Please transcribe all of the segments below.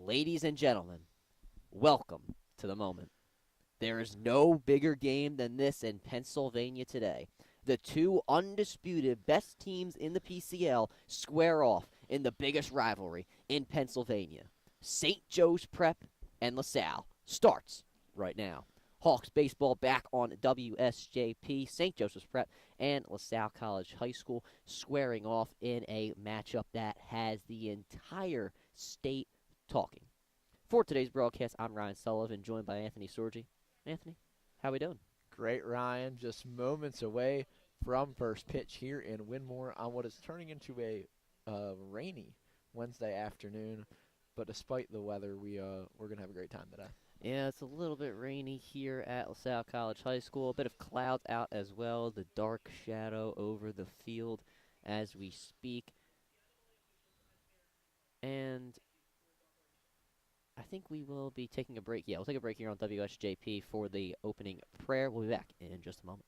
Ladies and gentlemen, welcome to the moment. There is no bigger game than this in Pennsylvania today. The two undisputed best teams in the PCL square off in the biggest rivalry in Pennsylvania. St. Joe's Prep and LaSalle starts right now. Hawks baseball back on WSJP. St. Joseph's Prep and LaSalle College High School squaring off in a matchup that has the entire state talking. For today's broadcast, I'm Ryan Sullivan, joined by Anthony Sorgi. Anthony, how we doing? Great, Ryan. Just moments away from first pitch here in Winmore on what is turning into a rainy Wednesday afternoon. But despite the weather, we're gonna have a great time today. Yeah, it's a little bit rainy here at LaSalle College High School. A bit of clouds out as well. The dark shadow over the field as we speak. And I think we will be taking a break. Yeah, we'll take a break here on WSJP for the opening prayer. We'll be back in just a moment.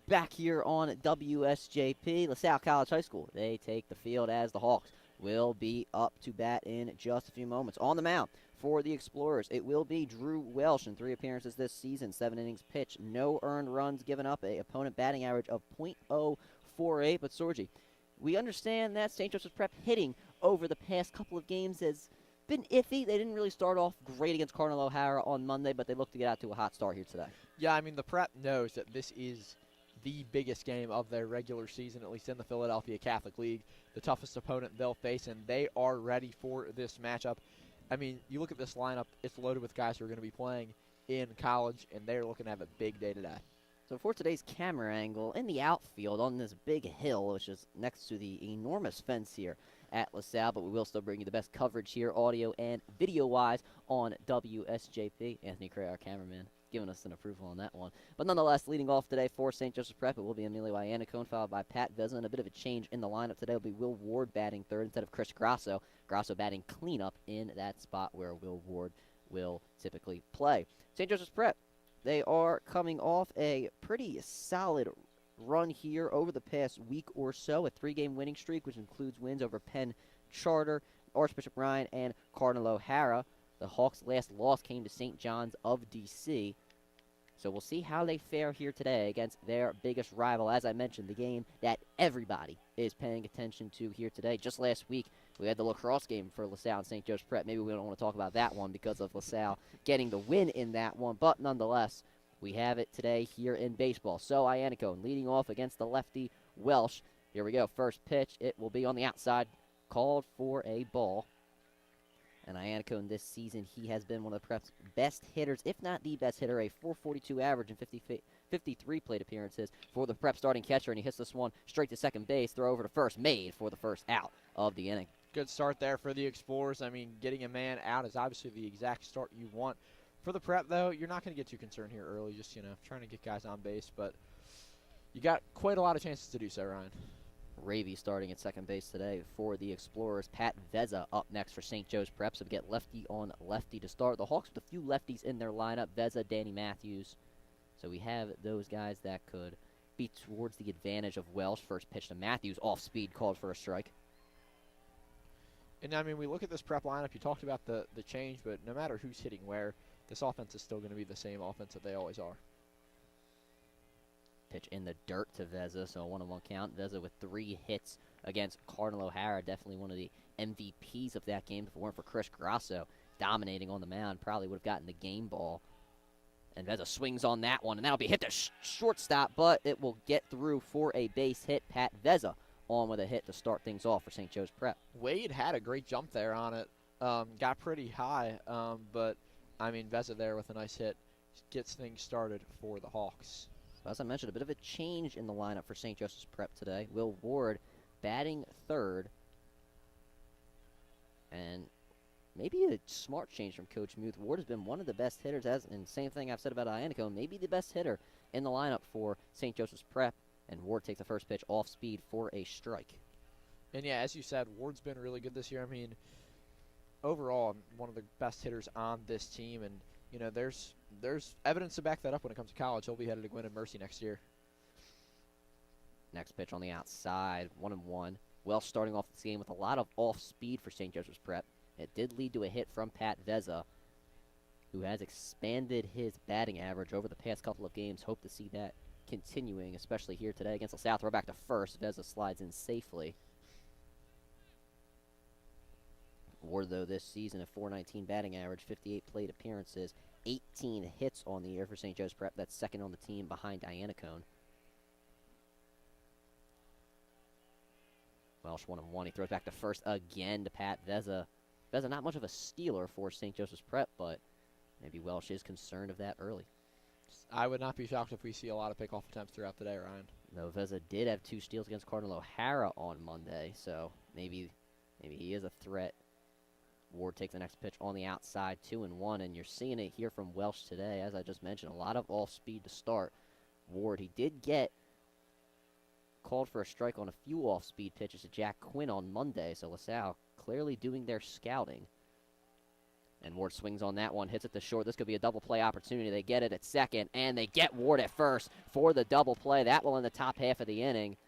Back here on WSJP, LaSalle College High School. They take the field as the Hawks will be up to bat in just a few moments. On the mound for the Explorers, it will be Drew Welsh in 3 appearances this season, 7 innings pitched, no earned runs given up, a opponent batting average of .048. But Sorgi, we understand that St. Joseph's Prep hitting over the past couple of games has been iffy. They didn't really start off great against Cardinal O'Hara on Monday, but they look to get out to a hot start here today. Yeah, I mean, the Prep knows that this is the biggest game of their regular season, at least in the Philadelphia Catholic League, the toughest opponent they'll face, and they are ready for this matchup. I mean, you look at this lineup, it's loaded with guys who are going to be playing in college, and they're looking to have a big day today. So for today's camera angle, in the outfield on this big hill, which is next to the enormous fence here at LaSalle, but we will still bring you the best coverage here, audio and video-wise, on WSJP. Anthony Cray, our cameraman. giving us an approval on that one. But nonetheless, leading off today for St. Joseph Prep, it will be Emilio Iannacone, followed by Pat Veza, and a bit of a change in the lineup today will be Will Ward batting third instead of Chris Grasso. Grasso batting cleanup in that spot where Will Ward will typically play. St. Joseph's Prep, they are coming off a pretty solid run here over the past week or so, a 3-game winning streak, which includes wins over Penn Charter, Archbishop Ryan, and Cardinal O'Hara. The Hawks' last loss came to St. John's of D.C., so we'll see how they fare here today against their biggest rival. As I mentioned, the game that everybody is paying attention to here today. Just last week, we had the lacrosse game for LaSalle and St. Joe's Prep. Maybe we don't want to talk about that one because of LaSalle getting the win in that one, but nonetheless, we have it today here in baseball. So Iannacone leading off against the lefty Welsh. Here we go. First pitch. It will be on the outside. Called for a ball. And Iannacone this season, he has been one of the Prep's best hitters, if not the best hitter, a .442 average in 53 plate appearances for the Prep starting catcher, and he hits this one straight to second base, throw over to first, made for the first out of the inning. Good start there for the Explorers. I mean, getting a man out is obviously the exact start you want. For the Prep, though, you're not going to get too concerned here early, just, trying to get guys on base, but you got quite a lot of chances to do so, Ryan. Ravy starting at second base today for the Explorers. Pat Veza up next for St. Joe's Prep, so we get lefty on lefty to start. The Hawks with a few lefties in their lineup, Veza, Danny Matthews. So we have those guys that could be towards the advantage of Welsh. First pitch to Matthews, off speed, called for a strike. And, I mean, we look at this Prep lineup. You talked about the change, but no matter who's hitting where, this offense is still going to be the same offense that they always are. Pitch in the dirt to Veza, so a 1-1 count. Veza with 3 hits against Cardinal O'Hara, definitely one of the MVPs of that game. If it weren't for Chris Grasso dominating on the mound, probably would have gotten the game ball. And Veza swings on that one, and that'll be hit to shortstop, but it will get through for a base hit. Pat Veza on with a hit to start things off for St. Joe's Prep. Wade had a great jump there on it. Got pretty high, but, I mean, Veza there with a nice hit gets things started for the Hawks. So as I mentioned, a bit of a change in the lineup for St. Joseph's Prep today. Will Ward batting third. And maybe a smart change from Coach Muth. Ward has been one of the best hitters, and same thing I've said about Iannacone, maybe the best hitter in the lineup for St. Joseph's Prep. And Ward takes the first pitch off speed for a strike. And, yeah, as you said, Ward's been really good this year. I mean, overall, one of the best hitters on this team, and there's evidence to back that up when it comes to college. He'll be headed to Gwynn and Mercy next year. Next pitch on the outside, 1-1. Welsh starting off this game with a lot of off speed for St. Joseph's Prep. It did lead to a hit from Pat Veza, who has expanded his batting average over the past couple of games. Hope to see that continuing, especially here today against the South. We're back to first. Veza slides in safely. Ward, though, this season, a .419 batting average, 58 plate appearances, 18 hits on the year for St. Joe's Prep. That's second on the team behind Iannacone. Welsh 1-1. He throws back to first again to Pat Veza. Veza not much of a stealer for St. Joseph's Prep, but maybe Welsh is concerned of that early. I would not be shocked if we see a lot of pickoff attempts throughout the day, Ryan. Though Veza did have 2 steals against Cardinal O'Hara on Monday, so maybe he is a threat. Ward takes the next pitch on the outside, 2-1, and you're seeing it here from Welsh today. As I just mentioned, a lot of off-speed to start. Ward, he did get called for a strike on a few off-speed pitches to Jack Quinn on Monday, so LaSalle clearly doing their scouting. And Ward swings on that one, hits it to short. This could be a double play opportunity. They get it at second, and they get Ward at first for the double play. That will in the top half of the inning.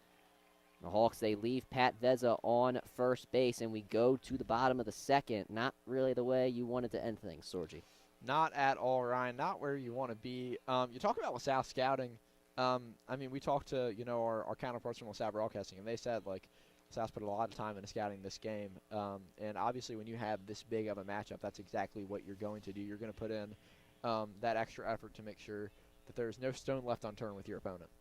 The Hawks, they leave Pat Veza on first base, and we go to the bottom of the second. Not really the way you wanted to end things, Sorgi. Not at all, Ryan. Not where you want to be. You talk about LaSalle scouting. I mean, we talked to, our counterparts from LaSalle Broadcasting, and they said, LaSalle's put a lot of time into scouting this game. And obviously when you have this big of a matchup, that's exactly what you're going to do. You're going to put in that extra effort to make sure that there's no stone left unturned with your opponent.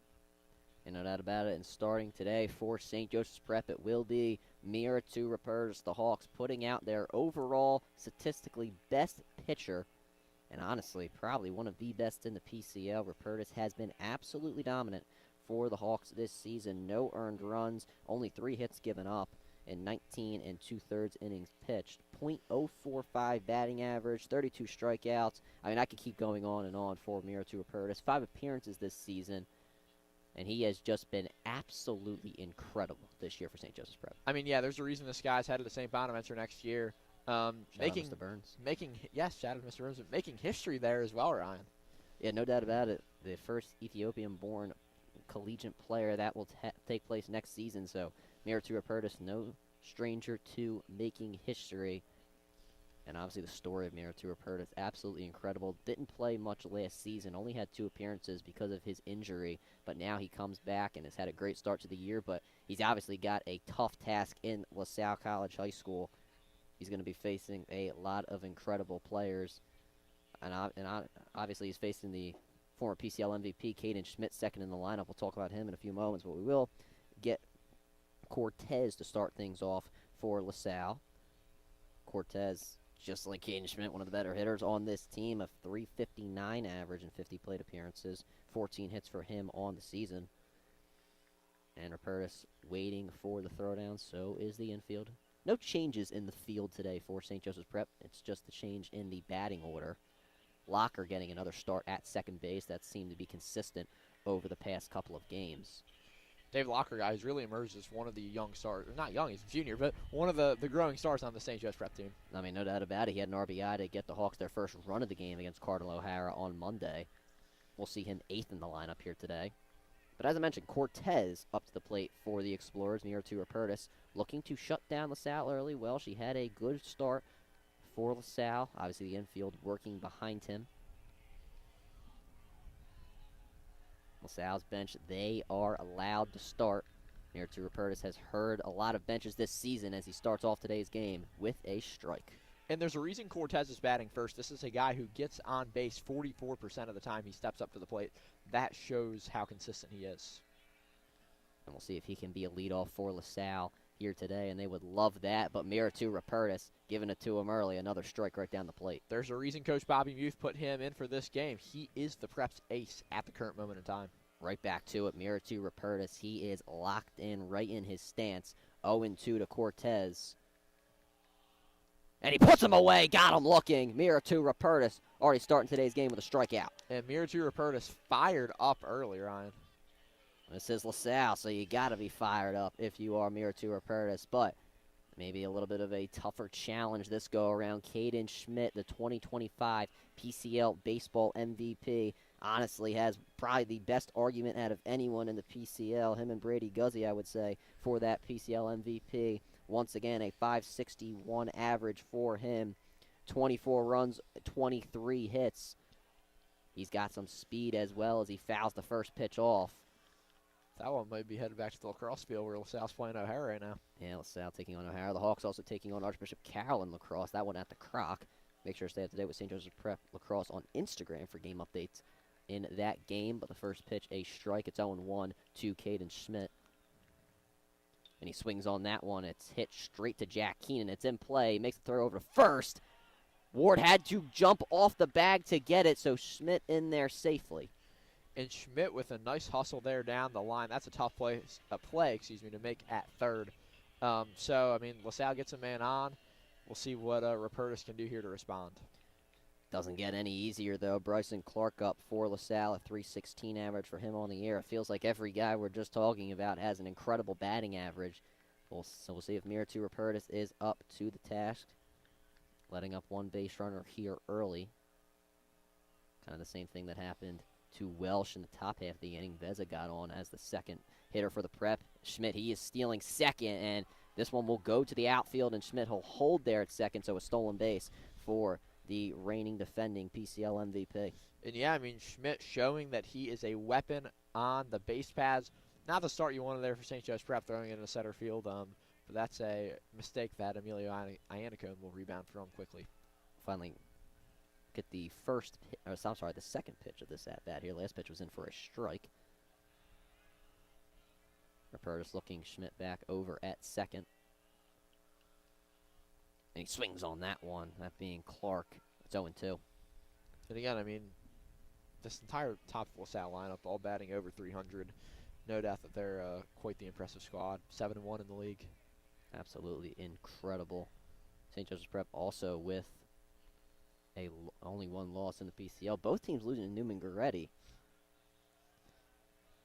And no doubt about it, and starting today for St. Joseph's Prep, it will be Mira to Rapers, the Hawks, putting out their overall statistically best pitcher, and honestly, probably one of the best in the PCL. Rapertis has been absolutely dominant for the Hawks this season. No earned runs, only 3 hits given up. in 19 and 2/3 innings pitched. .045 batting average, 32 strikeouts. I mean, I could keep going on and on for Miratou Apertis. 5 appearances this season, and he has just been absolutely incredible this year for St. Joseph's Prep. I mean, yeah, there's a reason this guy's headed to St. Bonaventure next year. Shout out Mr. Burns. Shout out Mr. Burns, but making history there as well, Ryan. Yeah, no doubt about it. The first Ethiopian-born collegiate player that will take place next season. So Miratou Apertis, no stranger to making history. And obviously the story of Miratou Apertis, absolutely incredible. Didn't play much last season, only had 2 appearances because of his injury. But now he comes back and has had a great start to the year. But he's obviously got a tough task in LaSalle College High School. He's going to be facing a lot of incredible players. And obviously he's facing the former PCL MVP, Caden Schmidt, second in the lineup. We'll talk about him in a few moments, but we will get Cortez to start things off for LaSalle. Cortez, just like Caden Schmidt, one of the better hitters on this team, a .359 average in 50 plate appearances, 14 hits for him on the season. And Apertis waiting for the throwdown, so is the infield. No changes in the field today for St. Joseph's Prep. It's just the change in the batting order. Locker getting another start at second base. That seemed to be consistent over the past couple of games. Dave Locker, guys, really emerged as one of the young stars. Not young, he's a junior, but one of the growing stars on the St. Joe's Prep team. I mean, no doubt about it. He had an RBI to get the Hawks their first run of the game against Cardinal O'Hara on Monday. We'll see him 8th in the lineup here today. But as I mentioned, Cortez up to the plate for the Explorers. Miratou Apertis looking to shut down LaSalle early. Well, she had a good start for LaSalle. Obviously, the infield working behind him. LaSalle's bench, they are allowed to start. Miratou Apertis has heard a lot of benches this season as he starts off today's game with a strike. And there's a reason Cortez is batting first. This is a guy who gets on base 44% of the time he steps up to the plate. That shows how consistent he is. And we'll see if he can be a leadoff for LaSalle here today, and they would love that. But Miratou Apertis giving it to him early, another strike right down the plate. There's a reason Coach Bobby Muth put him in for this game. He is the Prep's ace at the current moment in time. Right back to it, Miratou Apertis. He is locked in right in his stance. 0-2 to Cortez. And he puts him away. Got him looking. Miratou Apertis already starting today's game with a strikeout. And Miratou Apertis fired up early, Ryan. This is LaSalle, so you got to be fired up if you are Miratou Apertis. But maybe a little bit of a tougher challenge this go-around. Caden Schmidt, the 2025 PCL Baseball MVP, honestly has probably the best argument out of anyone in the PCL. Him and Brady Guzzi, I would say, for that PCL MVP. Once again, a .561 average for him. 24 runs, 23 hits. He's got some speed as well as he fouls the first pitch off. That one might be headed back to the lacrosse field where LaSalle's playing O'Hara right now. Yeah, LaSalle taking on O'Hara. The Hawks also taking on Archbishop Carroll in lacrosse. That one at the Croc. Make sure to stay up to date with St. Joseph's Prep Lacrosse on Instagram for game updates in that game. But the first pitch, a strike. It's 0-1 to Caden Schmidt. And he swings on that one. It's hit straight to Jack Keenan. It's in play. Makes the throw over to first. Ward had to jump off the bag to get it, so Schmidt in there safely. And Schmidt with a nice hustle there down the line. That's a tough play to make at third. So, I mean, LaSalle gets a man on. We'll see what Apertis can do here to respond. Doesn't get any easier, though. Bryson Clark up for LaSalle, a .316 average for him on the year. It feels like every guy we're just talking about has an incredible batting average. So we'll see if Miratou Apertis is up to the task. Letting up one base runner here early. Kind of the same thing that happened to Welsh in the top half of the inning. Veza got on as the second hitter for the Prep. Schmidt, he is stealing second, and this one will go to the outfield, and Schmidt will hold there at second, so a stolen base for the reigning defending PCL MVP. And yeah, I mean, Schmidt showing that he is a weapon on the base paths. Not the start you wanted there for St. Joe's Prep, throwing it in the center field, but that's a mistake that Emilio Iannicone will rebound from quickly. Finally get the second pitch of this at-bat here. Last pitch was in for a strike. Apertis looking Schmidt back over at second. And he swings on that one, that being Clark. It's 0-2. And again, I mean, this entire top LaSalle lineup, all batting over 300. No doubt that they're quite the impressive squad. 7-1 in the league. Absolutely incredible. St. Joseph's Prep also with only one loss in the PCL. Both teams losing to Newman Goretti.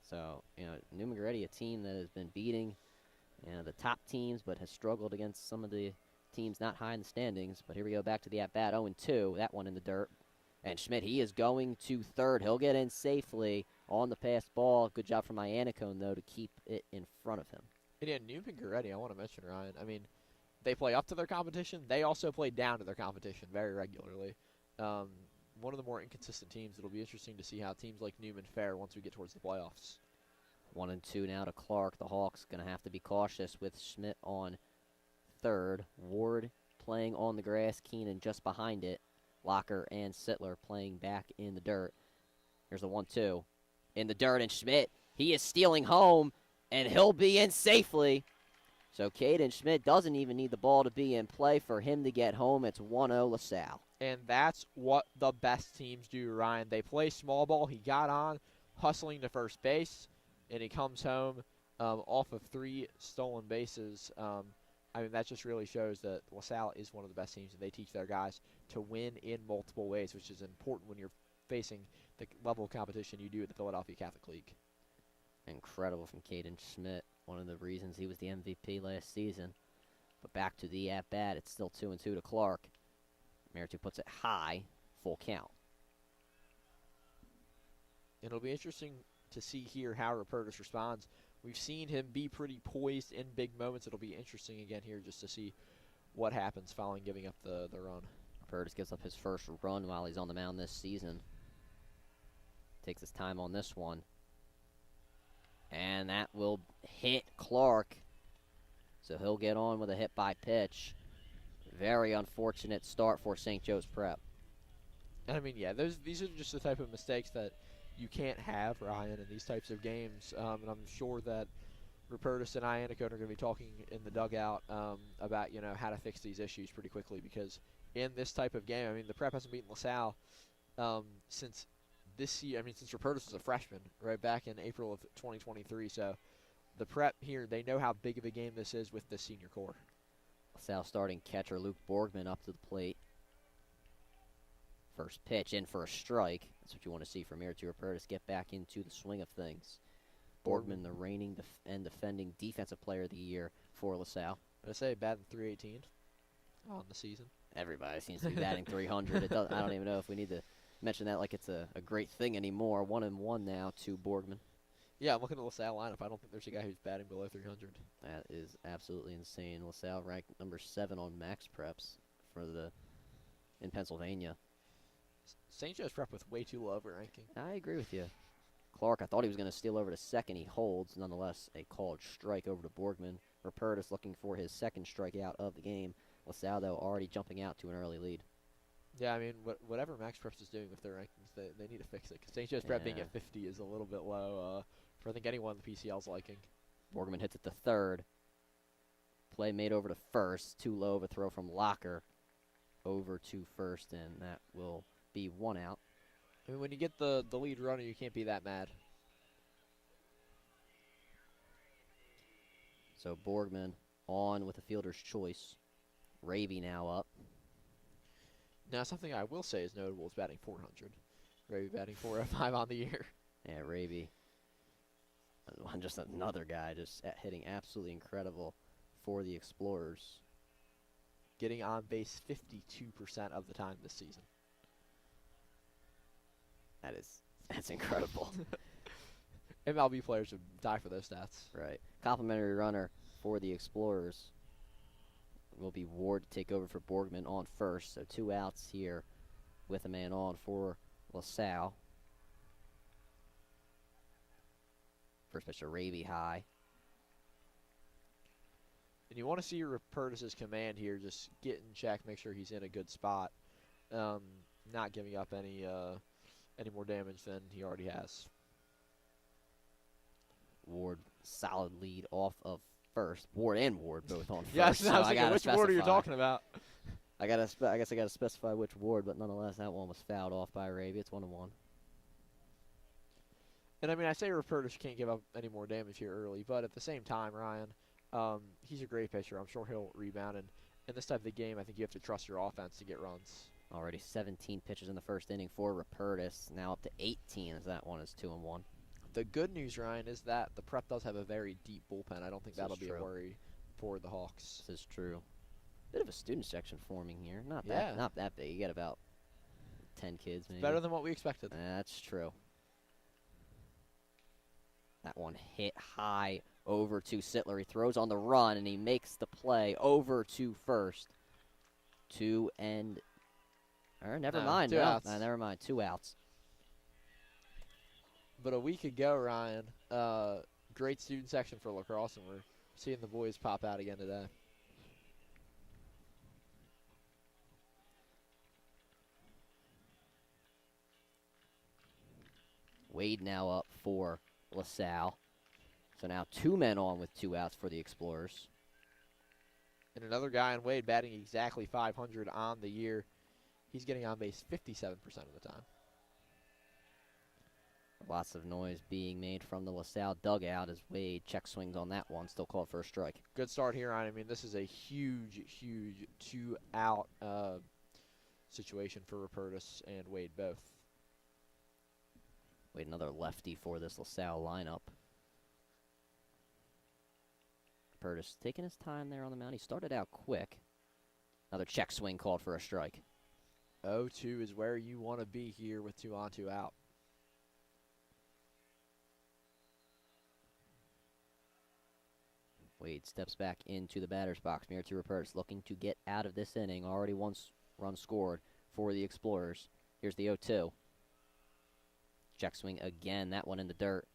So, Newman Goretti, a team that has been beating the top teams but has struggled against some of the teams not high in the standings. But here we go back to the at-bat, 0-2, that one in the dirt. And Schmidt, he is going to third. He'll get in safely on the pass ball. Good job from Iannicone, though, to keep it in front of him. And yeah, Newman Goretti, I want to mention, Ryan. I mean, they play up to their competition. They also play down to their competition very regularly. One of the more inconsistent teams. It'll be interesting to see how teams like Newman fare once we get towards the playoffs. 1-2 now to Clark. The Hawks going to have to be cautious with Schmidt on third. Ward playing on the grass. Keenan just behind it. Locker and Sittler playing back in the dirt. Here's the 1-2. In the dirt, and Schmidt, he is stealing home, and he'll be in safely. So Caden Schmidt doesn't even need the ball to be in play for him to get home. It's 1-0 LaSalle. And that's what the best teams do, Ryan. They play small ball. He got on, hustling to first base, and he comes home off of 3 stolen bases. I mean, that just really shows that LaSalle is one of the best teams, and they teach their guys to win in multiple ways, which is important when you're facing the level of competition you do at the Philadelphia Catholic League. Incredible from Caden Schmidt. One of the reasons he was the MVP last season. But back to the at-bat. It's still 2-2 to Clark. Meritu puts it high. Full count. It'll be interesting to see here how Rupertus responds. We've seen him be pretty poised in big moments. It'll be interesting again here just to see what happens following giving up the run. Rupertus gives up his first run while he's on the mound this season. Takes his time on this one. And that will hit Clark. So he'll get on with a hit by pitch. Very unfortunate start for St. Joe's Prep. And I mean, yeah, these are just the type of mistakes that you can't have, Ryan, in these types of games. And I'm sure that Rupertus and Iannicone are going to be talking in the dugout about, how to fix these issues pretty quickly, because in this type of game, I mean, the Prep hasn't beaten LaSalle since this year. I mean, since Rupertus was a freshman, right back in April of 2023. So the Prep here, they know how big of a game this is with the senior core. LaSalle starting catcher Luke Borgman up to the plate. First pitch in for a strike. That's what you want to see from here to Rupertus get back into the swing of things. Borgman, the reigning and defending defensive player of the year for LaSalle. I say batting .318 on the season. Everybody seems to be batting 300. I don't even know if we need to mention that like it's a great thing anymore. 1-1 now to Borgman. Yeah, I'm looking at the LaSalle lineup. I don't think there's a guy who's batting below 300. That is absolutely insane. LaSalle ranked number 7 on Max Preps in Pennsylvania. St. Joe's Prep with way too low of a ranking. I agree with you. Clark, I thought he was going to steal over to second. He holds. Nonetheless, a called strike over to Borgman. Rupertus looking for his second strikeout of the game. LaSalle, though, already jumping out to an early lead. Yeah, I mean, whatever Max Preps is doing with their rankings, they need to fix it. Because St. Joe's Prep being at 50 is a little bit low for, I think, anyone in the PCL's liking. Borgman hits it to third. Play made over to first. Too low of a throw from Locker over to first, and that will be 1 out. I mean, when you get the lead runner, you can't be that mad. So Borgman on with a fielder's choice. Raby now up. Now, something I will say is notable is batting .400. Raby batting .405 on the year. Yeah, Raby. Just another guy just hitting absolutely incredible for the Explorers. Getting on base 52% of the time this season. That's incredible. MLB players would die for those stats. Right. Complimentary runner for the Explorers will be Ward to take over for Borgman on first. So 2 outs here with a man on for LaSalle. First pitch to Raby high. And you want to see Rupertus' command here. Just get in check, make sure he's in a good spot. Not giving up any more damage than he already has. Ward, solid lead off of first. Ward and Ward both on first. Yes, I was thinking, which Ward are you talking about? I guess I got to specify which Ward, but nonetheless, that one was fouled off by Raby. It's 1-1. And I mean, I say Rupertus can't give up any more damage here early, but at the same time, Ryan, He's a great pitcher. I'm sure he'll rebound. And in this type of game, I think you have to trust your offense to get runs. Already 17 pitches in the first inning for Rupertus. Now up to 18 as that one is 2-1. The good news, Ryan, is that the Prep does have a very deep bullpen. I don't think that'll be a worry for the Hawks. This is true. Bit of a student section forming here. Not that big. You got about 10 kids maybe. Better than what we expected. That's true. That one hit high over to Sittler. He throws on the run, and he makes the play over to first. Never mind. Two outs. Never mind. 2 outs. But a week ago, Ryan, great student section for lacrosse, and we're seeing the boys pop out again today. Wade now up for LaSalle. So now 2 men on with 2 outs for the Explorers. And another guy in Wade batting exactly 500 on the year. He's getting on base 57% of the time. Lots of noise being made from the LaSalle dugout as Wade check swings on that one. Still called for a strike. Good start here, Ryan. I mean, this is a huge 2-out situation for Rupertus and Wade both. Wade, another lefty for this LaSalle lineup. Rupertus taking his time there on the mound. He started out quick. Another check swing called for a strike. 0-2 is where you want to be here with 2 on, 2 out. Wade steps back into the batter's box. Mirror to Rupertus, looking to get out of this inning. Already 1 run scored for the Explorers. Here's the 0-2. Check swing again. That one in the dirt.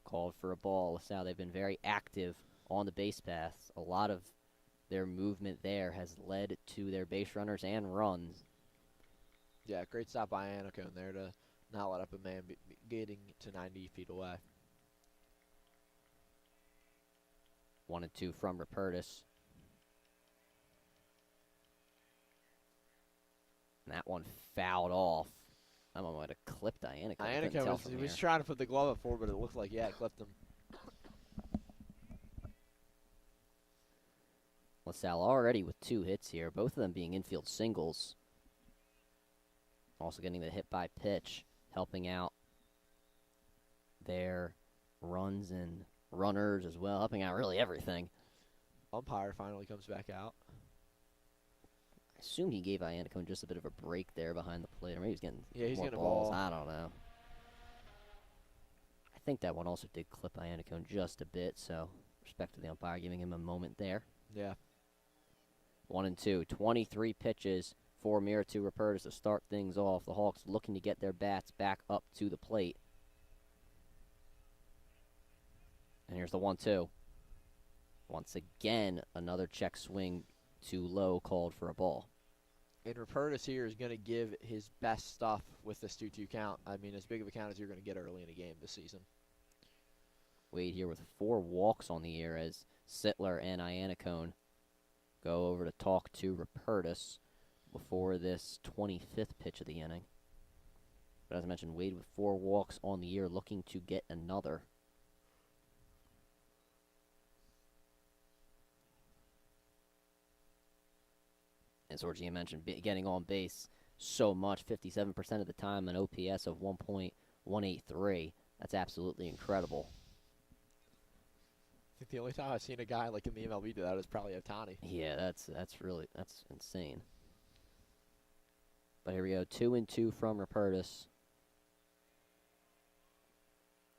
Called for a ball. LaSalle, they've been very active on the base paths. A lot of their movement there has led to their base runners and runs. Yeah, great stop by Anacone there to not let up a man getting to 90 feet away. 1-2 from Rupertus. And that one fouled off. That one might have clipped Iannicone. Iannicone was trying to put the glove up for, but it looked like, it clipped him. LaSalle already with 2 hits here, both of them being infield singles. Also getting the hit by pitch, helping out their runs and runners as well, helping out really everything. Umpire finally comes back out. I assume he gave Iannicone just a bit of a break there behind the plate, or maybe he's getting more getting balls. A ball. I don't know. I think that one also did clip Iannicone just a bit, so respect to the umpire giving him a moment there. Yeah. 1-2, 23 pitches for Mirror to Rupertus to start things off. The Hawks looking to get their bats back up to the plate. And here's the 1-2. Once again, another check swing too low, called for a ball. And Rupertus here is going to give his best stuff with this 2-2 count. I mean, as big of a count as you're going to get early in a game this season. Wade here with 4 walks on the year as Sittler and Iannicone go over to talk to Rupertus before this 25th pitch of the inning. But as I mentioned, Wade with 4 walks on the year, looking to get another. As Sorgi mentioned, getting on base so much, 57% of the time, an OPS of 1.183. That's absolutely incredible. I think the only time I've seen a guy like in the MLB do that is probably Ohtani. Yeah, that's insane. But here we go, 2-2 from Rupertus.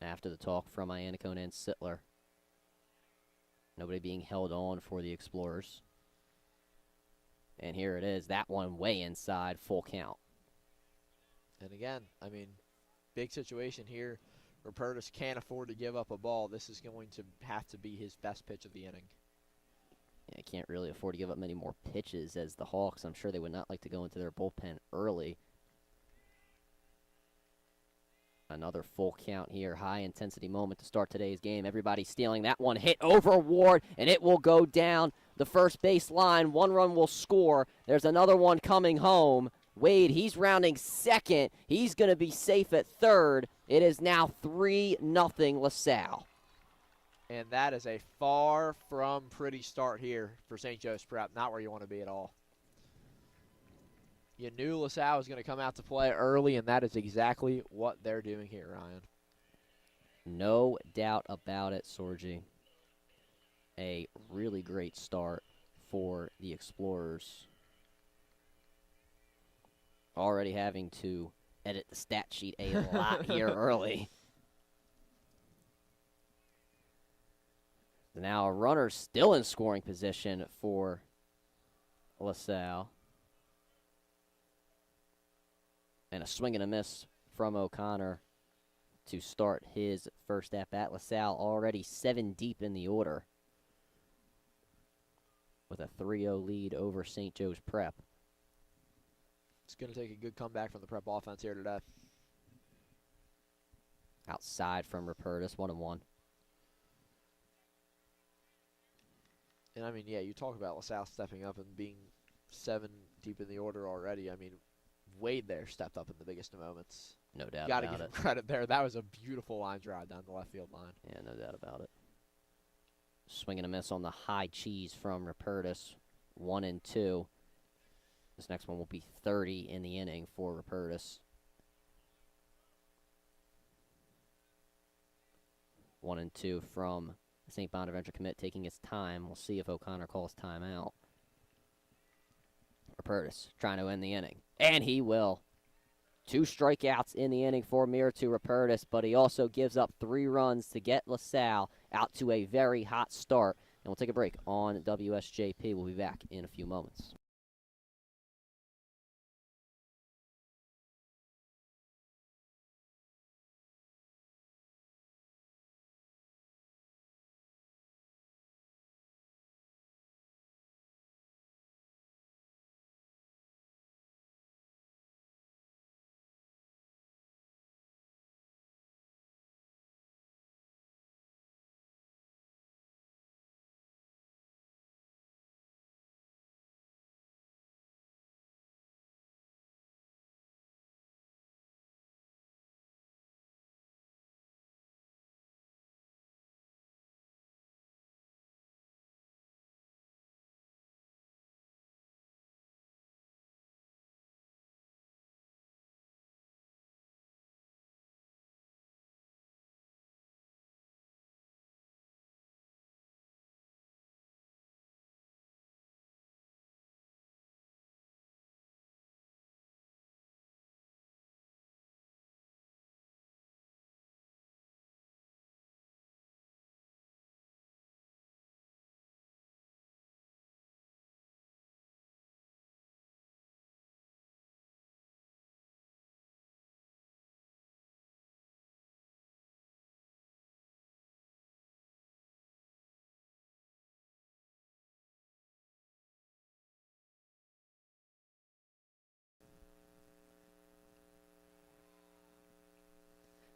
After the talk from Iannicone and Sittler. Nobody being held on for the Explorers. And here it is, that one way inside, full count. And again, I mean, big situation here. Rupertus can't afford to give up a ball. This is going to have to be his best pitch of the inning. Yeah, can't really afford to give up many more pitches as the Hawks. I'm sure they would not like to go into their bullpen early. Another full count here. High-intensity moment to start today's game. Everybody stealing. That one hit over Ward, and it will go down the first base line. 1 run will score. There's another one coming home. Wade, he's rounding second. He's going to be safe at third. It is now 3-0 LaSalle. And that is a far from pretty start here for St. Joe's Prep. Not where you want to be at all. You knew LaSalle was going to come out to play early, and that is exactly what they're doing here, Ryan. No doubt about it, Sorgi. A really great start for the Explorers. Already having to edit the stat sheet a lot here early. Now a runner still in scoring position for LaSalle. And a swing and a miss from O'Connor to start his first at-bat. LaSalle already 7 deep in the order with a 3-0 lead over St. Joe's Prep. It's going to take a good comeback from the Prep offense here today. Outside from Rupertus, 1-1. And, I mean, yeah, you talk about LaSalle stepping up and being 7 deep in the order already. I mean, Wade there stepped up in the biggest of moments. No doubt Got to about give it. him credit there. That was a beautiful line drive down the left field line. Yeah, no doubt about it. Swing and a miss on the high cheese from Rupertus, 1-2. This next one will be 30 in the inning for Rupertus. 1-2 from the St. Bonaventure commit, taking his time. We'll see if O'Connor calls timeout. Rupertus trying to end the inning, and he will. 2 strikeouts in the inning for Miritu Rupertus, but he also gives up 3 runs to get LaSalle out to a very hot start. And we'll take a break on WSJP. We'll be back in a few moments.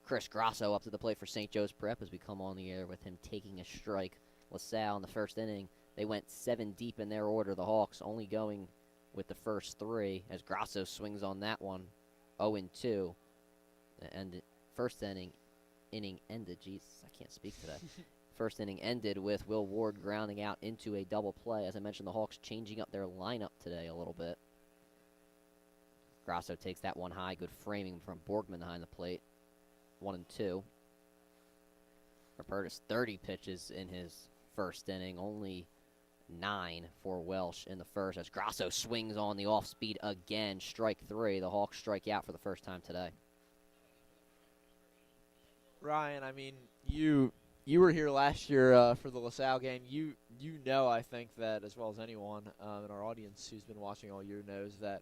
Chris Grasso up to the plate for St. Joe's Prep as we come on the air with him taking a strike. LaSalle in the first inning, they went 7 deep in their order. The Hawks only going with the first 3 as Grasso swings on that one. 0-2. And first inning ended. Jesus, I can't speak today. First inning ended with Will Ward grounding out into a double play. As I mentioned, the Hawks changing up their lineup today a little bit. Grasso takes that one high. Good framing from Borgman behind the plate. 1-2. Rupertus 30 pitches in his first inning, only 9 for Welsh in the first as Grasso swings on the off speed again. Strike 3. The Hawks strike out for the first time today. Ryan, I mean, you were here last year for the LaSalle game. You know, I think that as well as anyone in our audience who's been watching all year knows that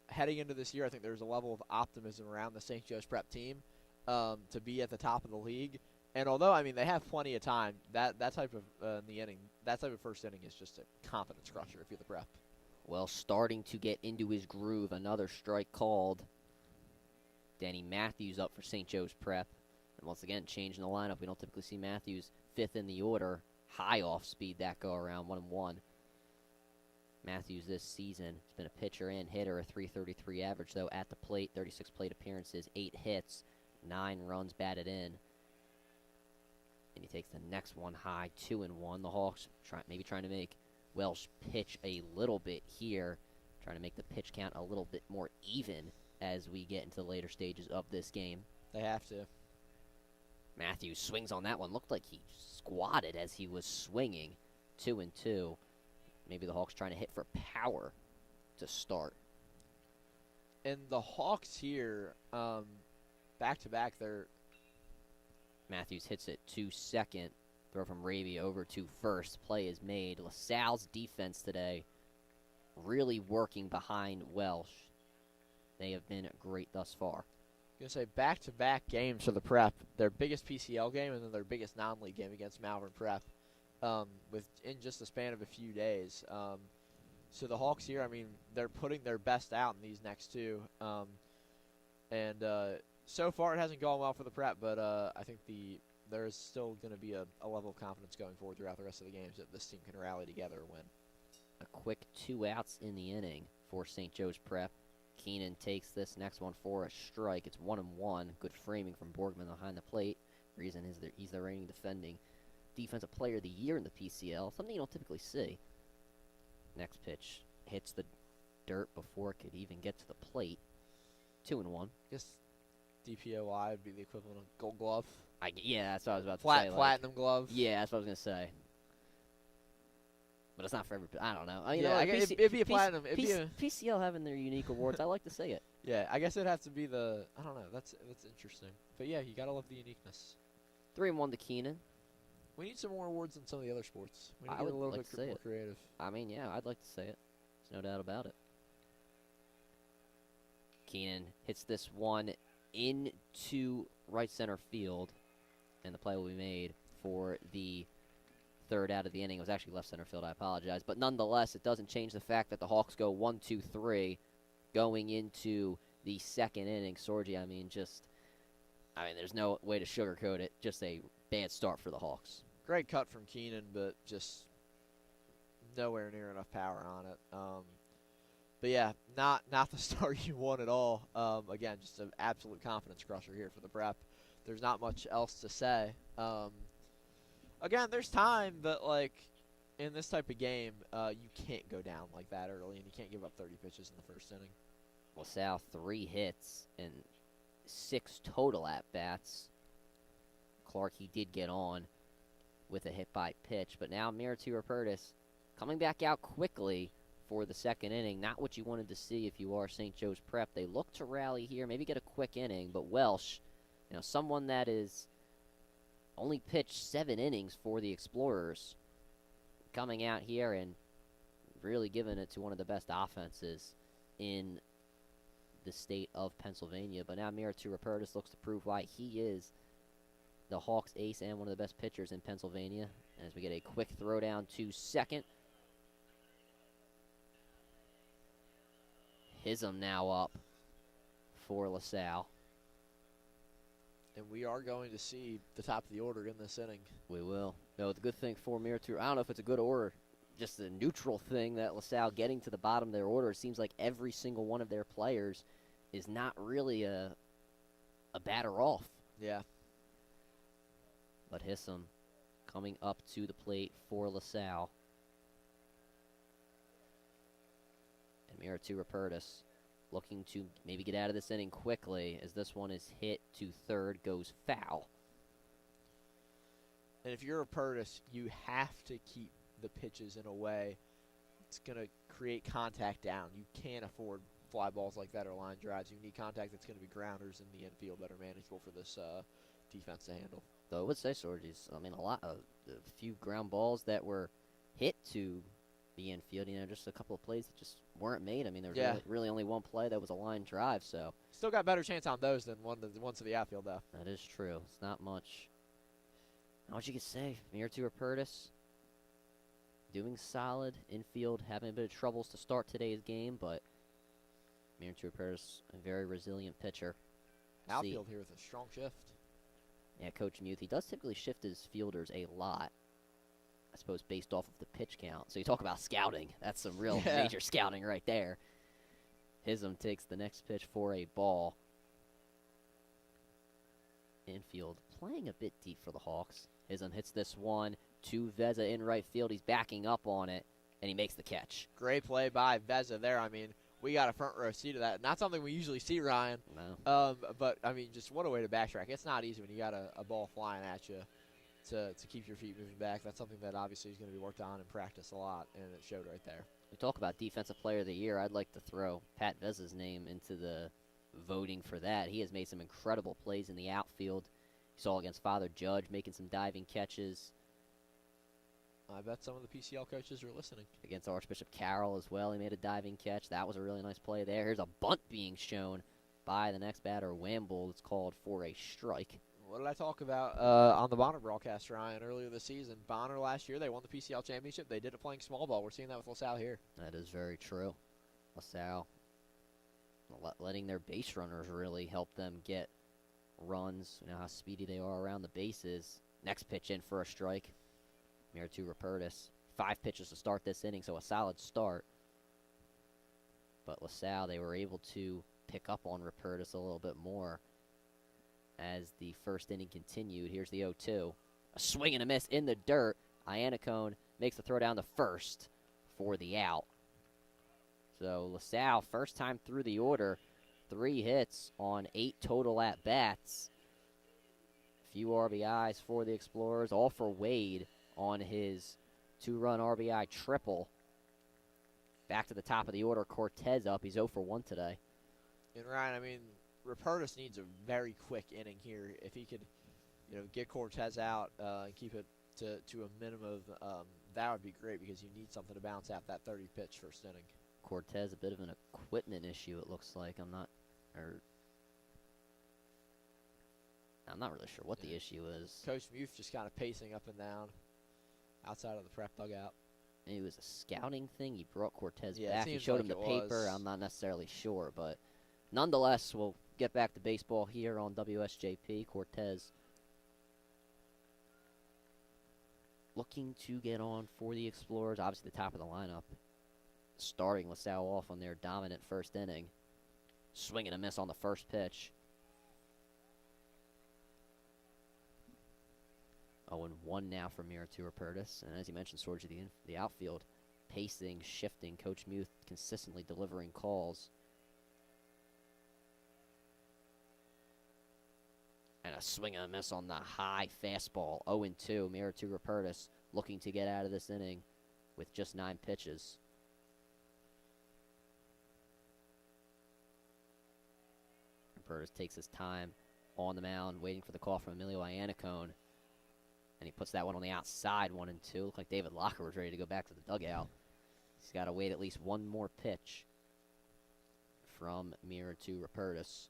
heading into this year, I think there's a level of optimism around the St. Joe's Prep team to be at the top of the league. And although, I mean, they have plenty of time, that type of in the inning, that type of first inning is just a confidence crusher if you're the Prep. Well, starting to get into his groove. Another strike called. Danny Matthews up for St. Joe's Prep. And once again, changing the lineup. We don't typically see Matthews 5th in the order. High off speed that go around, 1-1. Matthews this season has been a pitcher and hitter, a .333 average, though, at the plate. 36 plate appearances, 8 hits, 9 runs batted in And he takes the next one high, 2-1. The Hawks maybe trying to make Welsh pitch a little bit here, trying to make the pitch count a little bit more even as we get into the later stages of this game. They have to. Matthews swings on that one. Looked like he squatted as he was swinging. 2-2. Maybe the Hawks trying to hit for power to start. And the Hawks here, back-to-back, they're... Matthews hits it to second. Throw from Raby over to first. Play is made. LaSalle's defense today really working behind Welsh. They have been great thus far. I'm going to say back-to-back games for the Prep. Their biggest PCL game and then their biggest non-league game against Malvern Prep in just the span of a few days. So the Hawks here, I mean, they're putting their best out in these next two. So far it hasn't gone well for the Prep, but I think there's still going to be a level of confidence going forward throughout the rest of the games that this team can rally together and win. A quick 2 outs in the inning for St. Joe's Prep. Keenan takes this next one for a strike. It's 1-1. Good framing from Borgman behind the plate. Reason is that he's the reigning defending Defensive Player of the Year in the PCL, something you don't typically see. Next pitch hits the dirt before it could even get to the plate. 2-1. I guess DPOI would be the equivalent of Gold Glove. Yeah, that's what I was about to say. Platinum Glove. Yeah, that's what I was going to say. But it's not for everybody. I don't know. I guess it'd be a platinum. PCL having their unique awards. I like to see it. Yeah, I guess it'd have to be the. I don't know. That's interesting. But yeah, you gotta love the uniqueness. 3-1 to Keenan. We need some more awards than some of the other sports. We need I to would get a little like to bit see more it. creative. I mean, yeah, I'd like to say it. There's no doubt about it. Keenan hits this one into right center field, and the play will be made for the third out of the inning. It was actually left center field. I apologize. But nonetheless, it doesn't change the fact that the Hawks go 1-2-3 going into the second inning. Sorgi, there's no way to sugarcoat it. Just a bad start for the Hawks. Great cut from Keenan, but just nowhere near enough power on it. But yeah, not the start you want at all. Again, just an absolute confidence crusher here for the Prep. There's not much else to say. Again, there's time, but like in this type of game, you can't go down like that early, and you can't give up 30 pitches in the first inning. LaSalle 3 hits and 6 total at-bats. Clark, he did get on with a hit by pitch, but now Miritu Rupertus coming back out quickly for the second inning. Not what you wanted to see if you are St. Joe's Prep. They look to rally here, maybe get a quick inning, but Welsh, someone that is only pitched 7 innings for the Explorers, coming out here and really giving it to one of the best offenses in the state of Pennsylvania. But now Miritu Rupertus looks to prove why he is the Hawks ace and one of the best pitchers in Pennsylvania. As we get a quick throw down to second. Hism now up for LaSalle. And we are going to see the top of the order in this inning. We will. No, the good thing for Miritu, I don't know if it's a good order, just a neutral thing that LaSalle getting to the bottom of their order. It seems like every single one of their players is not really a batter off. Yeah. But Hism coming up to the plate for LaSalle. And Miritu Rupertus looking to maybe get out of this inning quickly as this one is hit to third, goes foul. And if you're Rupertus, you have to keep the pitches in a way it's going to create contact down. You can't afford fly balls like that or line drives. You need contact that's going to be grounders in the infield that are manageable for this defense to handle. Though I would say Sorgi's, a few ground balls that were hit to the infield, just a couple of plays that just weren't made. There was really only one play that was a line drive, so. Still got better chance on those than ones to the outfield, though. That is true. It's not much. Not much you could say. Miritu Rupertus doing solid infield, having a bit of troubles to start today's game, but Miritu Rupertus, a very resilient pitcher. Outfield here with a strong shift. Yeah, Coach Muth, he does typically shift his fielders a lot, I suppose, based off of the pitch count. So you talk about scouting. That's some real major scouting right there. Hism takes the next pitch for a ball. Infield playing a bit deep for the Hawks. Hism hits this one to Veza in right field. He's backing up on it, and he makes the catch. Great play by Veza there. I mean, we got a front row seat of that. Not something we usually see, Ryan. No. But, I mean, just what a way to backtrack. It's not easy when you got a ball flying at you to keep your feet moving back. That's something that obviously is going to be worked on in practice a lot, and it showed right there. We talk about Defensive Player of the Year. I'd like to throw Pat Veza's name into the voting for that. He has made some incredible plays in the outfield. You saw against Father Judge making some diving catches. I bet some of the PCL coaches are listening. Against Archbishop Carroll as well, he made a diving catch. That was a really nice play there. Here's a bunt being shown by the next batter, Wamble. It's called for a strike. What did I talk about on the Bonner broadcast, Ryan, earlier this season? Bonner last year, they won the PCL championship. They did it playing small ball. We're seeing that with LaSalle here. That is very true. LaSalle letting their base runners really help them get runs. You know how speedy they are around the bases. Next pitch in for a strike. Meritu Rupertus. 5 pitches to start this inning, so a solid start. But LaSalle, they were able to pick up on Rupertus a little bit more as the first inning continued. Here's the 0-2. A swing and a miss in the dirt. Iannacone makes the throw down to first for the out. So LaSalle, first time through the order, 3 hits on 8 total at-bats. Few RBIs for the Explorers, all for Wade on his 2-run RBI triple. Back to the top of the order, Cortez up. He's 0 for 1 today. And Ryan, I mean, Rupertus needs a very quick inning here. If he could, get Cortez out and keep it to a minimum, that would be great because you need something to bounce out that 30-pitch first inning. Cortez, a bit of an equipment issue, it looks like. I'm not really sure what the issue is. Coach Muth just kind of pacing up and down outside of the prep dugout. Maybe it was a scouting thing. He brought Cortez Yeah, back. He showed him the paper. I'm not necessarily sure, but nonetheless, we'll get back to baseball here on WSJP. Cortez looking to get on for the Explorers. Obviously, the top of the lineup. Starting LaSalle off on their dominant first inning. Swing and a miss on the first pitch. 0-1 now for Meritu Rupertus. And as you mentioned, Sorgi, the outfield pacing, shifting. Coach Muth consistently delivering calls. And a swing and a miss on the high fastball. 0-2. Meritu Rupertus looking to get out of this inning with just 9 pitches. Rupertus takes his time on the mound, waiting for the call from Emilio Iannacone. And he puts that one on the outside, 1-2. Looked like David Locker was ready to go back to the dugout. He's got to wait at least one more pitch from Meritu Rupertus.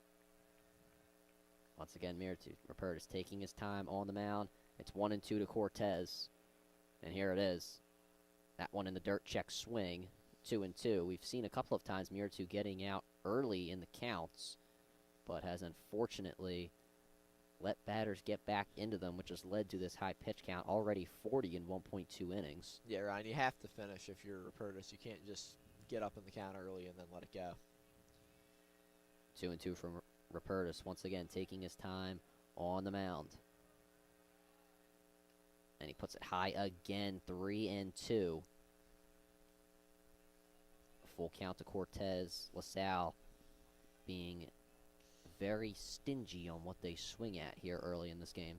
Once again, Meritu Rupertus taking his time on the mound. It's 1-2 to Cortez. And here it is. That one in the dirt, check swing. 2-2. We've seen a couple of times Meritu getting out early in the counts, but has unfortunately let batters get back into them, which has led to this high pitch count, already 40 in 1.2 innings. Yeah, Ryan, you have to finish if you're Rupertus. You can't just get up in the count early and then let it go. 2-2 from Rupertus, once again taking his time on the mound. And he puts it high again, 3-2. Full count to Cortez. LaSalle being very stingy on what they swing at here early in this game.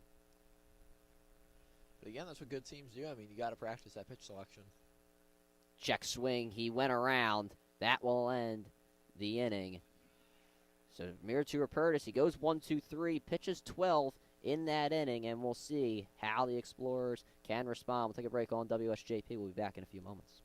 But again, that's what good teams do. I mean, you got to practice that pitch selection. Check swing. He went around. That will end the inning. So Meritu Rupertus, he goes 1-2-3, pitches 12 in that inning, and we'll see how the Explorers can respond. We'll take a break on WSJP. We'll be back in a few moments.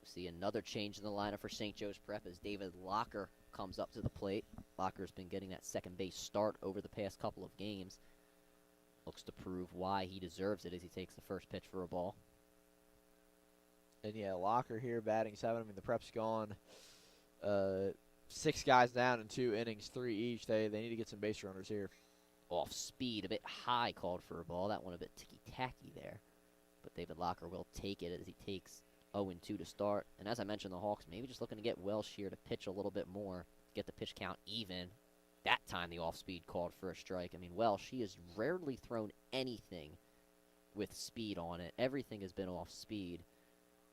See another change in the lineup for St. Joe's Prep as David Locker comes up to the plate. Locker's been getting that second base start over the past couple of games. Looks to prove why he deserves it as he takes the first pitch for a ball. And yeah, Locker here batting 7. I mean, the Prep's gone 6 guys down in 2 innings, 3 each. They need to get some base runners here. Off speed, a bit high, called for a ball. That one a bit ticky-tacky there. But David Locker will take it as he takes 0-2 to start. And as I mentioned, the Hawks maybe just looking to get Welsh here to pitch a little bit more, get the pitch count even. That time the off-speed called for a strike. I mean, Welsh, he has rarely thrown anything with speed on it. Everything has been off speed.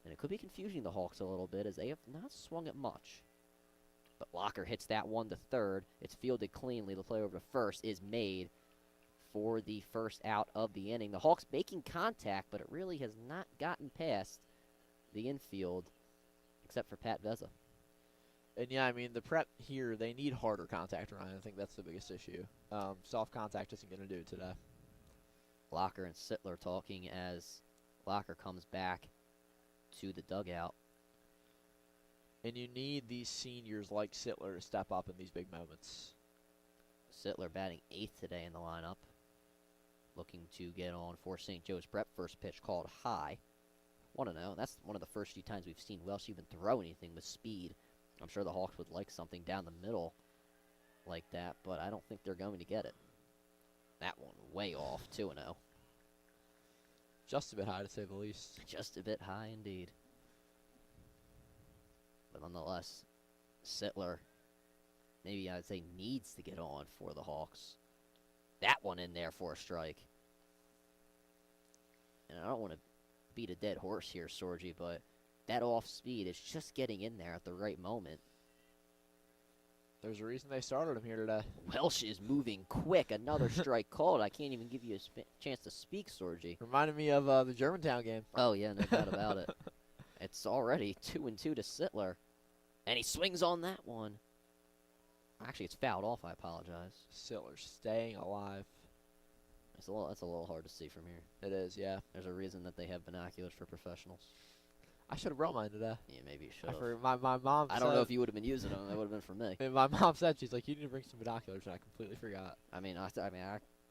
And it could be confusing the Hawks a little bit as they have not swung it much. But Locker hits that one to third. It's fielded cleanly. The play over to first is made for the first out of the inning. The Hawks making contact, but it really has not gotten past the infield except for Pat Veza. And yeah, I mean, the Prep here, they need harder contact, Ryan. I think that's the biggest issue. Soft contact isn't going to do it today. Locker and Sittler talking as Locker comes back to the dugout. And you need these seniors like Sittler to step up in these big moments. Sittler batting 8th today in the lineup. Looking to get on for St. Joe's Prep. First pitch called high. 1-0. That's one of the first few times we've seen Welsh even throw anything with speed. I'm sure the Hawks would like something down the middle like that, but I don't think they're going to get it. That one way off, 2-0. Just a bit high, to say the least. Just a bit high indeed. But nonetheless, Sittler, maybe I'd say needs to get on for the Hawks. That one in there for a strike. And I don't want to beat a dead horse here, Sorgi, but that off speed is just getting in there at the right moment. There's a reason they started him here today. Welsh is moving quick. Another strike called. I can't even give you a chance to speak, Sorgi. Reminded me of the Germantown game. Oh, yeah, no doubt about it. It's already 2-2 to Sittler. And he swings on that one. Actually, it's fouled off. I apologize. Sittler staying alive. That's a little hard to see from here. It is, yeah. There's a reason that they have binoculars for professionals. I should have brought mine today. Yeah, maybe you should have. My mom I said, don't know if you would have been using them. That would have been for me. And my mom said, she's like, you need to bring some binoculars, and I completely forgot. I mean, I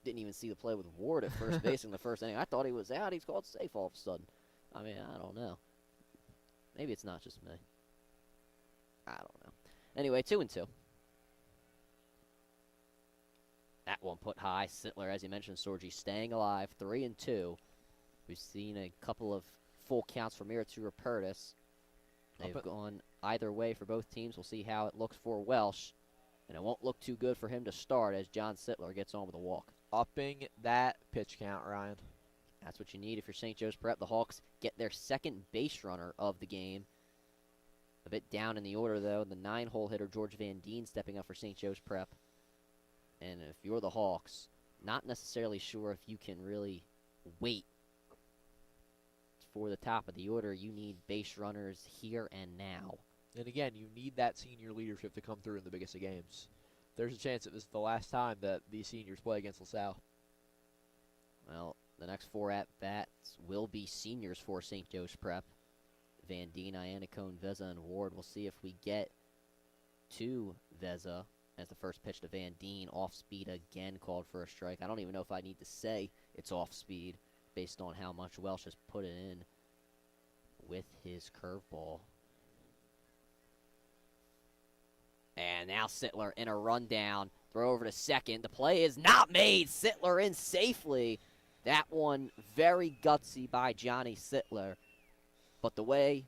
didn't even see the play with Ward at first base in the first inning. I thought he was out. He's called safe all of a sudden. I mean, I don't know. Maybe it's not just me. I don't know. Anyway, 2-2. That one put high. Sittler, as you mentioned, Sorgi staying alive. 3-2. We've seen a couple of full counts from Mira to Rupertus. They've gone either way for both teams. We'll see how it looks for Welsh. And it won't look too good for him to start as John Sittler gets on with a walk. Upping that pitch count, Ryan. That's what you need if you're St. Joe's Prep. The Hawks get their second base runner of the game. A bit down in the order, though. The 9-hole hitter, George Van Deen, stepping up for St. Joe's Prep. And if you're the Hawks, not necessarily sure if you can really wait for the top of the order. You need base runners here and now. And again, you need that senior leadership to come through in the biggest of games. There's a chance that this is the last time that these seniors play against LaSalle. Well, the next 4 at-bats will be seniors for St. Joe's Prep. Van Deen, Iannacone, Veza, and Ward. We'll see if we get to Veza as the first pitch to Van Deen. Off speed again, called for a strike. I don't even know if I need to say it's off speed based on how much Welsh has put it in with his curveball. And now Sittler in a rundown. Throw over to second. The play is not made. Sittler in safely. That one very gutsy by Johnny Sittler. But the way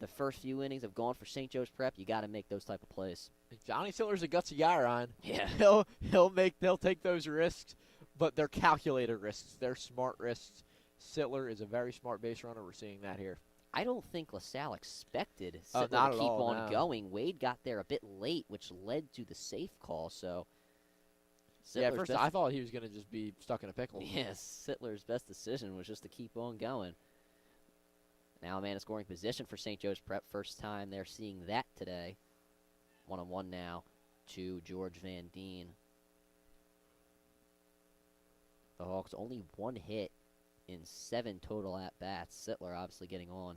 the first few innings have gone for St. Joe's Prep, you got to make those type of plays. Johnny Sittler's a gutsy guy, Ryan. Yeah. They'll take those risks, but they're calculated risks. They're smart risks. Sittler is a very smart base runner. We're seeing that here. I don't think LaSalle expected not Sittler at to keep all, on no. going. Wade got there a bit late, which led to the safe call. So, Yeah, at Sittler's first best- I thought he was going to just be stuck in a pickle. Yes, Sittler's best decision was just to keep on going. Now a man in scoring position for St. Joe's Prep. First time they're seeing that today. 1-1 now to George Van Deen. The Hawks only 1 hit in 7 total at-bats. Sittler obviously getting on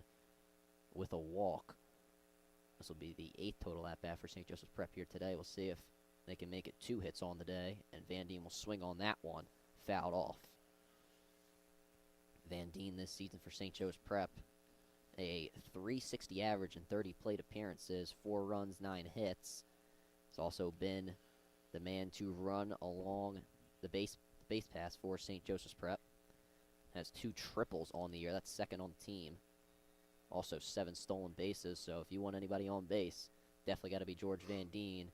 with a walk. This will be the 8th total at-bat for St. Joseph's Prep here today. We'll see if they can make it 2 hits on the day, and Van Deen will swing on that one, fouled off. Van Deen this season for St. Joe's Prep, a .360 average in 30 plate appearances, 4 runs, 9 hits. He's also been the man to run along the base pass for St. Joseph's Prep. Has 2 triples on the year. That's second on the team. Also 7 stolen bases, so if you want anybody on base, definitely got to be George Van Deen.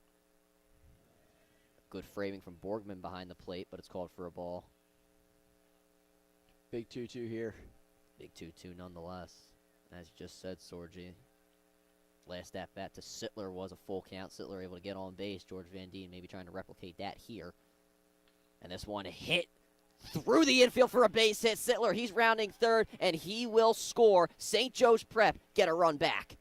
Good framing from Borgman behind the plate, but it's called for a ball. Big 2-2 here. Big 2-2 nonetheless. As you just said, Sorgi. Last at-bat to Sittler was a full count. Sittler able to get on base. George Van Deen maybe trying to replicate that here. And this one hit through the infield for a base hit. Sittler, he's rounding third, and he will score. St. Joe's Prep get a run back.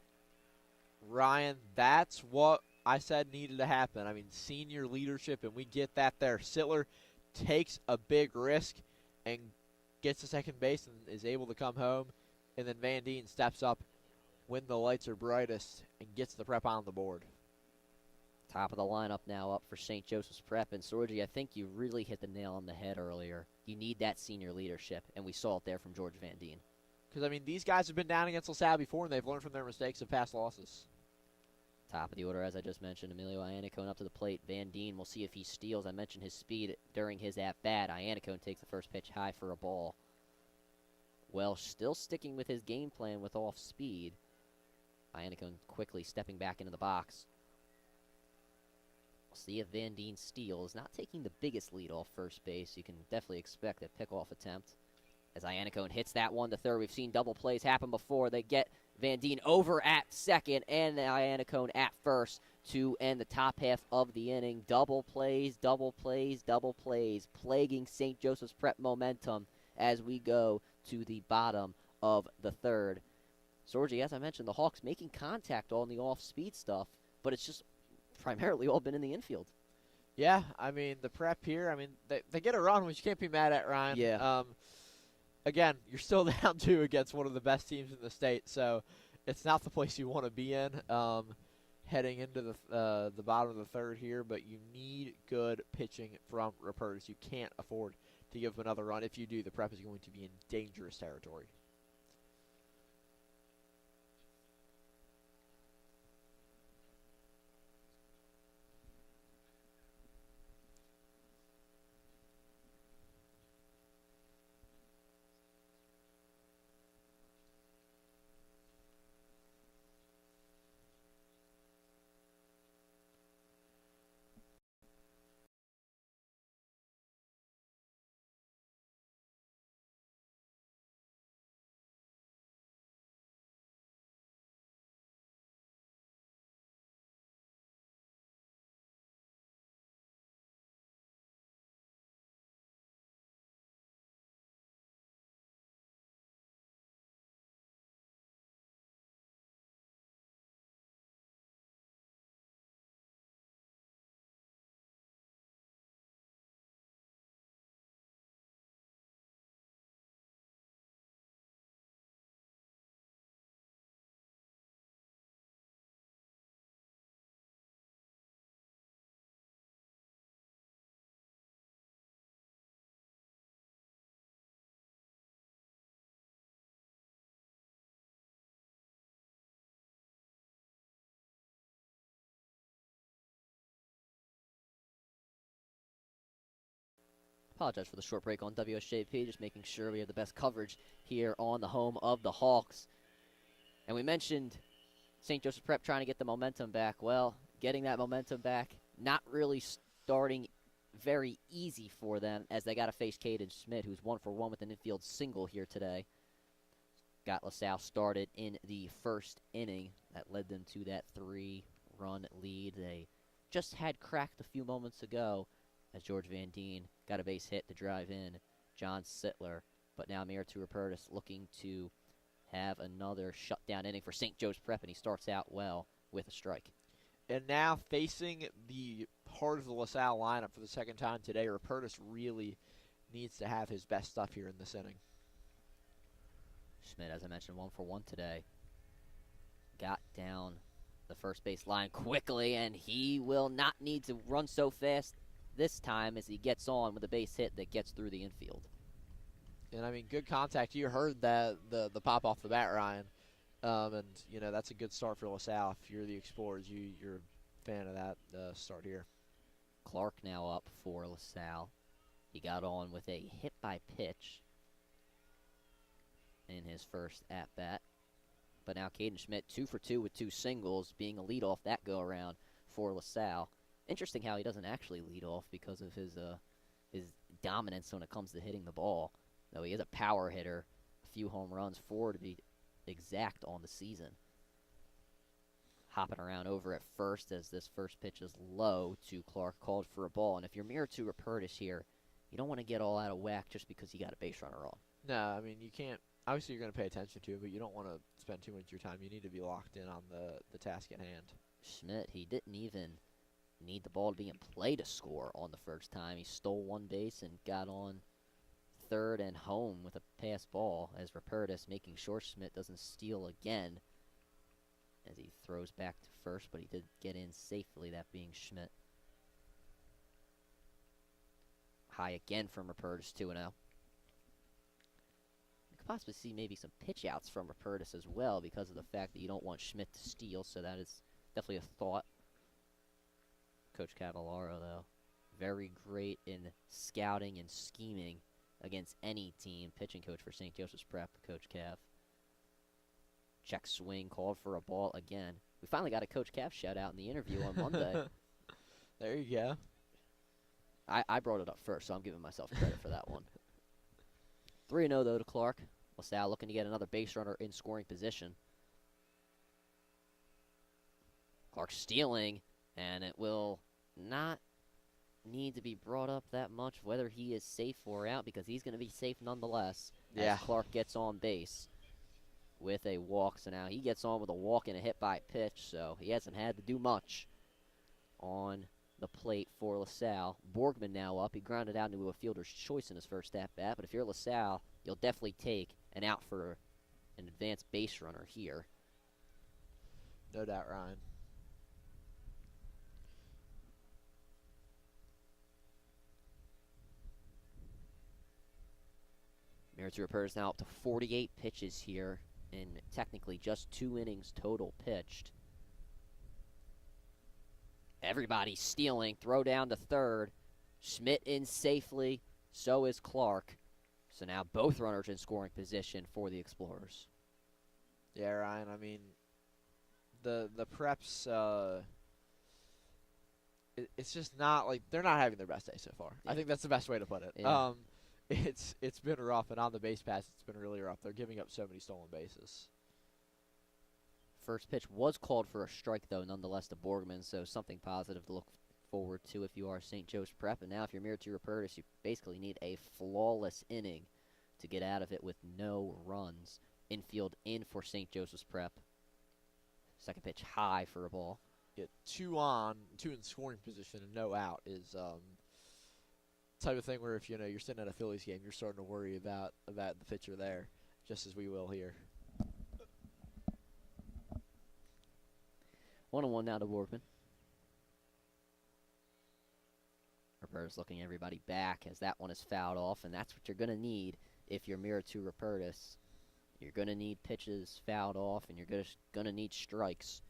Ryan, that's what I said needed to happen. I mean, senior leadership, and we get that there. Sittler takes a big risk and gets to second base and is able to come home. And then Van Deen steps up when the lights are brightest and gets the Prep on the board. Top of the lineup now up for St. Joseph's Prep. And Sorgi, I think you really hit the nail on the head earlier. You need that senior leadership, and we saw it there from George Van Deen. Because, I mean, these guys have been down against LaSalle before, and they've learned from their mistakes of past losses. Top of the order, as I just mentioned, Emilio Iannicone up to the plate. Van Deen, we'll see if he steals. I mentioned his speed during his at-bat. Iannicone takes the first pitch high for a ball. Well, still sticking with his game plan with off speed. Iannicone quickly stepping back into the box. We'll see if Van Deen steals. Not taking the biggest lead off first base. You can definitely expect a pickoff attempt. As Iannicone hits that one to third. We've seen double plays happen before. They get Van Deen over at second and Iannicone at first to end the top half of the inning. Double plays, double plays, double plays, plaguing St. Joseph's Prep momentum as we go to the bottom of the third. Sorgi, as I mentioned, the Hawks making contact on the off-speed stuff, but it's just primarily all been in the infield. Yeah, I mean, the Prep here, I mean, they get a run, which you can't be mad at, Ryan. Yeah. Again, you're still down 2 against one of the best teams in the state, so it's not the place you want to be in heading into the bottom of the third here, but you need good pitching from Rupertus. You can't afford to give them another run. If you do, the Prep is going to be in dangerous territory. Apologize for the short break on WSJP, just making sure we have the best coverage here on the home of the Hawks. And we mentioned St. Joseph Prep trying to get the momentum back. Well, getting that momentum back, not really starting very easy for them as they got to face Caden Schmidt, who's 1 for 1 with an infield single here today. Got LaSalle started in the first inning. That led them to that 3-run lead. They just had cracked a few moments ago as George Van Deen got a base hit to drive in John Sittler. But now Mira Rupertus looking to have another shutdown inning for St. Joe's Prep, and he starts out well with a strike. And now facing the part of the LaSalle lineup for the second time today, Rupertus really needs to have his best stuff here in this inning. Schmidt, as I mentioned, 1 for 1 today. got down the first base line quickly, and he will not need to run so fast this time as he gets on with a base hit that gets through the infield. And, I mean, good contact. You heard that the pop off the bat, Ryan. And, you know, that's a good start for LaSalle. If you're the Explorers, you're a fan of that start here. Clark now up for LaSalle. He got on with a hit by pitch in his first at-bat. But now Caden Schmidt 2 for 2 with 2 singles, being a leadoff that go-around for LaSalle. Interesting how he doesn't actually lead off because of his dominance when it comes to hitting the ball. Though he is a power hitter, a few home runs, 4 to be exact on the season. Hopping around over at first as this first pitch is low to Clark, called for a ball. And if you're mirror to Rupertus here, you don't want to get all out of whack just because you got a base runner on. No, I mean, you can't. Obviously, you're going to pay attention to it, but you don't want to spend too much of your time. You need to be locked in on the task at hand. Schmidt, he didn't even need the ball to be in play to score on the first time. He stole one base and got on third and home with a pass ball as Rupertus making sure Schmidt doesn't steal again as he throws back to first, but he did get in safely, that being Schmidt. High again from Rupertus, 2-0. You could possibly see maybe some pitch outs from Rupertus as well because of the fact that you don't want Schmidt to steal, so that is definitely a thought. Coach Cavallaro, though, very great in scouting and scheming against any team. Pitching coach for St. Joseph's Prep, Coach Cav. Check swing, called for a ball again. We finally got a Coach Cav shout-out in the interview on Monday. There you go. I brought it up first, so I'm giving myself credit for that one. 3-0, though, to Clark. LaSalle looking to get another base runner in scoring position. Clark stealing, and it will not need to be brought up that much whether he is safe or out because he's going to be safe nonetheless as Clark gets on base with a walk. So now he gets on with a walk and a hit by pitch, so he hasn't had to do much on the plate for LaSalle. Borgman now up. He grounded out into a fielder's choice in his first at-bat, but if you're LaSalle, you'll definitely take an out for an advanced base runner here. No doubt, Ryan. Meritu Rupertus now up to 48 pitches here in technically just 2 innings total pitched. Everybody stealing. Throw down to third. Schmidt in safely. So is Clark. So now both runners in scoring position for the Explorers. Yeah, Ryan. I mean, the Preps, it's just not like they're not having their best day so far. Yeah. I think that's the best way to put it. Yeah. It's been rough, and on the base pass, it's been really rough. They're giving up so many stolen bases. First pitch was called for a strike, though, nonetheless, to Borgman, so something positive to look forward to if you are St. Joe's Prep. And now if you're Meritu Rupertus, you basically need a flawless inning to get out of it with no runs. Infield in for St. Joseph's Prep. Second pitch high for a ball. Yeah, 2 in scoring position and no out is type of thing where if you're sitting at a Phillies game, you're starting to worry about the pitcher there, just as we will here. 1-1 now to Borgman. Rupertus looking everybody back as that one is fouled off, and that's what you're going to need if you're Meritu Rupertus. You're going to need pitches fouled off, and you're going to need strikes.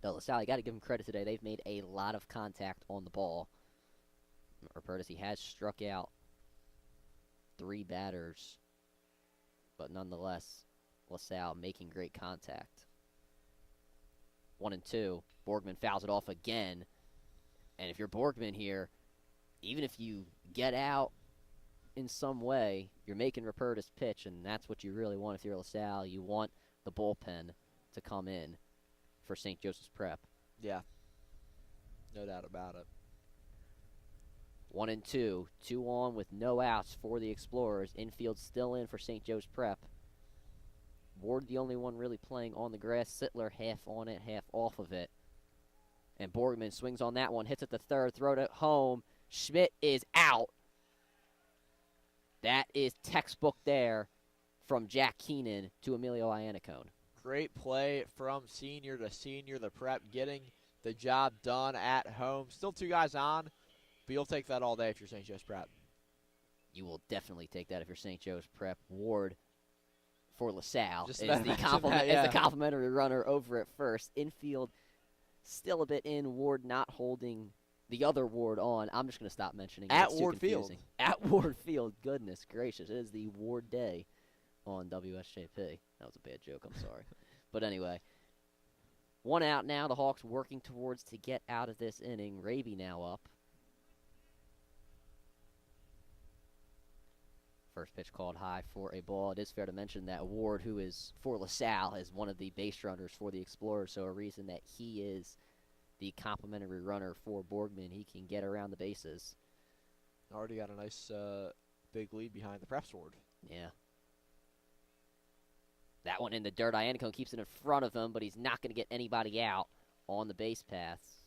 Though LaSalle, you got to give them credit today. They've made a lot of contact on the ball. Rupertus, he has struck out 3 batters, but nonetheless, LaSalle making great contact. 1-2. Borgman fouls it off again. And if you're Borgman here, even if you get out in some way, you're making Rupertus pitch, and that's what you really want if you're LaSalle. You want the bullpen to come in for St. Joseph's Prep. Yeah. No doubt about it. 1-2. 2 on with no outs for the Explorers. Infield still in for St. Joe's Prep. Ward the only one really playing on the grass. Sittler half on it, half off of it. And Borgman swings on that one, hits it to third, throw it home. Schmidt is out. That is textbook there from Jack Keenan to Emilio Iannacone. Great play from senior to senior. The Prep getting the job done at home. Still 2 guys on, but you'll take that all day if you're St. Joe's Prep. You will definitely take that if you're St. Joe's Prep. Ward for LaSalle Just is about the, mention compliment, that, yeah. is the complimentary runner over at first. Infield still a bit in. Ward not holding the other Ward on. I'm just going to stop mentioning it. At It's too Ward Field. confusing. At Ward Field. Goodness gracious. It is the Ward Day on WSJP. That was a bad joke. I'm sorry. But anyway, 1 out now. The Hawks working towards to get out of this inning. Raby now up. First pitch called high for a ball. It is fair to mention that Ward, who is for LaSalle, is one of the base runners for the Explorers, so a reason that he is the complimentary runner for Borgman. He can get around the bases. Already got a nice big lead behind the Prep Sword. Yeah. That one in the dirt. Iannacone keeps it in front of him, but he's not going to get anybody out on the base paths.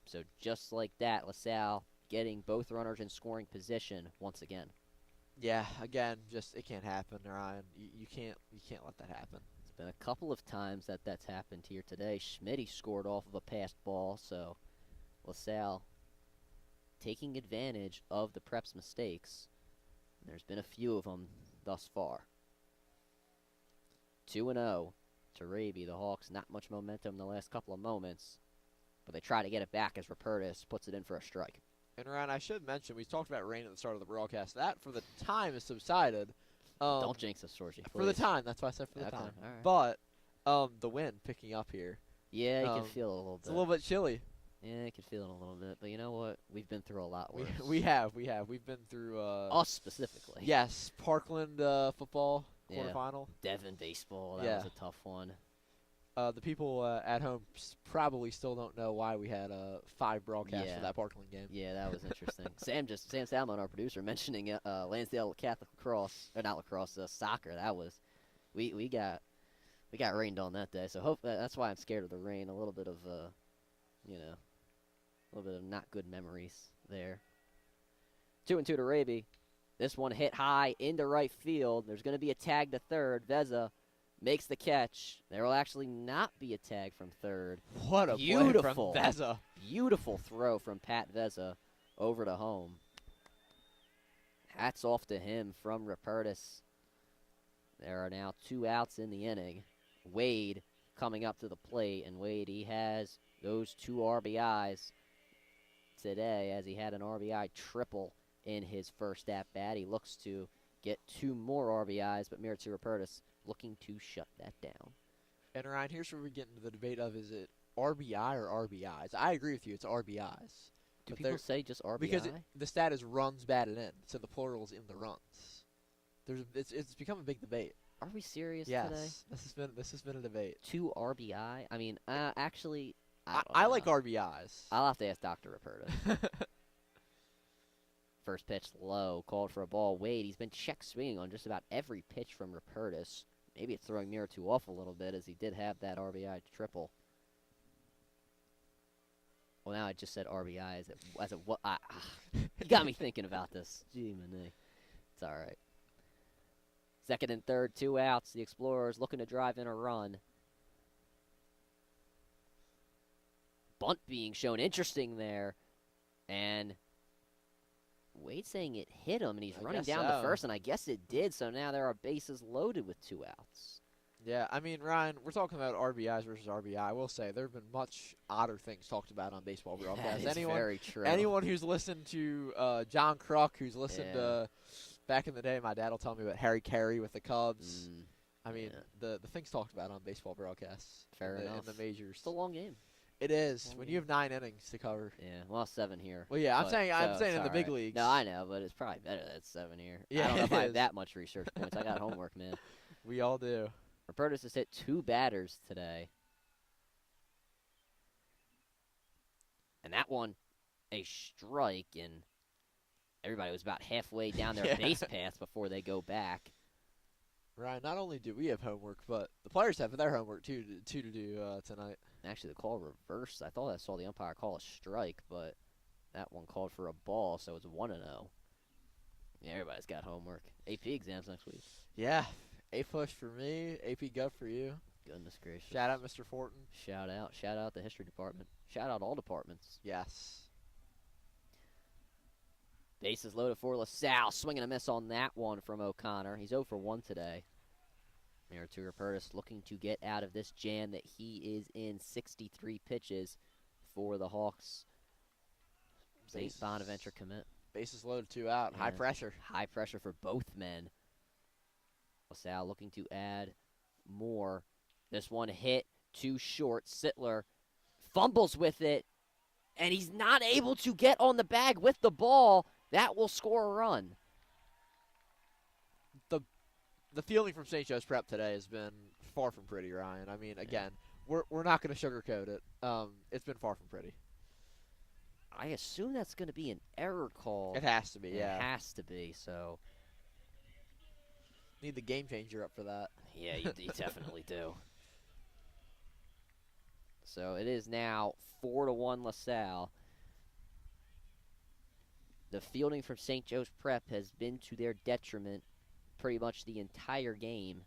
So just like that, LaSalle getting both runners in scoring position once again. Yeah, again, just it can't happen, Ryan. You can't let that happen. It's been a couple of times that's happened here today. Schmitty scored off of a passed ball, so LaSalle taking advantage of the Prep's mistakes. There's been a few of them thus far. 2-0 to Raby. The Hawks not much momentum in the last couple of moments, but they try to get it back as Rupertus puts it in for a strike. And Ryan, I should mention, we talked about rain at the start of the broadcast. That, for the time, has subsided. Don't jinx us, Sorgi. For the time, that's why I said for the Okay, time. all right. But the wind picking up here. Yeah, you can feel it a little bit. It's a little bit chilly. Yeah, you can feel it a little bit. But you know what? We've been through a lot worse. We have. We've been through. Us specifically. Yes, Parkland football quarterfinal. Devon baseball. That Yeah. was a tough one. The people at home probably still don't know why we had 5 broadcasts for that Parkland game. Yeah, that was interesting. Sam Salmon, our producer, mentioning Lansdale Catholic lacrosse, or not lacrosse, soccer. That was, we got rained on that day. So that's why I'm scared of the rain. A little bit of a little bit of not good memories there. 2-2 to Raby. This one hit high into right field. There's going to be a tag to third. Veza makes the catch. There will actually not be a tag from third. What a Beautiful play from Veza. Beautiful throw from Pat Veza over to home. Hats off to him from Rupertus. There are now 2 outs in the inning. Wade coming up to the plate, and Wade, he has those 2 RBIs today, as he had an RBI triple in his first at-bat. He looks to get 2 more RBIs, but Miritu Rupertus looking to shut that down. And Ryan, here's where we get into the debate of, is it RBI or RBIs? I agree with you, it's RBIs. Do people say just RBI? Because the stat is runs batted in, so the plural is in the runs. It's become a big debate. Are we serious yes, today? This has been a debate. 2 RBI? I mean, actually, I like RBIs. I'll have to ask Dr. Rupertus. First pitch low, called for a ball. Wade, he's been check swinging on just about every pitch from Rupertus. Maybe it's throwing Miritu off a little bit, as he did have that RBI triple. Well, now I just said RBI as a what? You got me thinking about this. Gee, man, it's all right. Second and third, 2 outs. The Explorers looking to drive in a run. Bunt being shown, interesting there, and Wade saying it hit him, and he's running down to first, and I guess it did. So now there are bases loaded with 2 outs. Yeah, I mean, Ryan, we're talking about RBIs versus RBI. I will say there have been much odder things talked about on baseball broadcasts. That is very true. Anyone who's listened to John Kruk, who's listened to back in the day, my dad will tell me about Harry Carey with the Cubs. I mean, the things talked about on baseball broadcasts. Fair enough. In the majors. It's a long game. It is. When you have 9 innings to cover. Yeah, well, 7 here. Well, yeah, I'm saying in the big leagues. No, I know, but it's probably better that it's 7 here. Yeah, I don't know if I have that much research points. I got homework, man. We all do. Rupertus has hit 2 batters today. And that one, a strike, and everybody was about halfway down their base path before they go back. Ryan, not only do we have homework, but the players have their homework too to do tonight. Actually, the call reversed. I thought I saw the umpire call a strike, but that one called for a ball, so it's 1-0. Yeah, everybody's got homework. AP exams next week. Yeah, A push for me, AP Gov for you. Goodness gracious. Shout out Mr. Fortin. Shout out the history department. Shout out all departments. Yes. Bases loaded for LaSalle. Swing and a miss on that one from O'Connor. He's 0 for 1 today. Meritura Purtis looking to get out of this jam that he is in. 63 pitches for the Hawks. St. Bonaventure commit. Bases loaded, 2 out. Yeah. High pressure. High pressure for both men. LaSalle looking to add more. This one hit too short. Sittler fumbles with it, and he's not able to get on the bag with the ball. That will score a run. The feeling from St. Joe's Prep today has been far from pretty, Ryan. I mean, again, we're not going to sugarcoat it. It's been far from pretty. I assume that's going to be an error call. It has to be, yeah. It has to be, so. Need the game changer up for that. Yeah, you definitely do. So it is now 4-1 LaSalle. The fielding from St. Joe's Prep has been to their detriment pretty much the entire game.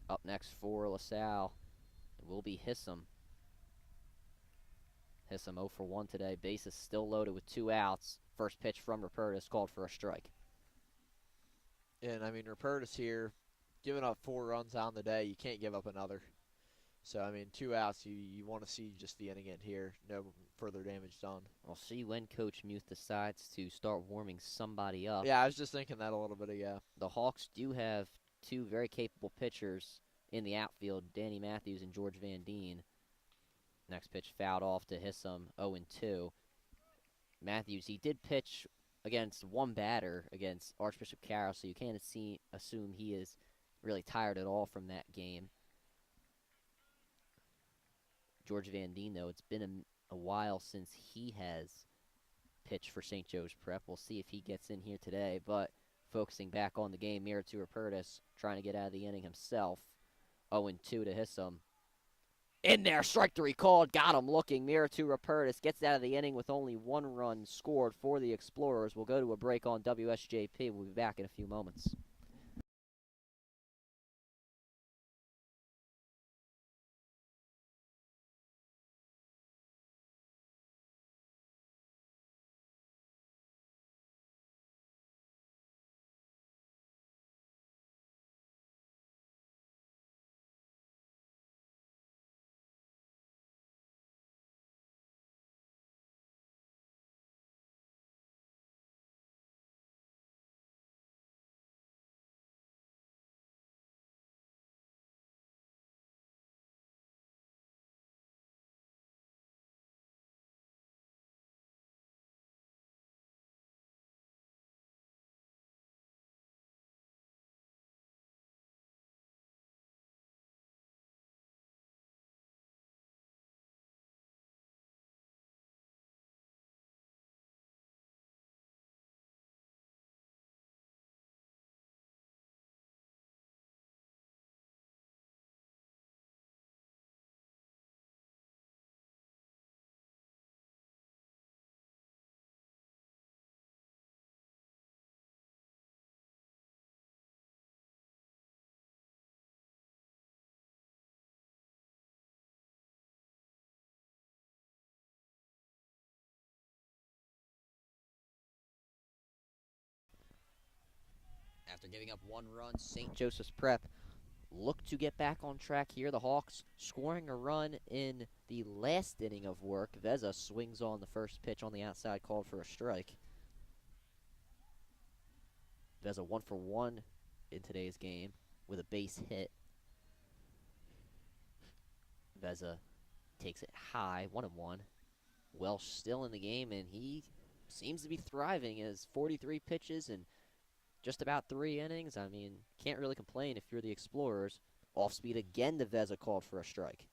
Up next for LaSalle, it will be Hissam. Hissam 0 for 1 today. Bases still loaded with 2 outs. First pitch from Rupertus called for a strike. And, I mean, Rupertus here, giving up 4 runs on the day. You can't give up another. So, I mean, 2 outs, you want to see just the inning end here. No further damage done. We'll see when Coach Muth decides to start warming somebody up. Yeah, I was just thinking that a little bit ago. The Hawks do have 2 very capable pitchers in the outfield, Danny Matthews and George Van Deen. Next pitch fouled off to Hissam, 0-2. Matthews, he did pitch against one batter against Archbishop Carroll, so you can't assume he is really tired at all from that game. George Van Deen, though, it's been a while since he has pitched for St. Joe's Prep. We'll see if he gets in here today, but focusing back on the game, Meritura Purtis trying to get out of the inning himself. 0-2 to Hissam. In there, strike 3 called, got him looking. Meritura Purtis gets out of the inning with only 1 run scored for the Explorers. We'll go to a break on WSJP. We'll be back in a few moments. After giving up 1 run, St. Joseph's Prep look to get back on track here. The Hawks scoring a run in the last inning of work. Veza swings on the first pitch on the outside, called for a strike. Veza 1 for 1 in today's game with a base hit. Veza takes it high, 1-1. Welsh still in the game, and he seems to be thriving as 43 pitches and just about 3 innings. I mean, can't really complain if you're the Explorers. Off speed again to Veza, called for a strike.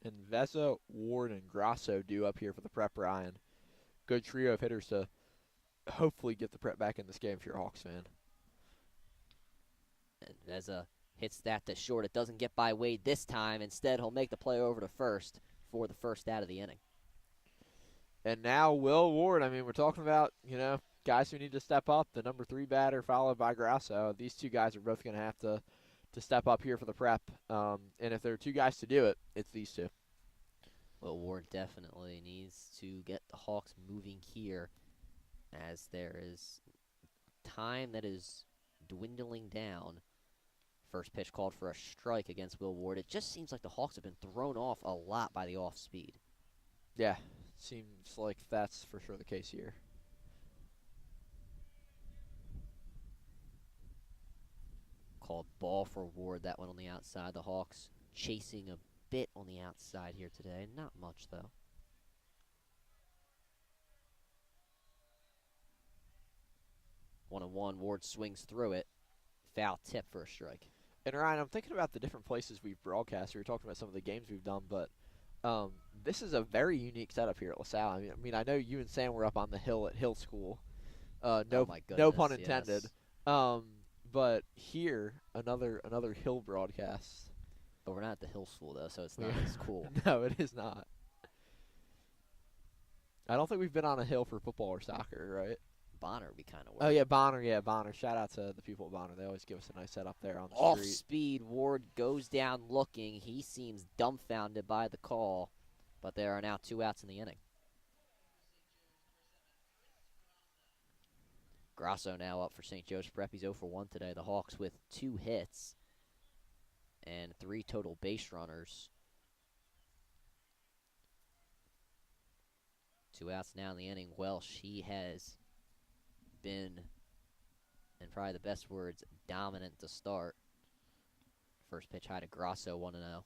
And Veza, Ward, and Grasso due up here for the Prep, Ryan. Good trio of hitters to hopefully get the Prep back in this game if you're a Hawks fan. And Veza hits that to short. It doesn't get by Wade this time. Instead, he'll make the play over to first for the first out of the inning. And now Will Ward. I mean, we're talking about, guys who need to step up. The number 3 batter followed by Grasso. These two guys are both going to have to step up here for the Prep. And if there are two guys to do it, it's these two. Well, Ward definitely needs to get the Hawks moving here, as there is time that is dwindling down. First pitch called for a strike against Will Ward. It just seems like the Hawks have been thrown off a lot by the off speed. Yeah, seems like that's for sure the case here. Called ball for Ward, that one on the outside. The Hawks chasing a bit on the outside here today. Not much, though. 1-1, Ward swings through it. Foul tip for a strike. And Ryan, I'm thinking about the different places we've broadcast. We were talking about some of the games we've done, but this is a very unique setup here at LaSalle. I mean, I know you and Sam were up on the hill at Hill School. Oh my goodness, no pun intended. Yes. But here, another Hill broadcast. But we're not at the Hill School, though, so it's not as cool. No, it is not. I don't think we've been on a hill for football or soccer, right? Bonner would be kind of weird. Oh, yeah, Bonner. Yeah, Bonner. Shout out to the people at Bonner. They always give us a nice setup there on the Off street. speed, Ward goes down looking. He seems dumbfounded by the call, but there are now 2 outs in the inning. Grasso now up for St. Joe's Prep. He's 0 for 1 today. The Hawks with 2 hits and 3 total base runners. 2 outs now in the inning. Welsh, he has been, in probably the best words, dominant to start. First pitch high to Grasso, 1-0.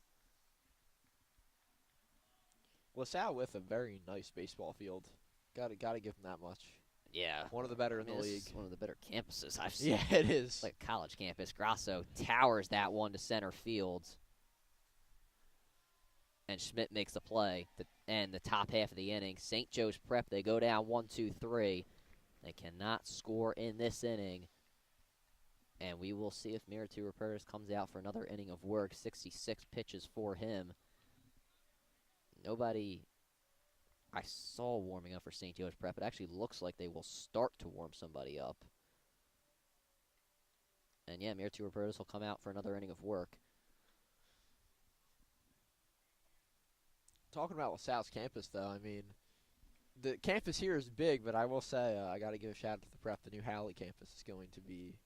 LaSalle with a very nice baseball field. Gotta give them that much. Yeah. One of the better in the league. One of the better campuses I've seen. Yeah, it is. It's like a college campus. Grasso towers that one to center field. And Schmidt makes the play to end the top half of the inning. St. Joe's Prep, they go down 1-2-3. They cannot score in this inning. And we will see if Miritu Ramirez comes out for another inning of work. 66 pitches for him. Nobody I saw warming up for St. Joe's Prep. It actually looks like they will start to warm somebody up. And yeah, Miritu Ramirez will come out for another inning of work. Talking about LaSalle's campus, though, I mean, the campus here is big, but I will say I got to give a shout out to the Prep. The new Halle campus is going to be,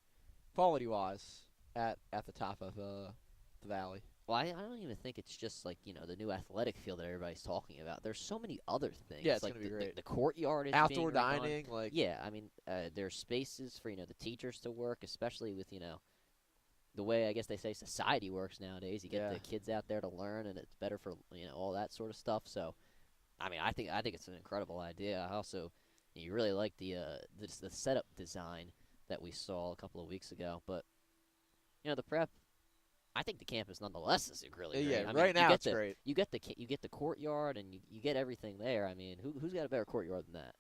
quality-wise, at the top of the valley. Well, I don't even think it's just like, the new athletic field that everybody's talking about. There's so many other things. Yeah, it's like going to be great. The courtyard is outdoor being redone. dining, Yeah, I mean, there's spaces for, the teachers to work, especially with, the way I guess they say society works nowadays. You get the kids out there to learn, and it's better for, all that sort of stuff. So, I mean, I think it's an incredible idea. I also, you really like the setup design that we saw a couple of weeks ago. But, the Prep, I think the campus nonetheless is really great. Yeah, I mean, right now it's great. You get the courtyard, and you get everything there. I mean, who's got a better courturt than that?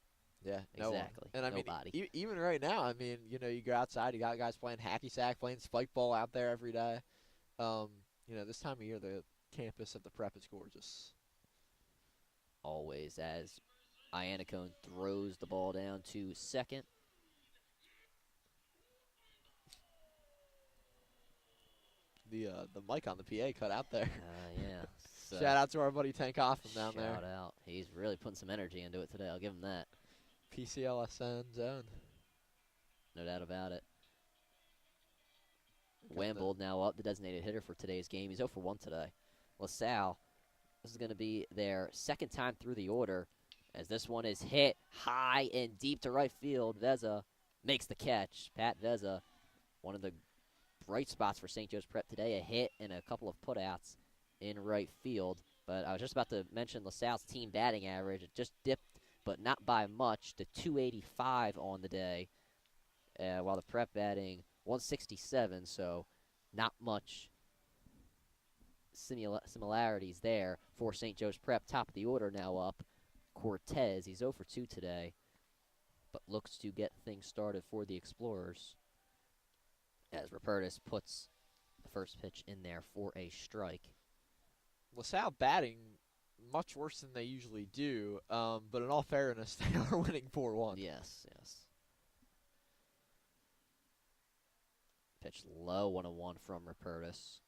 Yeah, exactly. And I Nobody. mean, even right now, I mean, you go outside, you got guys playing hacky sack, playing spike ball out there every day. This time of year, the campus at the Prep is gorgeous. Always, as Iannacone throws the ball down to second. The mic on the PA cut out there. Yeah. So Shout out to our buddy Tank Hoffman down there. Shout out. He's really putting some energy into it today. I'll give him that. PCLSN zone. No doubt about it. Wambold now up, the designated hitter for today's game. He's 0 for 1 today. LaSalle, this is going to be their second time through the order, as this one is hit high and deep to right field. Veza makes the catch. Pat Veza, one of the bright spots for St. Joe's Prep today, a hit and a couple of putouts in right field. But I was just about to mention LaSalle's team batting average. It just dipped, but not by much, to 285 on the day, while the Prep batting 167, so not much similarities there for St. Joe's Prep. Top of the order now up. Cortez, he's 0 for 2 today, but looks to get things started for the Explorers, as Rupertus puts the first pitch in there for a strike. LaSalle batting much worse than they usually do. But in all fairness, they are winning 4-1. Yes, yes. Pitch low, 1-1 from Rupertus.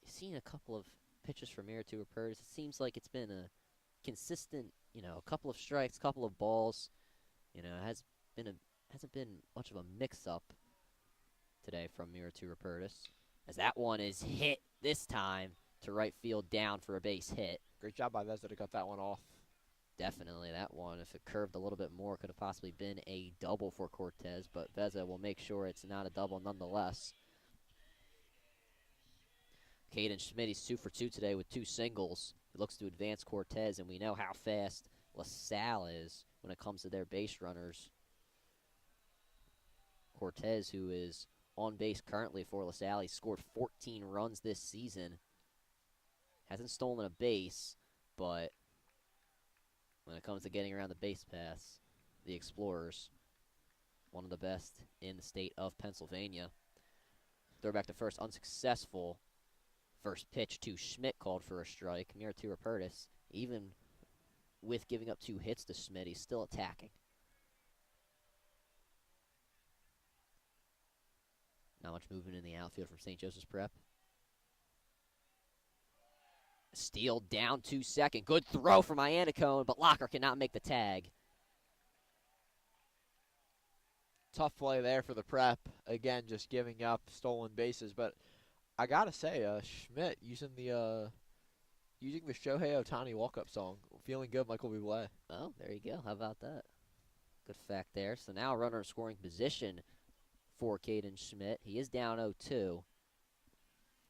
You've seen a couple of pitches from here to Rupertus. It seems like it's been a consistent, a couple of strikes, couple of balls. It hasn't been much of a mix-up today from Mira to Rupertus. As that one is hit this time to right field down for a base hit. Great job by Veza to cut that one off. Definitely that one. If it curved a little bit more, could have possibly been a double for Cortez, but Veza will make sure it's not a double nonetheless. Caden Schmidt, he's 2 for 2 today with 2 singles. He looks to advance Cortez, and we know how fast LaSalle is when it comes to their base runners. Cortez, who is on base currently for LaSalle, he's scored 14 runs this season. Hasn't stolen a base, but when it comes to getting around the base paths, the Explorers, one of the best in the state of Pennsylvania. Throw back to first, unsuccessful. First pitch to Schmidt called for a strike. Mira to Rupertus, even with giving up 2 hits to Schmidt, he's still attacking. Not much movement in the outfield from St. Joseph's Prep. Steal down to second. Good throw from Iannacone, but Locker cannot make the tag. Tough play there for the Prep. Again, just giving up stolen bases. But I gotta say, Schmidt using the Shohei Ohtani walk-up song. Feeling good, Michael Bublé. Oh, there you go. How about that? Good fact there. So now a runner in scoring position for Caden Schmidt. He is down 0-2.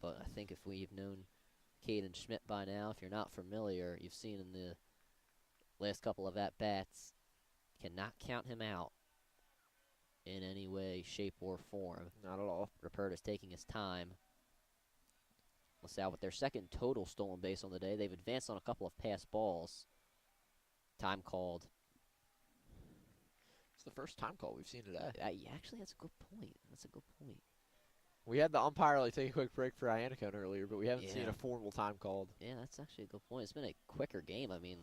But I think if we've known Caden Schmidt by now, if you're not familiar, you've seen in the last couple of at-bats, cannot count him out in any way, shape, or form. Not at all. Rupertus taking his time. LaSalle with their second total stolen base on the day. They've advanced on a couple of pass balls. Time called. It's the first time call we've seen today. Actually, that's a good point. That's a good point. We had the umpire take a quick break for Iannacone earlier, but we haven't seen a formal time called. Yeah, that's actually a good point. It's been a quicker game. I mean,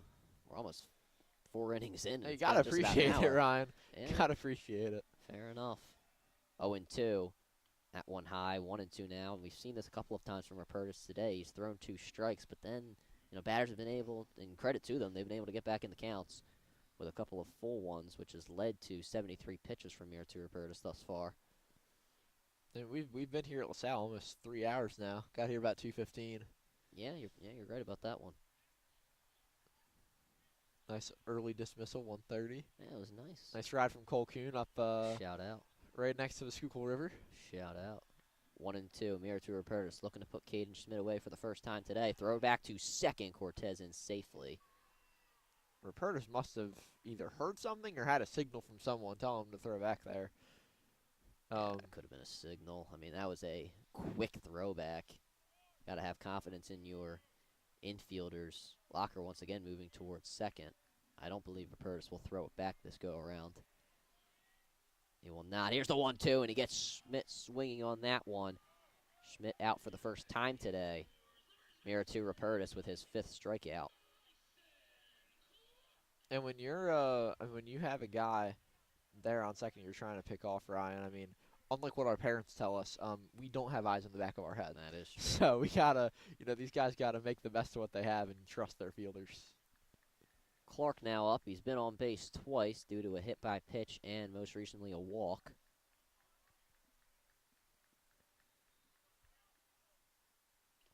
we're almost 4 innings in. Hey, you gotta appreciate it, Ryan. Yeah. Gotta appreciate it. Fair enough. 0-2. That one high, 1-2 now, and we've seen this a couple of times from Rupertus today. He's thrown 2 strikes, but then, batters have been able, and credit to them, they've been able to get back in the counts with a couple of full ones, which has led to 73 pitches from Mira to Rupertus thus far. And we've been here at LaSalle almost 3 hours now. Got here about 2:15. Yeah, you're right about that one. Nice early dismissal, 1:30. Yeah, it was nice. Nice ride from Cole Kuhn up Shout out. right next to the Schuylkill River. Shout out. 1-2. Mira to Rupertus looking to put Caden Schmidt away for the first time today. Throw back to second. Cortez in safely. Rupertus must have either heard something or had a signal from someone telling him to throw back there. That could have been a signal. I mean, that was a quick throwback. Got to have confidence in your infielders. Locker once again moving towards second. I don't believe Rupertus will throw it back this go around. He will not. Here's the 1-2, and he gets Schmidt swinging on that one. Schmidt out for the first time today. Mira to Rupertus with his 5th strikeout. And when you're when you have a guy there on second you're trying to pick off, Ryan, I mean, unlike what our parents tell us, we don't have eyes in the back of our head. That is true. So we gotta, these guys gotta make the best of what they have and trust their fielders. Clark now up. He's been on base twice due to a hit by pitch and most recently a walk.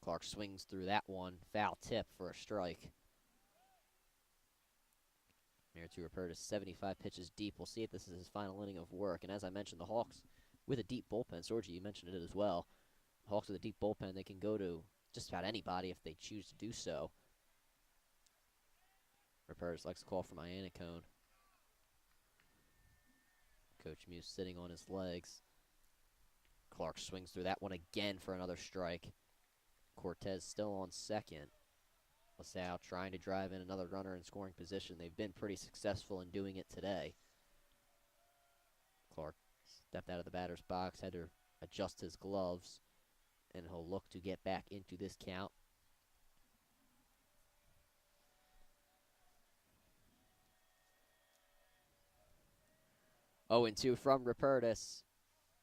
Clark swings through that one. Foul tip for a strike. Mira to Rupertus, 75 pitches deep. We'll see if this is his final inning of work. And as I mentioned, the Hawks with a deep bullpen. Sorgi, you mentioned it as well. The Hawks with a deep bullpen, they can go to just about anybody if they choose to do so. Rupertus likes a call from Iannacone. Coach Muse sitting on his legs. Clark swings through that one again for another strike. Cortez still on second. LaSalle trying to drive in another runner in scoring position. They've been pretty successful in doing it today. Clark stepped out of the batter's box, had to adjust his gloves, and he'll look to get back into this count. 0-2 from Rupertus.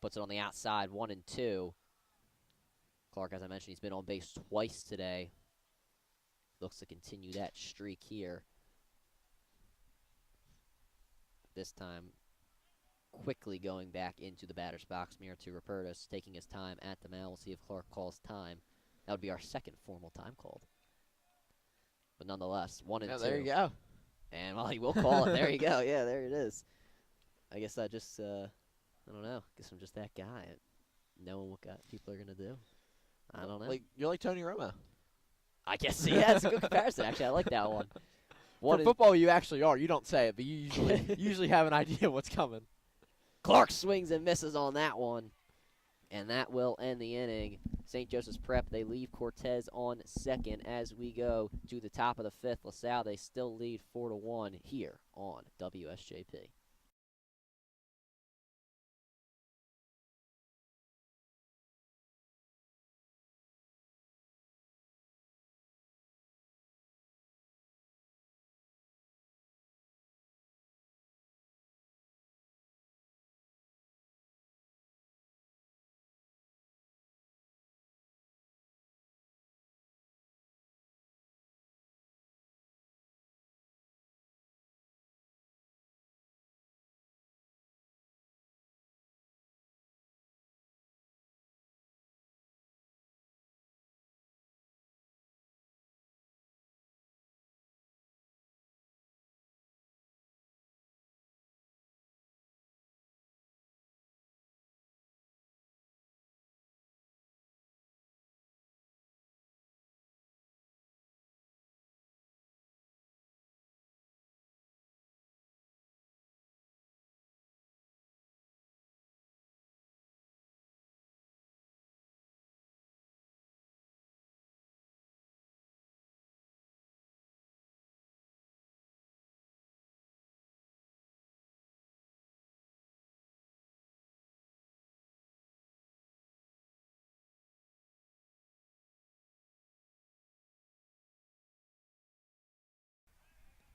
Puts it on the outside, 1-2. Clark, as I mentioned, he's been on base twice today. Looks to continue that streak here. This time, quickly going back into the batter's box, mirror to Rupertus, taking his time at the mound. We'll see if Clark calls time. That would be our second formal time called. But nonetheless, 1-2. Yeah, there you go. And, well, he will call it. There you go. Yeah, there it is. I guess I just, I don't know. Guess I'm just that guy at knowing what people are going to do. I don't know. You're like Tony Romo. I guess, yeah, it's a good comparison, actually. I like that one. For football, you actually are. You don't say it, but you usually have an idea what's coming. Clark swings and misses on that one. And that will end the inning. St. Joseph's Prep, they leave Cortez on second as we go to the top of the fifth. LaSalle, they still lead 4-1 here on WSJP.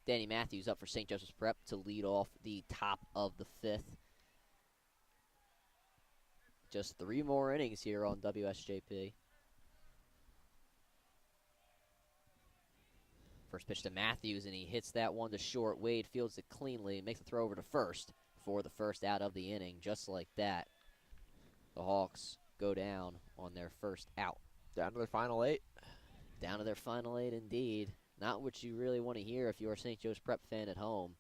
Danny Matthews up for St. Joseph's Prep to lead off the top of the fifth. Just 3 more innings here on WSJP. First pitch to Matthews, and he hits that one to short. Wade fields it cleanly and makes the throw over to first for the first out of the inning. Just like that, the Hawks go down on their first out. Down to their final 8. Down to their final 8 indeed. Not what you really want to hear if you're a St. Joe's Prep fan at home.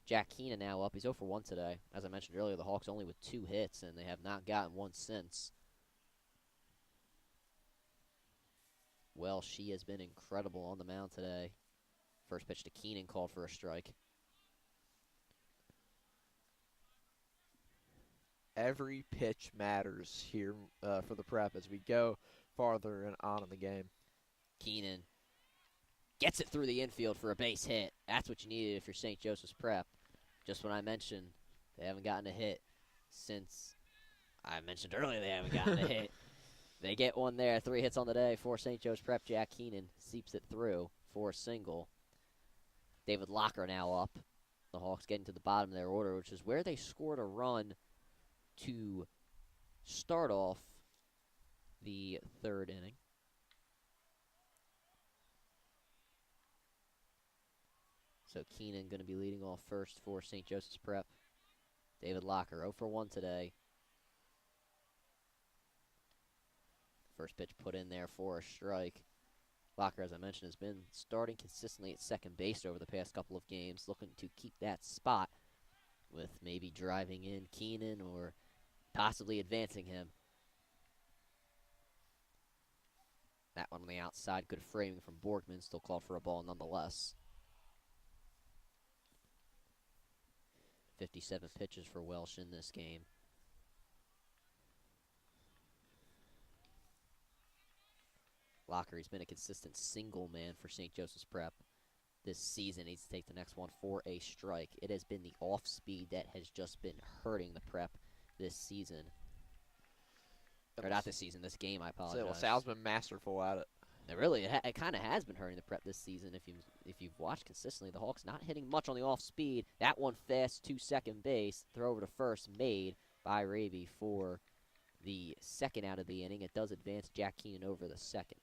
Jack Keenan now up. He's 0 for 1 today. As I mentioned earlier, the Hawks only with 2 hits, and they have not gotten one since. Well, she has been incredible on the mound today. First pitch to Keenan called for a strike. Every pitch matters here for the Prep as we go farther and on in the game. Keenan gets it through the infield for a base hit. That's what you needed if you're St. Joseph's Prep. Just when I mentioned they haven't gotten a hit since I mentioned earlier they haven't gotten a hit. They get one there. 3 hits on the day for St. Joe's Prep. Jack Keenan seeps it through for a single. David Locker now up. The Hawks getting to the bottom of their order, which is where they scored a run to start off the 3rd inning. So Keenan going to be leading off first for St. Joseph's Prep. David Locker 0 for 1 today. First pitch put in there for a strike. Locker, as I mentioned, has been starting consistently at second base over the past couple of games, looking to keep that spot with maybe driving in Keenan or possibly advancing him. That one on the outside, good framing from Borgman, still called for a ball nonetheless. 57 pitches for Welsh in this game. Locker, he's been a consistent single man for St. Joseph's Prep this season. Needs to take the next one for a strike. It has been the off speed that has just been hurting the Prep this season. Or not this season, this game, I apologize. LaSalle's been masterful at it. It kind of has been hurting the Prep this season. If you've watched consistently, the Hawks not hitting much on the off speed. That one fast to second base, throw over to first, made by Raby for the second out of the inning. It does advance Jack Keenan over the second.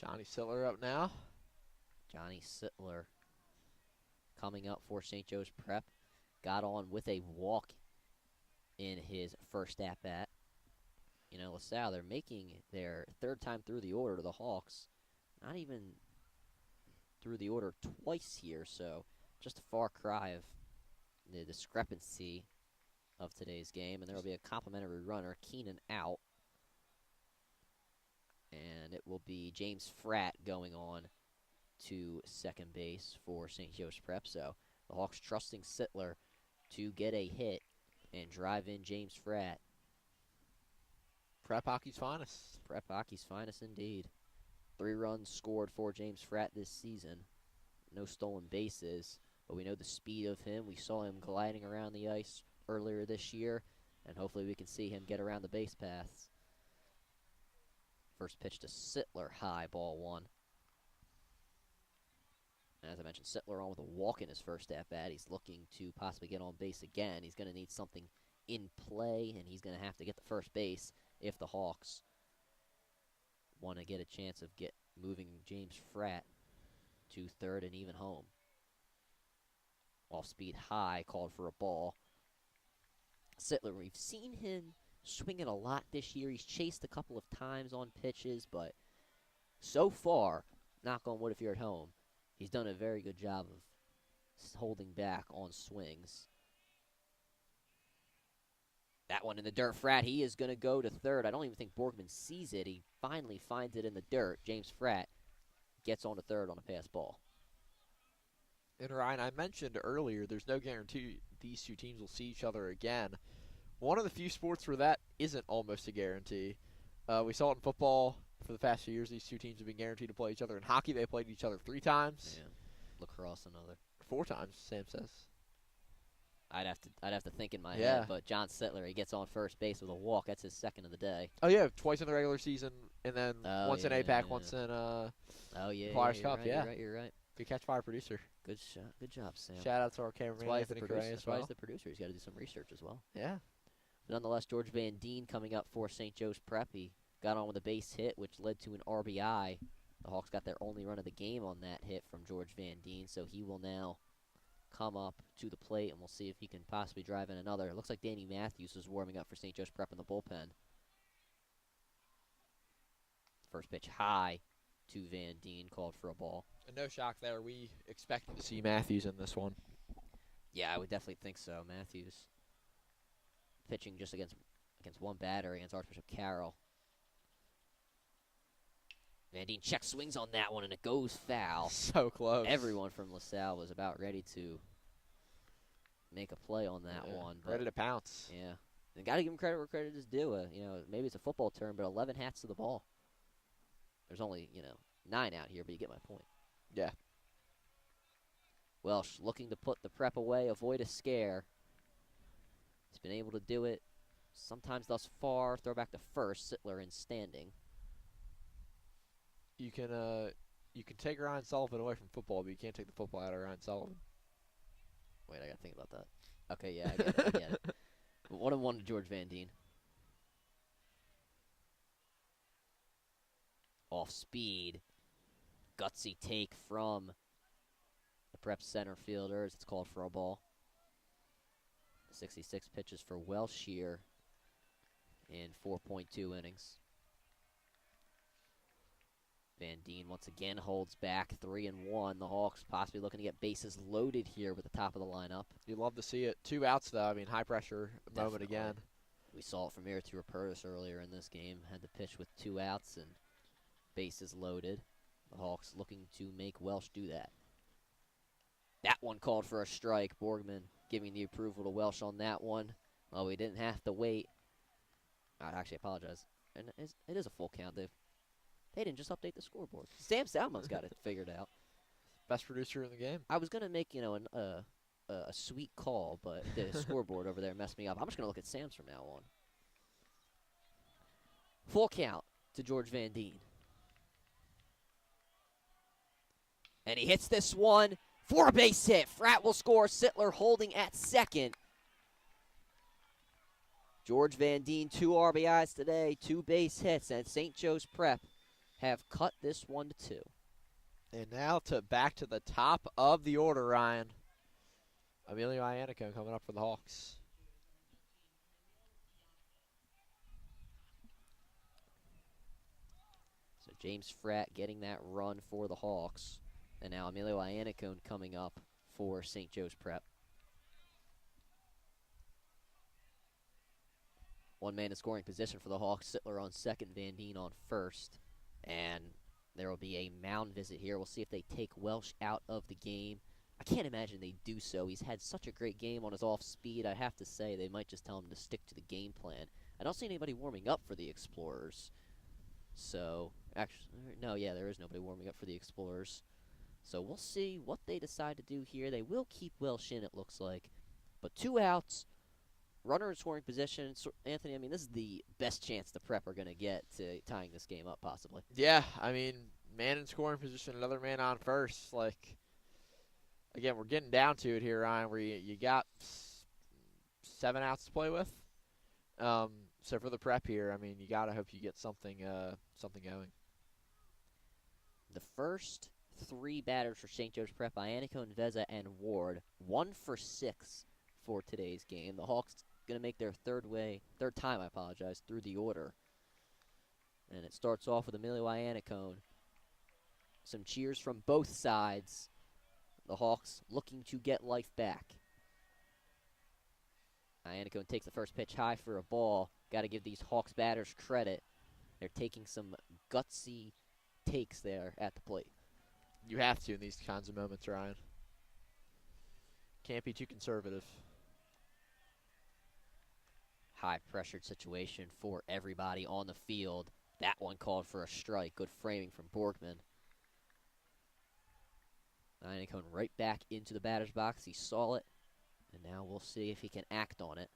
Johnny Sittler up now. Johnny Sittler coming up for St. Joe's Prep. Got on with a walk in his first at-bat. You know, LaSalle, they're making their third time through the order to the Hawks. Not even through the order twice here, so just a far cry of the discrepancy of today's game. And there will be a complimentary runner, Keenan out. And it will be James Fratt going on to second base for St. Joe's Prep. So the Hawks trusting Sittler to get a hit and drive in James Fratt. Prep hockey's finest. Prep hockey's finest indeed. 3 runs scored for James Fratt this season. No stolen bases, but we know the speed of him. We saw him gliding around the ice earlier this year, and hopefully we can see him get around the base paths. First pitch to Sittler, high, ball 1. As I mentioned, Sittler on with a walk in his first at-bat. He's looking to possibly get on base again. He's going to need something in play, and he's going to have to get the first base if the Hawks want to get a chance of moving James Fratt to third and even home. Off speed high, called for a ball. Sittler, we've seen him swing it a lot this year. He's chased a couple of times on pitches, but so far, knock on wood if you're at home, he's done a very good job of holding back on swings. That one in the dirt. Fratt, he is going to go to third. I don't even think Borgman sees it. He finally finds it in the dirt. James Fratt gets on to third on a pass ball. And Ryan, I mentioned earlier, there's no guarantee these two teams will see each other again. One of the few sports where that isn't almost a guarantee. We saw it in football for the past few years. These two teams have been guaranteed to play each other. In hockey, they played each other 3 times. Yeah. Lacrosse, another. 4 times, Sam says. I'd have to think in my head, but John Sittler, he gets on first base with a walk. That's his second of the day. Oh, yeah, twice in the regular season, and then once in APAC, once in Players Cup. Right, you're right. Good catch by our producer. Good shot. Good job, Sam. Shout out to our cameraman, Anthony Sorgi. That's why he's the producer. He's got to do some research as well. Yeah. But nonetheless, George Van Deen coming up for St. Joe's Prep. He got on with a base hit, which led to an RBI. The Hawks got their only run of the game on that hit from George Van Deen, so he will now come up to the plate, and we'll see if he can possibly drive in another. It looks like Danny Matthews is warming up for St. Joe's Prep in the bullpen. First pitch high to Van Deen, called for a ball. And no shock there. We expected to see Matthews in this one. Yeah, I would definitely think so. Matthews pitching just against one batter against Archbishop Carroll. Van Deen check swings on that one, and it goes foul. So close. Everyone from LaSalle was about ready to make a play on that one. But ready to pounce. Yeah. And got to give him credit where credit is due. Maybe it's a football term, but 11 hats to the ball. There's only, 9 out here, but you get my point. Yeah. Welsh looking to put the Prep away, avoid a scare. He's been able to do it sometimes thus far. Throw back to first. Sittler in standing. You can take Ryan Sullivan away from football, but you can't take the football out of Ryan Sullivan. Wait, I got to think about that. Okay, yeah, I get it. 1-1 to George Van Deen. Off speed. Gutsy take from the Prep center fielders. It's called for a ball. 66 pitches for Welsh here in 4.2 innings. Van Deen once again holds back 3-1. The Hawks possibly looking to get bases loaded here with the top of the lineup. You'd love to see it. 2 outs, though. I mean, high pressure moment again. We saw it from Eric Rapertis earlier in this game. Had the pitch with 2 outs and bases loaded. The Hawks looking to make Welsh do that. That one called for a strike. Borgman giving the approval to Welsh on that one. Well, we didn't have to wait. I actually apologize. And it is a full count. They didn't just update the scoreboard. Sam Salmon's got it figured out. Best producer in the game. I was going to make, a sweet call, but the scoreboard over there messed me up. I'm just going to look at Sam's from now on. Full count to George Van Deen. And he hits this one for a base hit. Frat will score. Sittler holding at second. George Van Deen, 2 RBIs today, 2 base hits, and St. Joe's Prep have cut this 1-2. And now back to the top of the order, Ryan. Emilio Iannico coming up for the Hawks. So James Fratt getting that run for the Hawks. And now Emilio Iannico coming up for St. Joe's Prep. One man in scoring position for the Hawks. Sittler on second, Van Deen on first. And there will be a mound visit here. We'll see if they take Welsh out of the game. I can't imagine they do so. He's had such a great game on his off speed. I have to say they might just tell him to stick to the game plan. I don't see anybody warming up for the Explorers. So, actually, no, yeah, there is nobody warming up for the Explorers. So we'll see what they decide to do here. They will keep Welsh in, it looks like. But 2 outs. Runner in scoring position. So, Anthony, I mean, this is the best chance the Prep are going to get to tying this game up, possibly. Yeah, I mean, man in scoring position, another man on first. Like, again, we're getting down to it here, Ryan, where you got 7 outs to play with. So for the Prep here, I mean, you got to hope you get something going. The first 3 batters for St. Joe's Prep, Iannico, Veza, and Ward, 1 for 6 for today's game. The Hawks going to make their third time through the order. And it starts off with Emilio Iannico. Some cheers from both sides. The Hawks looking to get life back. Iannico takes the first pitch high for a ball. Got to give these Hawks batters credit. They're taking some gutsy takes there at the plate. You have to in these kinds of moments, Ryan. Can't be too conservative. High-pressured situation for everybody on the field. That one called for a strike. Good framing from Borgman. Iannico right back into the batter's box. He saw it, and now we'll see if he can act on it.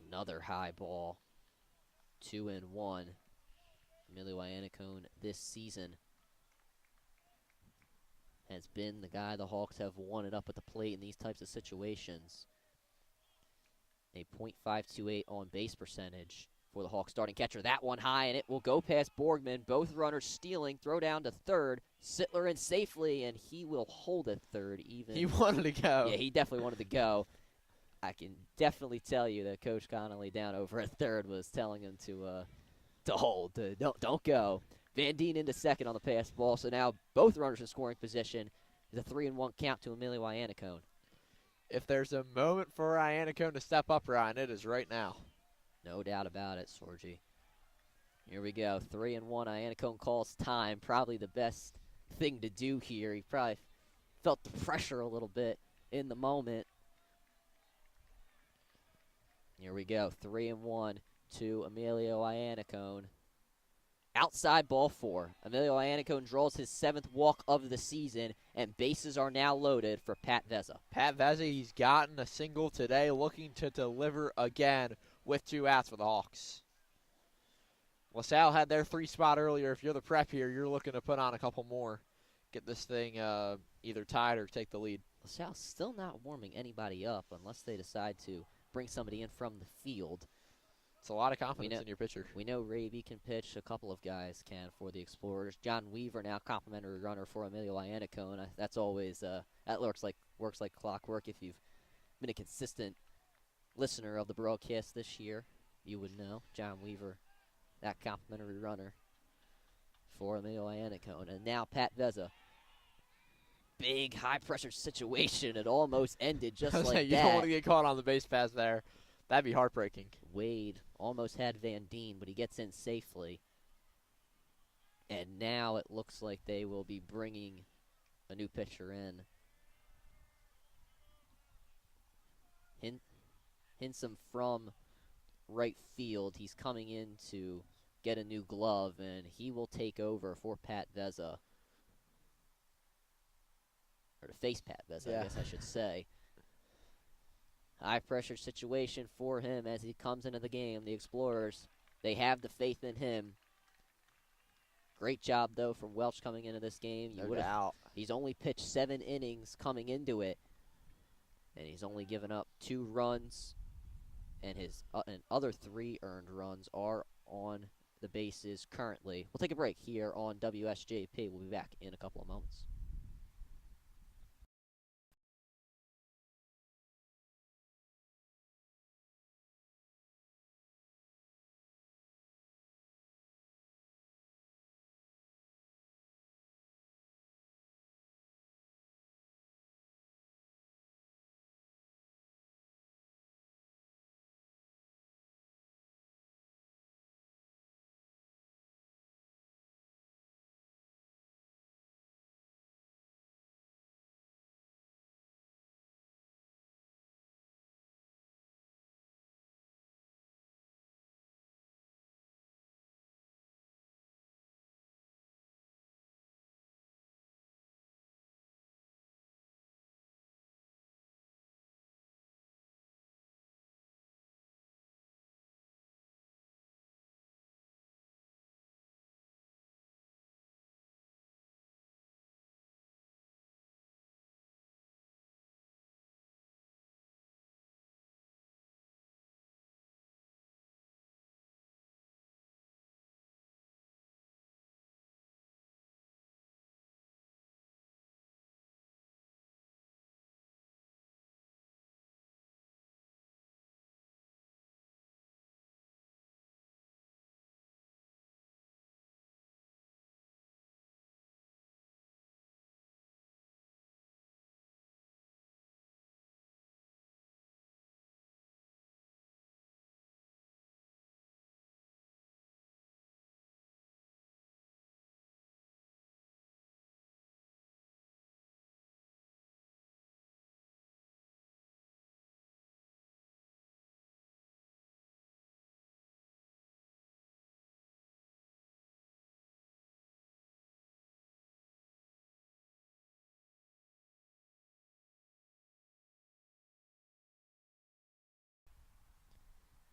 Another high ball. 2-1. Emilio Iannico this season has been the guy the Hawks have wanted up at the plate in these types of situations. A .528 on base percentage for the Hawks starting catcher. That one high, and it will go past Borgman. Both runners stealing. Throw down to third. Sittler in safely, and he will hold at third even. He wanted to go. Yeah, he definitely wanted to go. I can definitely tell you that Coach Connolly down over at third was telling him to hold. Don't go. Van Deen into second on the pass ball, so now both runners in scoring position. It's a 3-1 count to Emilio Iannico. If there's a moment for Iannico to step up, Ryan, it is right now. No doubt about it, Sorgi. Here we go. 3-1. Iannico calls time. Probably the best thing to do here. He probably felt the pressure a little bit in the moment. Here we go. 3-1 to Emilio Iannico. Outside ball 4. Emilio Iannico draws his 7th walk of the season, and bases are now loaded for Pat Veza. Pat Veza, he's gotten a single today, looking to deliver again with 2 outs for the Hawks. LaSalle had their 3 spot earlier. If you're the Prep here, you're looking to put on a couple more. Get this thing either tied or take the lead. LaSalle's still not warming anybody up unless they decide to bring somebody in from the field. It's a lot of confidence in your pitcher. We know Raby can pitch. A couple of guys can for the Explorers. John Weaver now complimentary runner for Emilio Iannico, and that's always that works like clockwork. If you've been a consistent listener of the broadcast this year, you would know John Weaver, that complimentary runner for Emilio Iannico. And now Pat Veza. Big high-pressure situation. It almost ended just like that. You don't want to get caught on the base pass there. That'd be heartbreaking. Wade almost had Van Deen, but he gets in safely. And now it looks like they will be bringing a new pitcher in. Hinsom from right field. He's coming in to get a new glove, and he will take over for Pat Veza. Or to face Pat Veza, I guess I should say. High pressure situation for him as he comes into the game. The Explorers, they have the faith in him. Great job, though, from Welch coming into this game. No doubt. He's only pitched 7 innings coming into it, and he's only given up 2 runs, and his other 3 earned runs are on the bases currently. We'll take a break here on WSJP. We'll be back in a couple of moments.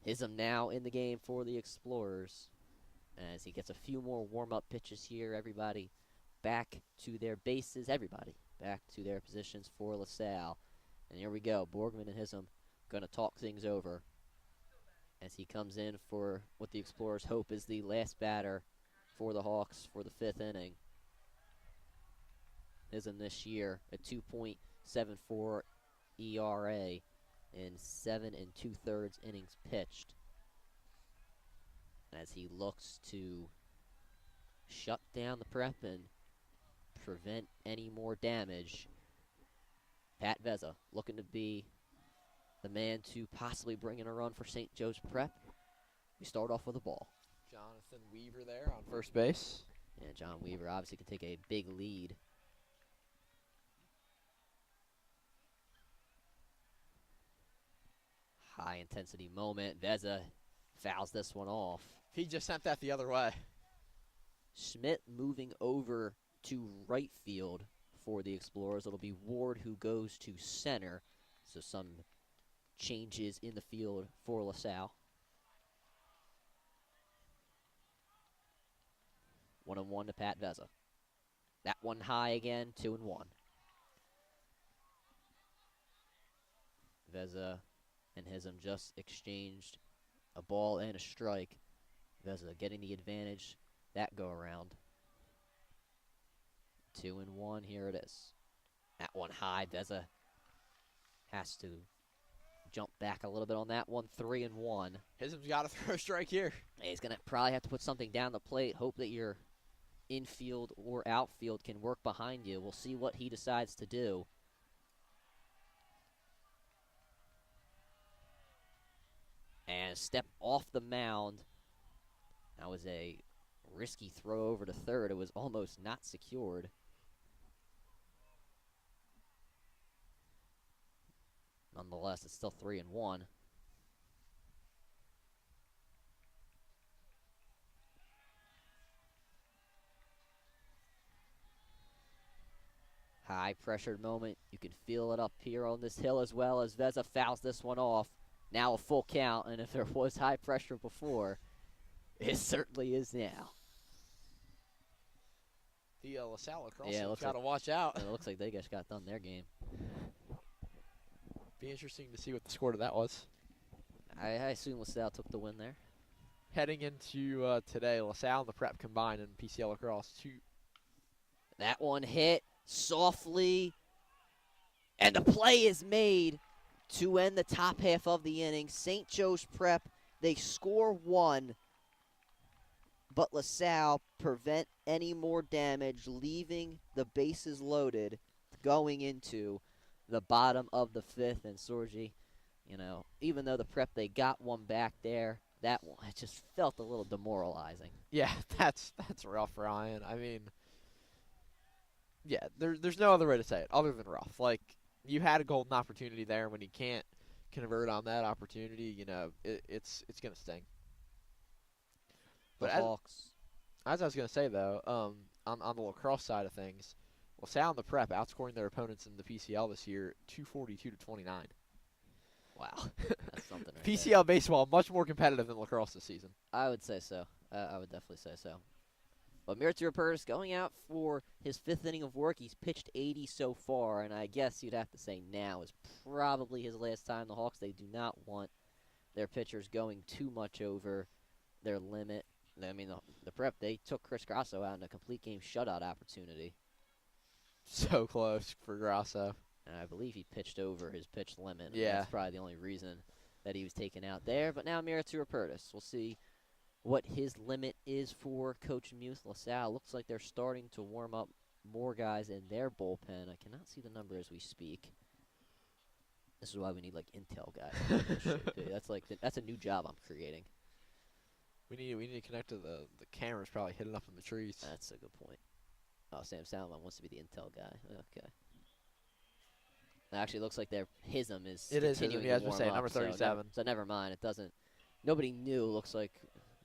Hism now in the game for the Explorers as he gets a few more warm-up pitches here. Everybody back to their bases. Everybody back to their positions for LaSalle. And here we go. Borgman and Hism going to talk things over as he comes in for what the Explorers hope is the last batter for the Hawks for the 5th inning. Hism this year a 2.74 ERA in 7 2/3 innings pitched, as he looks to shut down the prep and prevent any more damage. Pat Vezza looking to be the man to possibly bring in a run for St. Joe's Prep. We start off with a ball. Jonathan Weaver there on first base. And John Weaver obviously can take a big lead. High intensity moment. Vezza fouls this one off. He just sent that the other way. Schmidt moving over to right field for the Explorers. It'll be Ward who goes to center. So some changes in the field for LaSalle. 1-1 to Pat Vezza. That one high again, 2-1. Vezza and Hism just exchanged a ball and a strike. Vezza getting the advantage that go around. 2-1, here it is. That one high, Vezza has to jump back a little bit on that one. 3-1. Hism's got to throw a strike here. He's going to probably have to put something down the plate. Hope that your infield or outfield can work behind you. We'll see what he decides to do. And step off the mound. That was a risky throw over to third. It was almost not secured. Nonetheless, it's still 3-1. High-pressured moment. You can feel it up here on this hill as well as Veza fouls this one off. Now a full count, and if there was high pressure before, it certainly is now. The LaSalle lacrosse Yeah, team's got to watch out. It looks like they just got done their game. Be interesting to see what the score to that was. I assume LaSalle took the win there. Heading into today, LaSalle and the Prep combined in PCL lacrosse. That one hit softly, and the play is made to end the top half of the inning. St. Joe's Prep, they score one, but LaSalle prevent any more damage, leaving the bases loaded going into the bottom of the fifth. And Sorgi, even though the Prep, they got one back there, that one, it just felt a little demoralizing. Yeah, that's rough, Ryan. I mean, yeah, there's no other way to say it other than rough. Like, you had a golden opportunity there. When you can't convert on that opportunity, it's going to sting. But Hawks. As I was going to say, though, on the lacrosse side of things, LaSalle and the Prep outscoring their opponents in the PCL this year 242-29. Wow, that's something right PCL there. baseball much more competitive than lacrosse this season. I would say so. I would definitely say so. But Mirature Purtis going out for his fifth inning of work. He's pitched 80 so far, and I guess you'd have to say now is probably his last time. The Hawks, they do not want their pitchers going too much over their limit. I mean, the Prep, they took Chris Grasso out in a complete game shutout opportunity. So close for Grasso. And I believe he pitched over his pitch limit. Yeah. That's probably the only reason that he was taken out there. But now Mirature Purtis. We'll see what his limit is for Coach Muth. LaSalle looks like they're starting to warm up more guys in their bullpen. I cannot see the number as we speak. This is why we need intel guys. That's a new job I'm creating. We need to connect to the cameras probably hidden up in the trees. That's a good point. Oh, Sam Salmon wants to be the intel guy. Okay. It actually looks like their Hism is continuing to warm up, number 37. So never mind. It doesn't. Nobody new looks like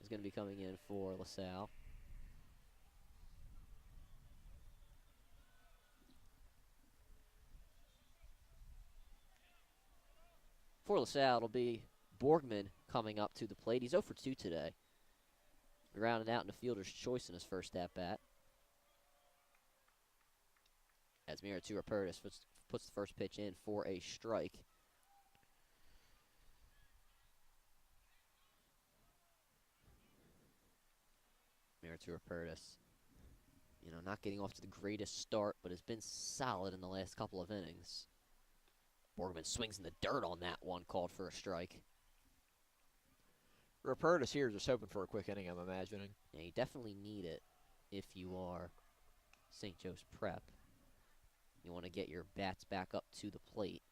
is going to be coming in for LaSalle. For LaSalle, it'll be Borgman coming up to the plate. He's 0 for 2 today. Grounded out in the fielder's choice in his first at-bat. As Mirature Purtis puts the first pitch in for a strike. Mirature Purtis, not getting off to the greatest start, but has been solid in the last couple of innings. Borgman swings in the dirt on that one, called for a strike. Rupertus here is just hoping for a quick inning, I'm imagining. Yeah, you definitely need it if you are St. Joe's Prep. You want to get your bats back up to the plate.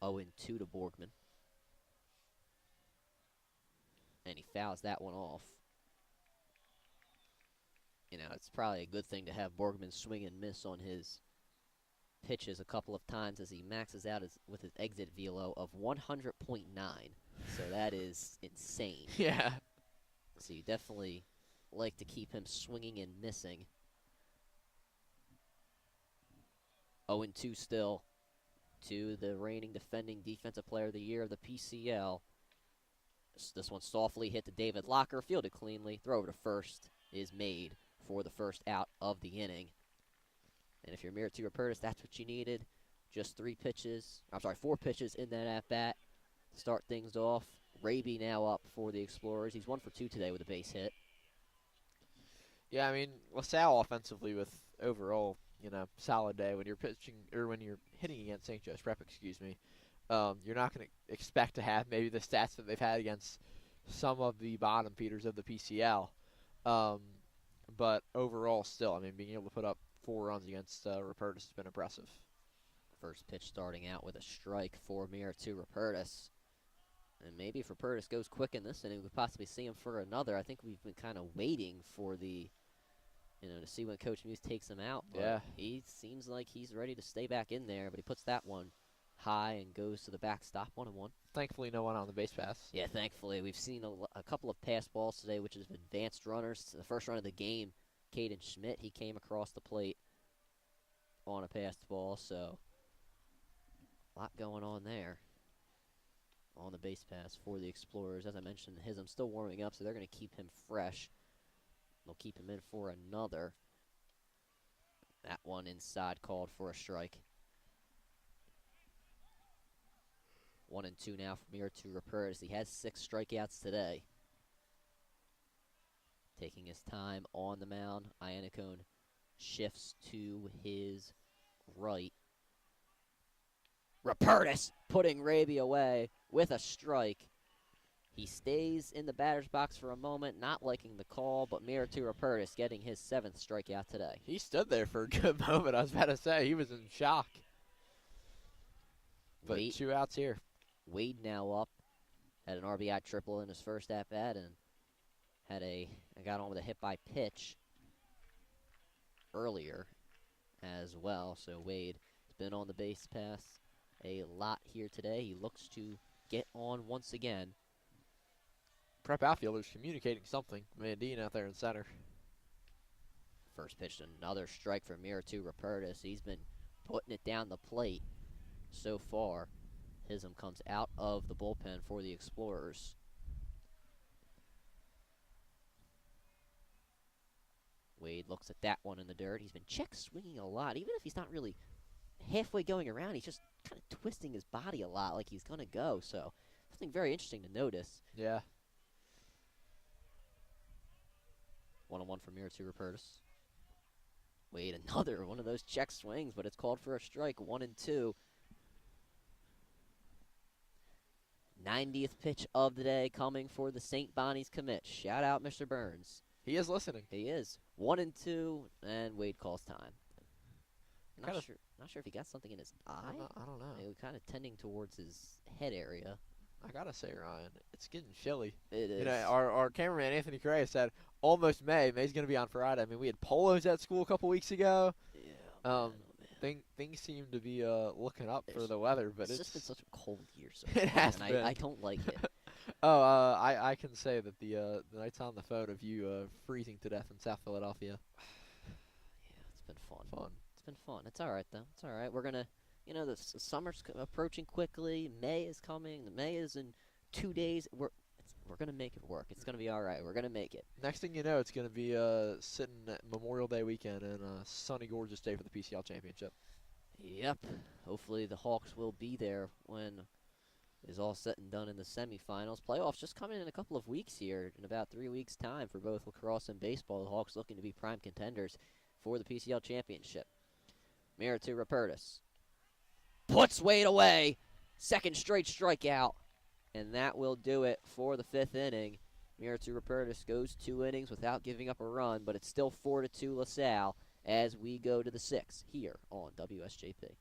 0-2 to Borgman. And he fouls that one off. It's probably a good thing to have Borgman swing and miss on his pitches a couple of times as he maxes out with his exit velo of 100.9. So that is insane. Yeah. So you definitely like to keep him swinging and missing. 0-2 still to the reigning defending defensive player of the year of the PCL. This one softly hit to David Locker, fielded cleanly. Throw over to first is made for the first out of the inning. And if you're Mirature Purtis, that's what you needed. Just 4 pitches in that at-bat to start things off. Raby now up for the Explorers. He's 1 for 2 today with a base hit. Yeah, I mean, LaSalle offensively with overall, solid day. When you're pitching, or when you're hitting against St. Joe's Prep, you're not going to expect to have maybe the stats that they've had against some of the bottom feeders of the PCL. But overall, still, being able to put up 4 runs against Rupertus has been impressive. First pitch starting out with a strike for Mirature Purtis. And maybe if Rupertus goes quick in this inning, we could possibly see him for another. I think we've been kind of waiting for to see when Coach Muse takes him out. But yeah. He seems like he's ready to stay back in there, but he puts that one high and goes to the backstop, 1-1. Thankfully, no one on the base pass. Yeah, thankfully. We've seen a couple of pass balls today, which is advanced runners. The first run of the game Caden Schmidt. He came across the plate on a passed ball, so a lot going on there on the base pass for the Explorers. As I mentioned, Hism still warming up, so they're going to keep him fresh. They'll keep him in for another. That one inside called for a strike. 1-2 now from here to Rapertis. He has 6 strikeouts today. Taking his time on the mound. Iannacone shifts to his right. Rapertis putting Raby away with a strike. He stays in the batter's box for a moment, not liking the call, but Miritu Rapertis getting his 7th strikeout today. He stood there for a good moment. I was about to say, he was in shock. But Wade, 2 outs here. Wade now up, had an RBI triple in his first at-bat, and got on with a hit by pitch earlier as well. So Wade has been on the base pass a lot here today. He looks to get on once again. Prep outfielders communicating something. Mandine out there in center. First pitch, another strike for Miritu Rapertis. He's been putting it down the plate so far. Hism comes out of the bullpen for the Explorers. Wade looks at that one in the dirt. He's been check swinging a lot. Even if he's not really halfway going around, he's just kind of twisting his body a lot like he's going to go. So something very interesting to notice. Yeah. 1-1 for Miritu Rapertis. Wade, another one of those check swings, but it's called for a strike. 1-2. 90th pitch of the day coming for the St. Bonnie's commit. Shout out Mr. Burns. He is listening. He is. 1-2, and Wade calls time. Not sure if he got something in his eye. I don't know. Maybe kind of tending towards his head area. I gotta say, Ryan, it's getting chilly. It is. You know, our cameraman Anthony Correa said almost May. May's gonna be on Friday. I mean, we had polos at school a couple weeks ago. Yeah. Things seem to be looking up for the weather, but it's just been such a cold year. So it has and been. I don't like it. I can say that the nights on the phone of you freezing to death in South Philadelphia. Yeah, it's been fun. It's been fun. It's all right though. It's all right. We're gonna, the summer's approaching quickly. May is coming. May is in 2 days. We're gonna make it work. It's gonna be all right. We're gonna make it. Next thing you know, it's gonna be sitting at Memorial Day weekend and a sunny, gorgeous day for the PCL championship. Yep. Hopefully the Hawks will be there when it's all said and done in the semifinals. Playoffs just coming in a couple of weeks here, in about 3 weeks' time for both lacrosse and baseball. The Hawks looking to be prime contenders for the PCL championship. Miritu Rapertis puts Wade away. 2nd straight strikeout. And that will do it for the 5th inning. Miritu Rapertis goes 2 innings without giving up a run, but it's still 4-2 LaSalle as we go to the 6th here on WSJP.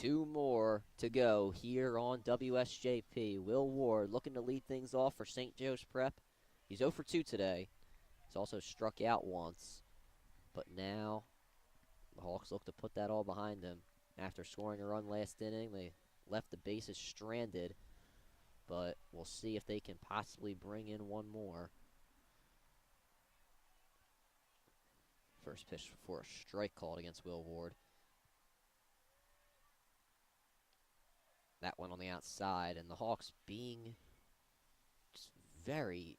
2 more to go here on WSJP. Will Ward looking to lead things off for St. Joe's Prep. He's 0 for 2 today. He's also struck out once. But now the Hawks look to put that all behind them. After scoring a run last inning, they left the bases stranded. But we'll see if they can possibly bring in one more. First pitch for a strike called against Will Ward. That one on the outside, and the Hawks being just very,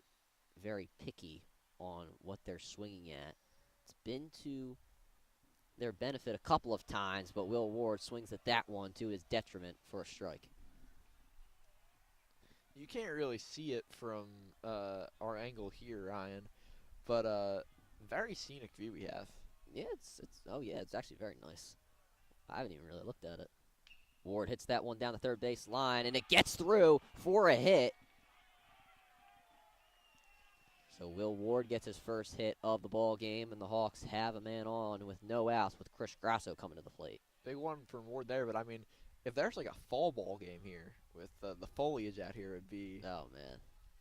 very picky on what they're swinging at. It's been to their benefit a couple of times, but Will Ward swings at that one to his detriment for a strike. You can't really see it from our angle here, Ryan, but very scenic view we have. Yeah, it's actually very nice. I haven't even really looked at it. Ward hits that one down the third base line, and it gets through for a hit. So Will Ward gets his first hit of the ball game, and the Hawks have a man on with no outs with Chris Grasso coming to the plate. Big one from Ward there, but I mean, if there's like a fall ball game here with the foliage out here, it'd be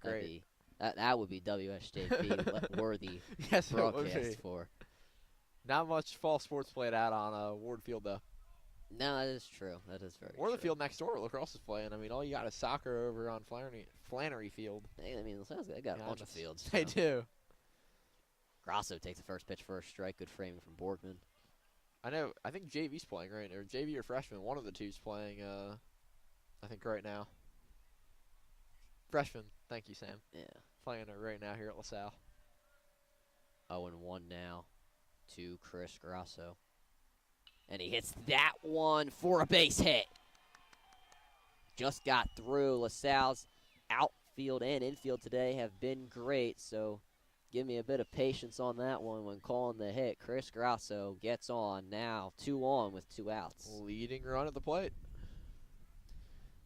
great. Great. That would be WSJP worthy yes, broadcast for. Not much fall sports played out on Ward Field though. No, that is true. That is very or true. the field next door, lacrosse is playing. I mean, all you got is soccer over on Flannery Field. Hey, I mean, they got a bunch of fields. They do. Grasso takes the first pitch for a strike. Good framing from Borgman. I think JV's playing right now. Or JV or freshman. One of the two's playing, I think, right now. Freshman. Thank you, Sam. Yeah. Playing it right now here at LaSalle. 0-1 now to Chris Grasso. And he hits that one for a base hit. Just got through. LaSalle's outfield and infield today have been great, so give me a bit of patience on that one when calling the hit. Chris Grasso gets on now, 2 on with 2 outs. Leading run at the plate.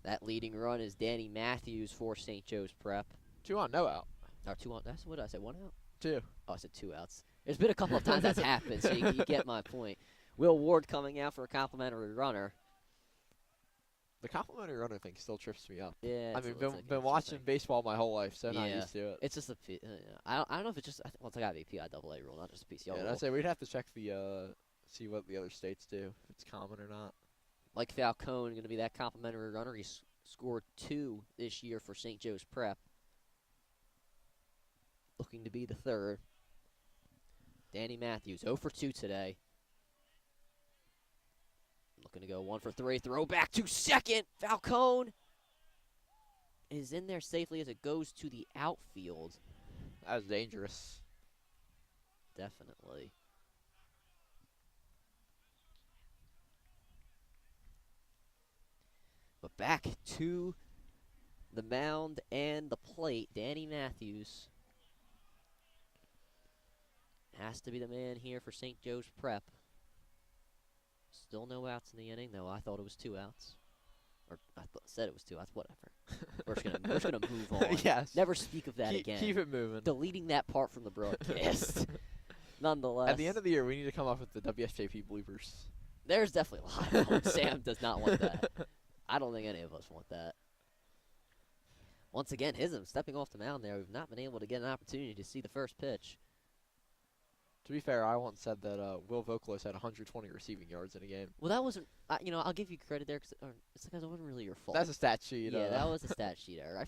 That leading run is Danny Matthews for St. Joe's Prep. 2 on, no out. Or 2 on. That's what I said. 1 out? 2. Oh, I said 2 outs. There's been a couple of times that's happened, so you get my point. Will Ward coming out for a complimentary runner. The complimentary runner thing still trips me up. Yeah, I mean, been watching baseball my whole life, so not used to it. It's just I don't know if it's just it's got to be a PIAA rule, not just a PCL rule. Yeah, I'd say we'd have to check the see what the other states do, if it's common or not. Mike Falcone going to be that complimentary runner. He scored 2 this year for St. Joe's Prep. Looking to be the third. Danny Matthews 0 for 2 today. Looking to go 1 for 3. Throw back to second. Falcone is in there safely as it goes to the outfield. That was dangerous. Definitely. But back to the mound and the plate. Danny Matthews has to be the man here for St. Joe's Prep. Still no outs in the inning, though I thought it was 2 outs. Or I said it was 2 outs, whatever. We're just gonna move on. Yes. Never speak of that again. Keep it moving. Deleting that part from the broadcast. Nonetheless. At the end of the year, we need to come up with the WSJP bloopers. There's definitely a lot of them. Sam does not want that. I don't think any of us want that. Once again, Hism stepping off the mound there. We've not been able to get an opportunity to see the first pitch. To be fair, I once said that Will Vokalos had 120 receiving yards in a game. Well, that wasn't. I'll give you credit there, it's because it wasn't really your fault. That's a stat sheet. Yeah, that was a stat sheet error. I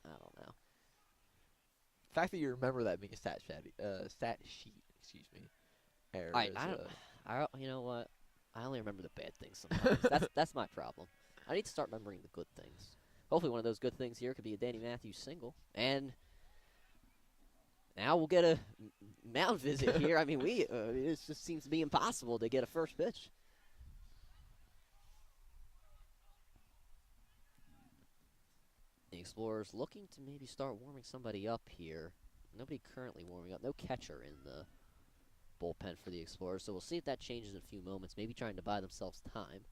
don't know. The fact that you remember that being a stat sheet, excuse me, error. You know what? I only remember the bad things sometimes. That's my problem. I need to start remembering the good things. Hopefully, one of those good things here could be a Danny Matthews single. And now we'll get a mound visit here. I mean, it just seems to be impossible to get a first pitch. The Explorers looking to maybe start warming somebody up here. Nobody currently warming up. No catcher in the bullpen for the Explorers. So we'll see if that changes in a few moments. Maybe trying to buy themselves time.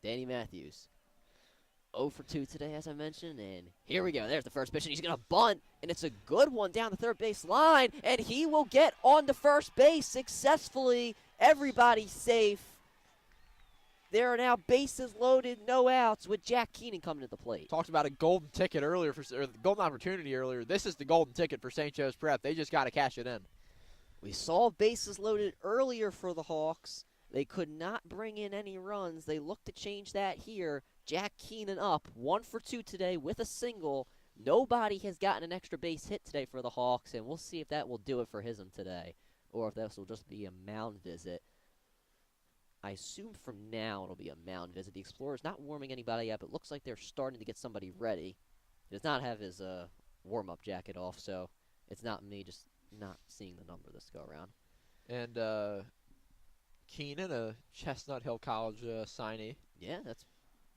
Danny Matthews. 0 for 2 today, as I mentioned, and here we go. There's the first pitch, and he's going to bunt, and it's a good one down the third base line, and he will get on to first base successfully. Everybody's safe. There are now bases loaded, no outs, with Jack Keenan coming to the plate. Talked about a golden ticket earlier, or the golden opportunity earlier. This is the golden ticket for St. Joe's Prep. They just got to cash it in. We saw bases loaded earlier for the Hawks. They could not bring in any runs. They look to change that here. Jack Keenan up, 1 for 2 today with a single. Nobody has gotten an extra base hit today for the Hawks, and we'll see if that will do it for Hism today, or if this will just be a mound visit. I assume from now it'll be a mound visit. The Explorer's not warming anybody up. It looks like they're starting to get somebody ready. He does not have his warm-up jacket off, so it's not me just not seeing the number this go around. And Keenan, a Chestnut Hill College signee. Yeah, that's.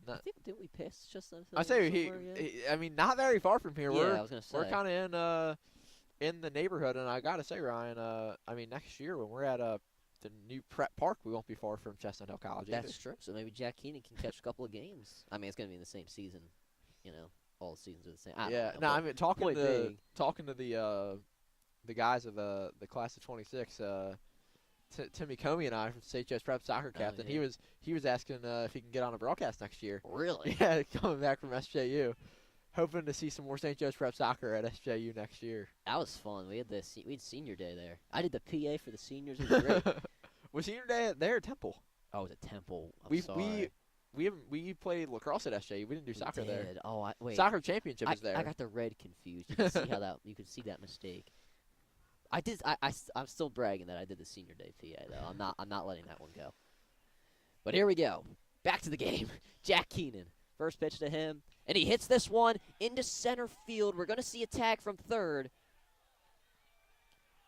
I think didn't we pass Chestnut Hill? I say I mean, not very far from here. Yeah, I was gonna say we're kind of in the neighborhood, and I gotta say, Ryan, I mean, next year when we're at the new prep park, we won't be far from Chestnut Hill College. That's true. So maybe Jack Keenan can catch a couple of games. I mean, it's gonna be in the same season. You know, all the seasons are the same. I mean, talking to the guys of the class of 26. Timmy Comey and I from St. Joe's Prep soccer captain. Yeah. He was asking if he can get on a broadcast next year. Really? Yeah, coming back from SJU, hoping to see some more St. Joe's Prep soccer at SJU next year. That was fun. We had senior day there. I did the PA for the seniors. It was great. Was senior day there at Temple? Oh, it was at Temple. We played lacrosse at SJU. We didn't do soccer there. Oh, wait. Soccer championship is there. I got the red confused. You can see how that. You can see that mistake. I did. I'm still bragging that I did the senior day PA though. I'm not letting that one go. But here we go. Back to the game. Jack Keenan. First pitch to him, and he hits this one into center field. We're going to see a tag from third.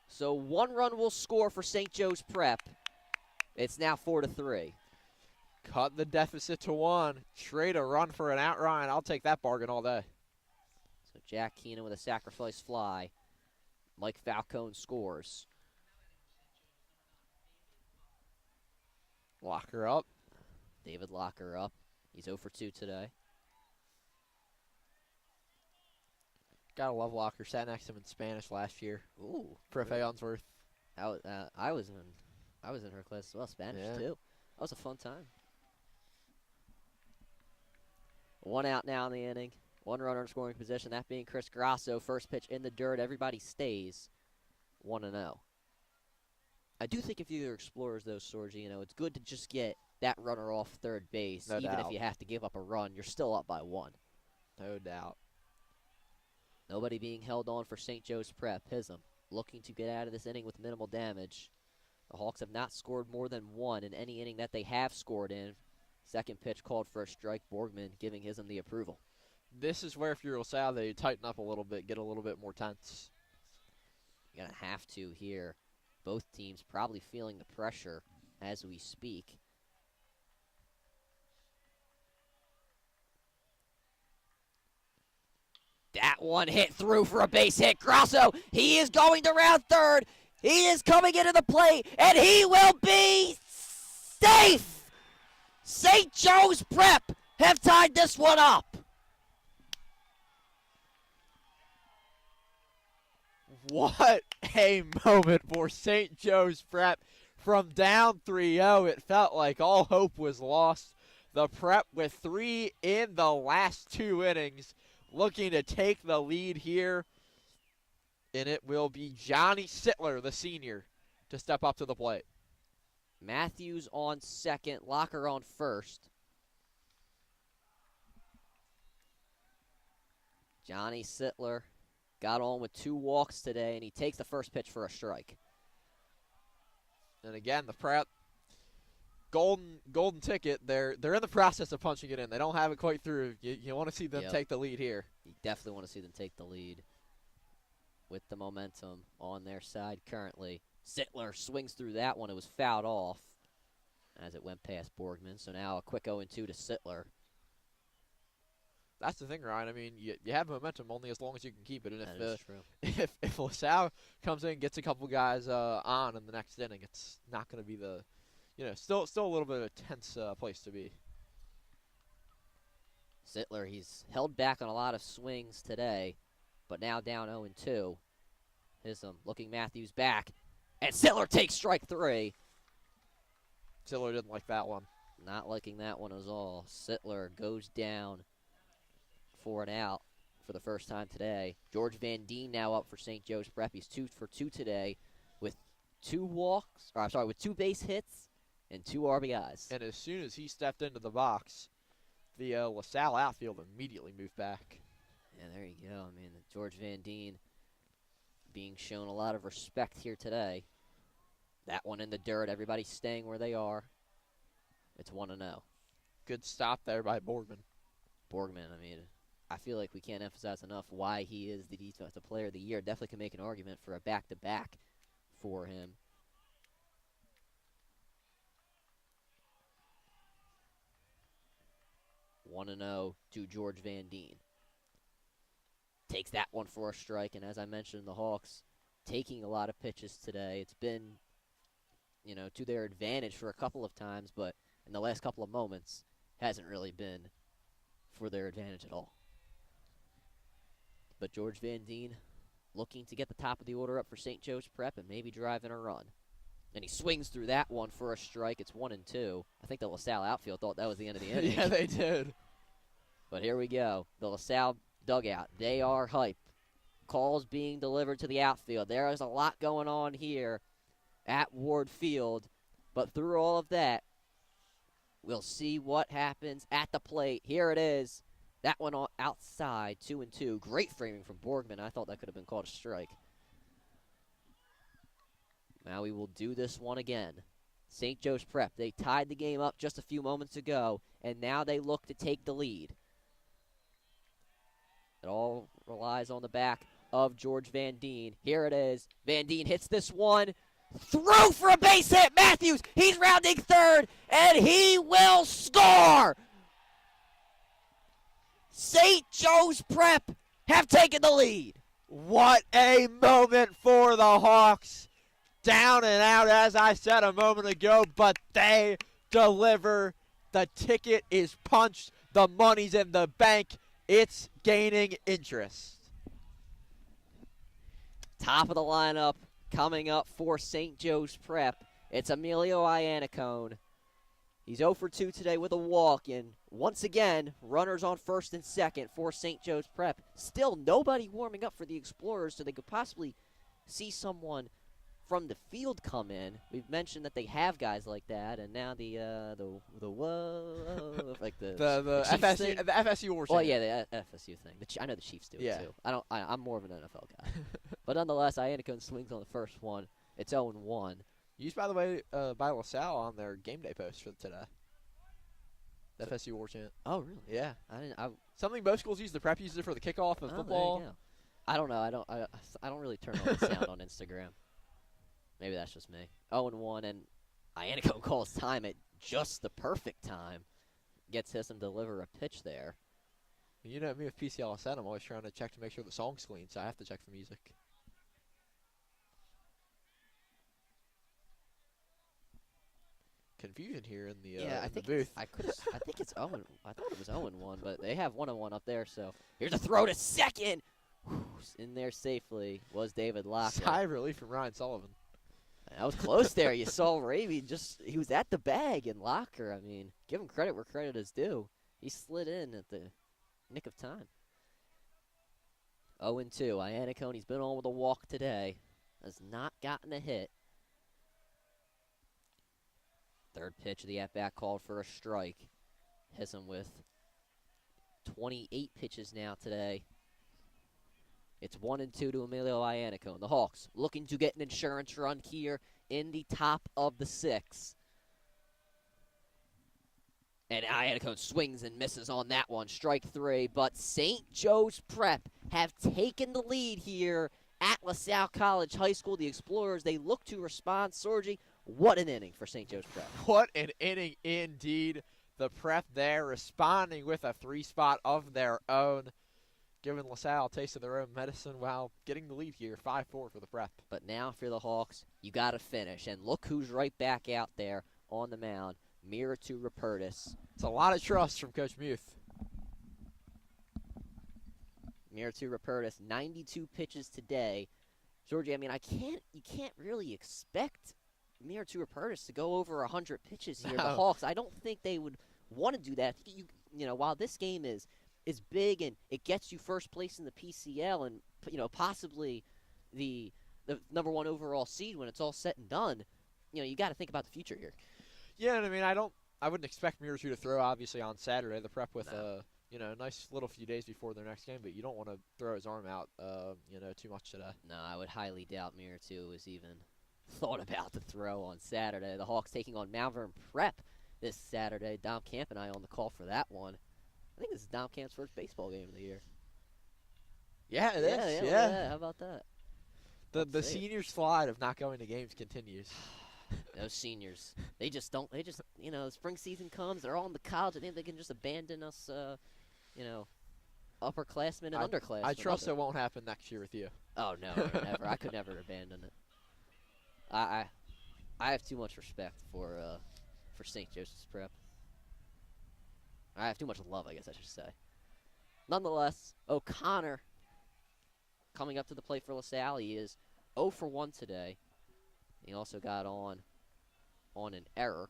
So 1 run will score for St. Joe's Prep. It's now 4-3. Cut the deficit to 1. Trade a run for an out, Ryan. I'll take that bargain all day. So Jack Keenan with a sacrifice fly. Mike Falcone scores. Locker up. David Locker up. He's 0 for 2 today. Gotta love Locker. Sat next to him in Spanish last year. Ooh. Profe Unsworth. I was in her class as well, Spanish too. That was a fun time. 1 out now in the inning. 1 runner in scoring position, that being Chris Grasso. First pitch in the dirt. Everybody stays 1-0. I do think if you're Explorers, though, Sorgi, it's good to just get that runner off third base. No Even doubt. if you have to give up a run, you're still up by 1. No doubt. Nobody being held on for St. Joe's Prep. Hism looking to get out of this inning with minimal damage. The Hawks have not scored more than 1 in any inning that they have scored in. Second pitch called for a strike. Borgman giving Hism the approval. This is where if you're LaSalle, they tighten up a little bit, get a little bit more tense. You're going to have to here. Both teams probably feeling the pressure as we speak. That one hit through for a base hit. Grasso, he is going to round third. He is coming into the plate, and he will be safe. St. Joe's Prep have tied this one up. What a moment for St. Joe's Prep. From down 3-0, it felt like all hope was lost. The Prep with 3 in the last 2 innings, looking to take the lead here. And it will be Johnny Sittler, the senior, to step up to the plate. Matthews on second, Locker on first. Johnny Sittler got on with 2 walks today, and he takes the first pitch for a strike. And again, the Prep, golden ticket. They're in the process of punching it in. They don't have it quite through. You want to see them take the lead here. You definitely want to see them take the lead with the momentum on their side currently. Sittler swings through that one. It was fouled off as it went past Borgman. So now a quick 0-2 to Sittler. That's the thing, Ryan. I mean, you have momentum only as long as you can keep it. And That is true. if LaSalle comes in and gets a couple guys on in the next inning, it's not going to be the, still a little bit of a tense place to be. Sittler, he's held back on a lot of swings today, but now down 0-2. Hism looking Matthews back, and Sittler takes strike 3. Sittler didn't like that one. Not liking that one at all. Sittler goes down for an out for the first time today. George Van Deen now up for St. Joe's Prep. He's 2 for 2 today with 2 base hits and 2 RBIs. And as soon as he stepped into the box, the LaSalle outfield immediately moved back. Yeah, there you go. I mean, George Van Deen being shown a lot of respect here today. That one in the dirt. Everybody's staying where they are. It's 1-0. Good stop there by Borgman. Borgman, I mean, I feel like we can't emphasize enough why he is the Defensive Player of the Year. Definitely can make an argument for a back-to-back for him. One and 0 to George Van Deen. Takes that one for a strike, and as I mentioned, the Hawks taking a lot of pitches today. It's been, to their advantage for a couple of times, but in the last couple of moments, hasn't really been for their advantage at all. But George Van Deen looking to get the top of the order up for St. Joe's Prep and maybe drive in a run. And he swings through that one for a strike. It's 1-2. I think the LaSalle outfield thought that was the end of the inning. Yeah, they did. But here we go. The LaSalle dugout. They are hype. Calls being delivered to the outfield. There is a lot going on here at Ward Field. But through all of that, we'll see what happens at the plate. Here it is. That one outside, 2-2. Great framing from Borgman. I thought that could have been called a strike. Now we will do this one again. St. Joe's Prep, they tied the game up just a few moments ago, and now they look to take the lead. It all relies on the back of George Van Deen. Here it is. Van Deen hits this one. Throw for a base hit. Matthews, he's rounding third, and he will score. St. Joe's Prep have taken the lead. What a moment for the Hawks. Down and out, as I said a moment ago, but they deliver. The ticket is punched. The money's in the bank. It's gaining interest. Top of the lineup coming up for St. Joe's Prep. It's Emilio Iannicone. He's 0 for 2 today with a walk, and once again, runners on first and second for St. Joe's Prep. Still nobody warming up for the Explorers, so they could possibly see someone from the field come in. We've mentioned that they have guys like that, and now the whoa, like the FSU thing. the FSU or Well, yeah, the FSU thing. I know the Chiefs do Yeah. it too. I'm more of an NFL guy, but nonetheless, Iannicone swings on the first one. It's 0-1. Used, by the way, by LaSalle on their game day post for today. The FSU War Chant. Oh, really? Yeah. I didn't. Something most schools use. The Prep uses it for the kickoff of football. There you go. I don't know. I don't really turn on the sound on Instagram. Maybe that's just me. 0-1, and Iannicone calls time at just the perfect time. Gets Hism to deliver a pitch there. You know me with PCLSN, I'm always trying to check to make sure the song's clean, so I have to check for music. Confusion here in the booth. I think it's 0. I thought it was 0-1, but they have 1-1 up there. So here's a throw to second. In there safely was David Locker. Sigh of relief from Ryan Sullivan. That was close there. You saw Ravy he was at the bag, and Locker, I mean, give him credit where credit is due. He slid in at the nick of time. 0-2. Iannicone, he's been on with a walk today. Has not gotten a hit. Third pitch of the at-bat called for a strike. Hism with 28 pitches now today. It's 1-2 to Emilio Iannicone. The Hawks looking to get an insurance run here in the top of the 6th. And Iannicone swings and misses on that one. Strike 3. But St. Joe's Prep have taken the lead here at LaSalle College High School. The Explorers, they look to respond. Sorgi, what an inning for St. Joe's Prep. What an inning indeed. The Prep there responding with a 3-spot of their own, giving LaSalle a taste of their own medicine while getting the lead here, 5-4 for the Prep. But now for the Hawks, you got to finish. And look who's right back out there on the mound. Mirror to Rupertus. It's a lot of trust from Coach Muth. Miritu Rupertus, 92 pitches today. Sorgi, I mean, you can't really expect Miritu Rupertus to go over 100 pitches here. The No. Hawks, I don't think they would want to do that. While this game is big and it gets you first place in the PCL and possibly the number 1 overall seed when it's all said and done, you got to think about the future here. Yeah, and I mean, I wouldn't expect Miritu to throw obviously on Saturday. The prep with No. a nice little few days before their next game, but you don't want to throw his arm out, too much today. No, I would highly doubt Miritu was even thought about the throw on Saturday. The Hawks taking on Mount Vernon Prep this Saturday. Dom Camp and I on the call for that one. I think this is Dom Camp's first baseball game of the year. Yeah, it is. Yeah. How about that? The senior slide of not going to games continues. Those seniors, they just spring season comes, they're all in the college. I think they can just abandon us, upperclassmen and underclassmen. I trust it won't happen next year with you. Oh no, never. I could never abandon it. I have too much respect for St. Joseph's Prep. I have too much love, I guess I should say. Nonetheless, O'Connor coming up to the plate for LaSalle. He is 0 for 1 today. He also got on an error.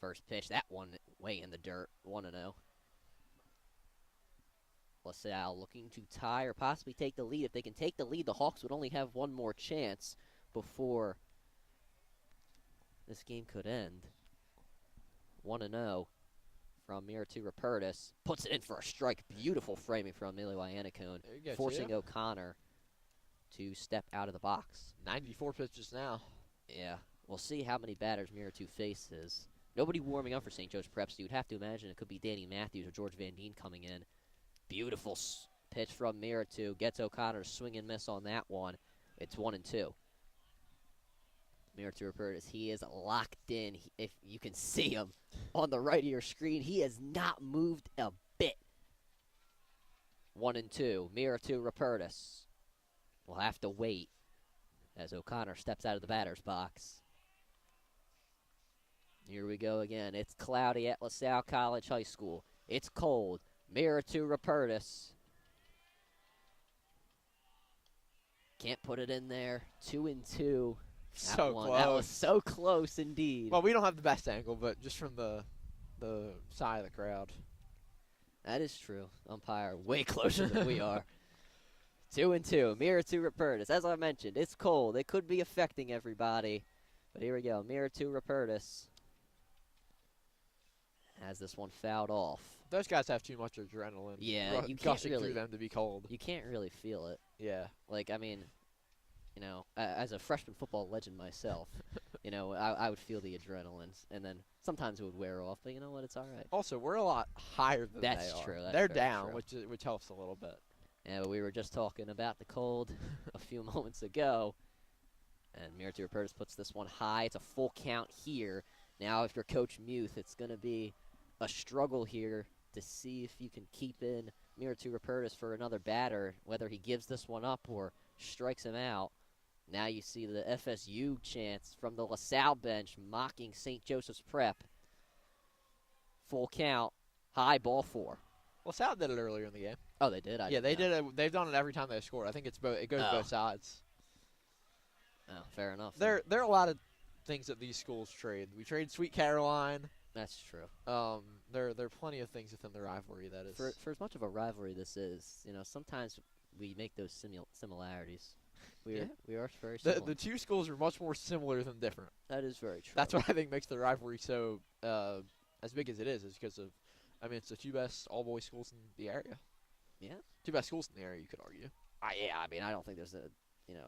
First pitch, that one way in the dirt, 1-0. LaSalle looking to tie or possibly take the lead. If they can take the lead, the Hawks would only have one more chance before this game could end. 1-0 from Miritu Rupertus. Puts it in for a strike. Beautiful framing from Emilio Iannicone, forcing O'Connor to step out of the box. 94 pitches now. Yeah. We'll see how many batters Miritu faces. Nobody warming up for St. Joe's Prep, so you'd have to imagine it could be Danny Matthews or George Van Deen coming in. Beautiful pitch from Miritu. Gets O'Connor to swing and miss on that one. It's 1-2. Miritu Rupertus, he is locked in. If you can see him on the right of your screen, he has not moved a bit. 1-2. Miritu Rupertus will have to wait as O'Connor steps out of the batter's box. Here we go again. It's cloudy at LaSalle College High School. It's cold. Miritu Rupertus can't put it in there. 2-2. So close. That was so close indeed. Well, we don't have the best angle, but just from the side of the crowd. That is true. Umpire way closer than we are. 2-2. Miritu Rupertus. As I mentioned, it's cold. It could be affecting everybody. But here we go. Miritu Rupertus has this one fouled off. Those guys have too much adrenaline. Yeah, you can't gushing really through them to be cold. You can't really feel it. Yeah. Like, I mean, as a freshman football legend myself, I would feel the adrenaline, and then sometimes it would wear off. But you know what? It's all right. Also, we're a lot higher than That's they are. true. That's They're very down, true. which helps a little bit. Yeah, but we were just talking about the cold a few moments ago. And Miritu Rupertus puts this one high. It's a full count here. Now, if you're Coach Muth, it's going to be a struggle here to see if you can keep in Miritu Rupertus for another batter, whether he gives this one up or strikes him out. Now you see the FSU chants from the LaSalle bench mocking St. Joseph's Prep. Full count, high, ball 4. LaSalle did it earlier in the game. Oh, they did? They did it. They've done it every time they score. I think it goes both sides. Oh, fair enough. There are a lot of things that these schools trade. We trade Sweet Caroline. That's true. There are plenty of things within the rivalry that is. For as much of a rivalry this is, sometimes we make those similarities. We are very similar. The two schools are much more similar than different. That is very true. That's what I think makes the rivalry so as big as it is because of, it's the two best all-boys schools in the area. Yeah. Two best schools in the area, you could argue. I don't think there's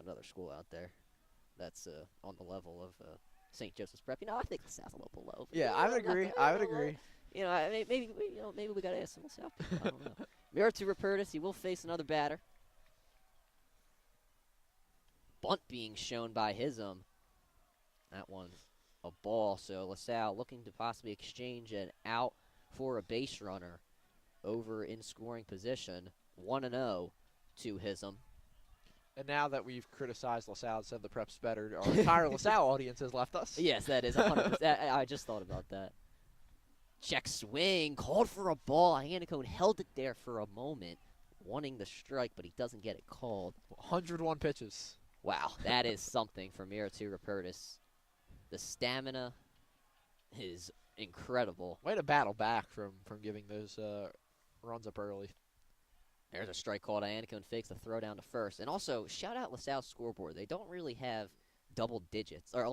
another school out there that's on the level of St. Joseph's Prep. I think the South a little below. Yeah, I would agree. Maybe we got to ask some South people. I don't know. Miritu Rupertus, he will face another batter. Bunt being shown by Hism. That one, a ball. So LaSalle looking to possibly exchange an out for a base runner over in scoring position. 1-0 to Hism. And now that we've criticized LaSalle and said the Prep's better, our entire LaSalle audience has left us. Yes, that is 100%. I just thought about that. Check swing, called for a ball. Iannacone held it there for a moment, wanting the strike, but he doesn't get it called. 101 pitches. Wow, that is something for Miritu Rupertus. The stamina is incredible. Way to battle back from giving those runs up early. There's a strike called. Iannacone fakes the throw down to first. And also, shout out LaSalle's scoreboard. They don't really have double digits, or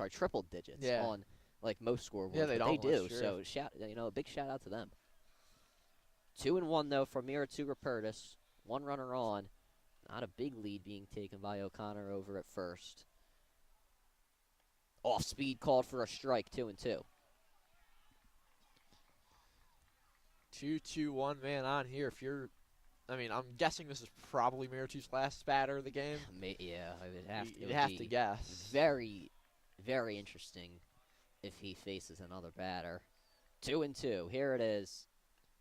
triple digits on like most scoreboards. Yeah, they don't. They do. Sure. So a big shout out to them. 2-1 though for Miritu Rupertus. One runner on. Not a big lead being taken by O'Connor over at first. Off speed called for a strike. 2-2. 2-2, one man on here. I'm guessing this is probably Miritu's last batter of the game. Yeah, I would have to. You'd have to guess. Very, very interesting if he faces another batter. 2-2. Here it is.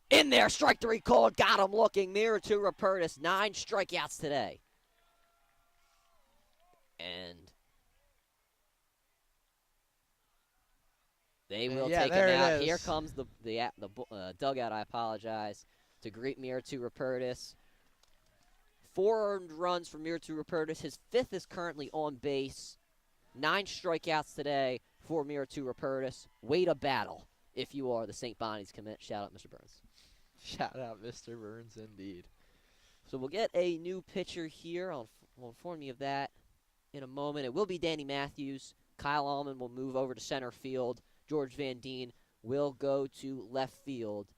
In there, strike 3 called. Got him looking. Miritu Rupertus, 9 strikeouts today. And they will take him out. Here comes the dugout, I apologize, to greet Miritu Rupertus. 4 earned runs for Miritu Rupertus. His 5th is currently on base. 9 strikeouts today for Miritu Rupertus. Way to battle if you are the St. Bonnie's commit. Shout out, Mr. Burns. Shout out, Mr. Burns, indeed. So we'll get a new pitcher here. I'll inform you of that in a moment. It will be Danny Matthews. Kyle Allman will move over to center field. George Van Deen will go to left field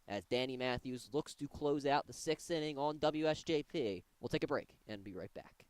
as Danny Matthews looks to close out the 6th inning on WSJP. We'll take a break and be right back.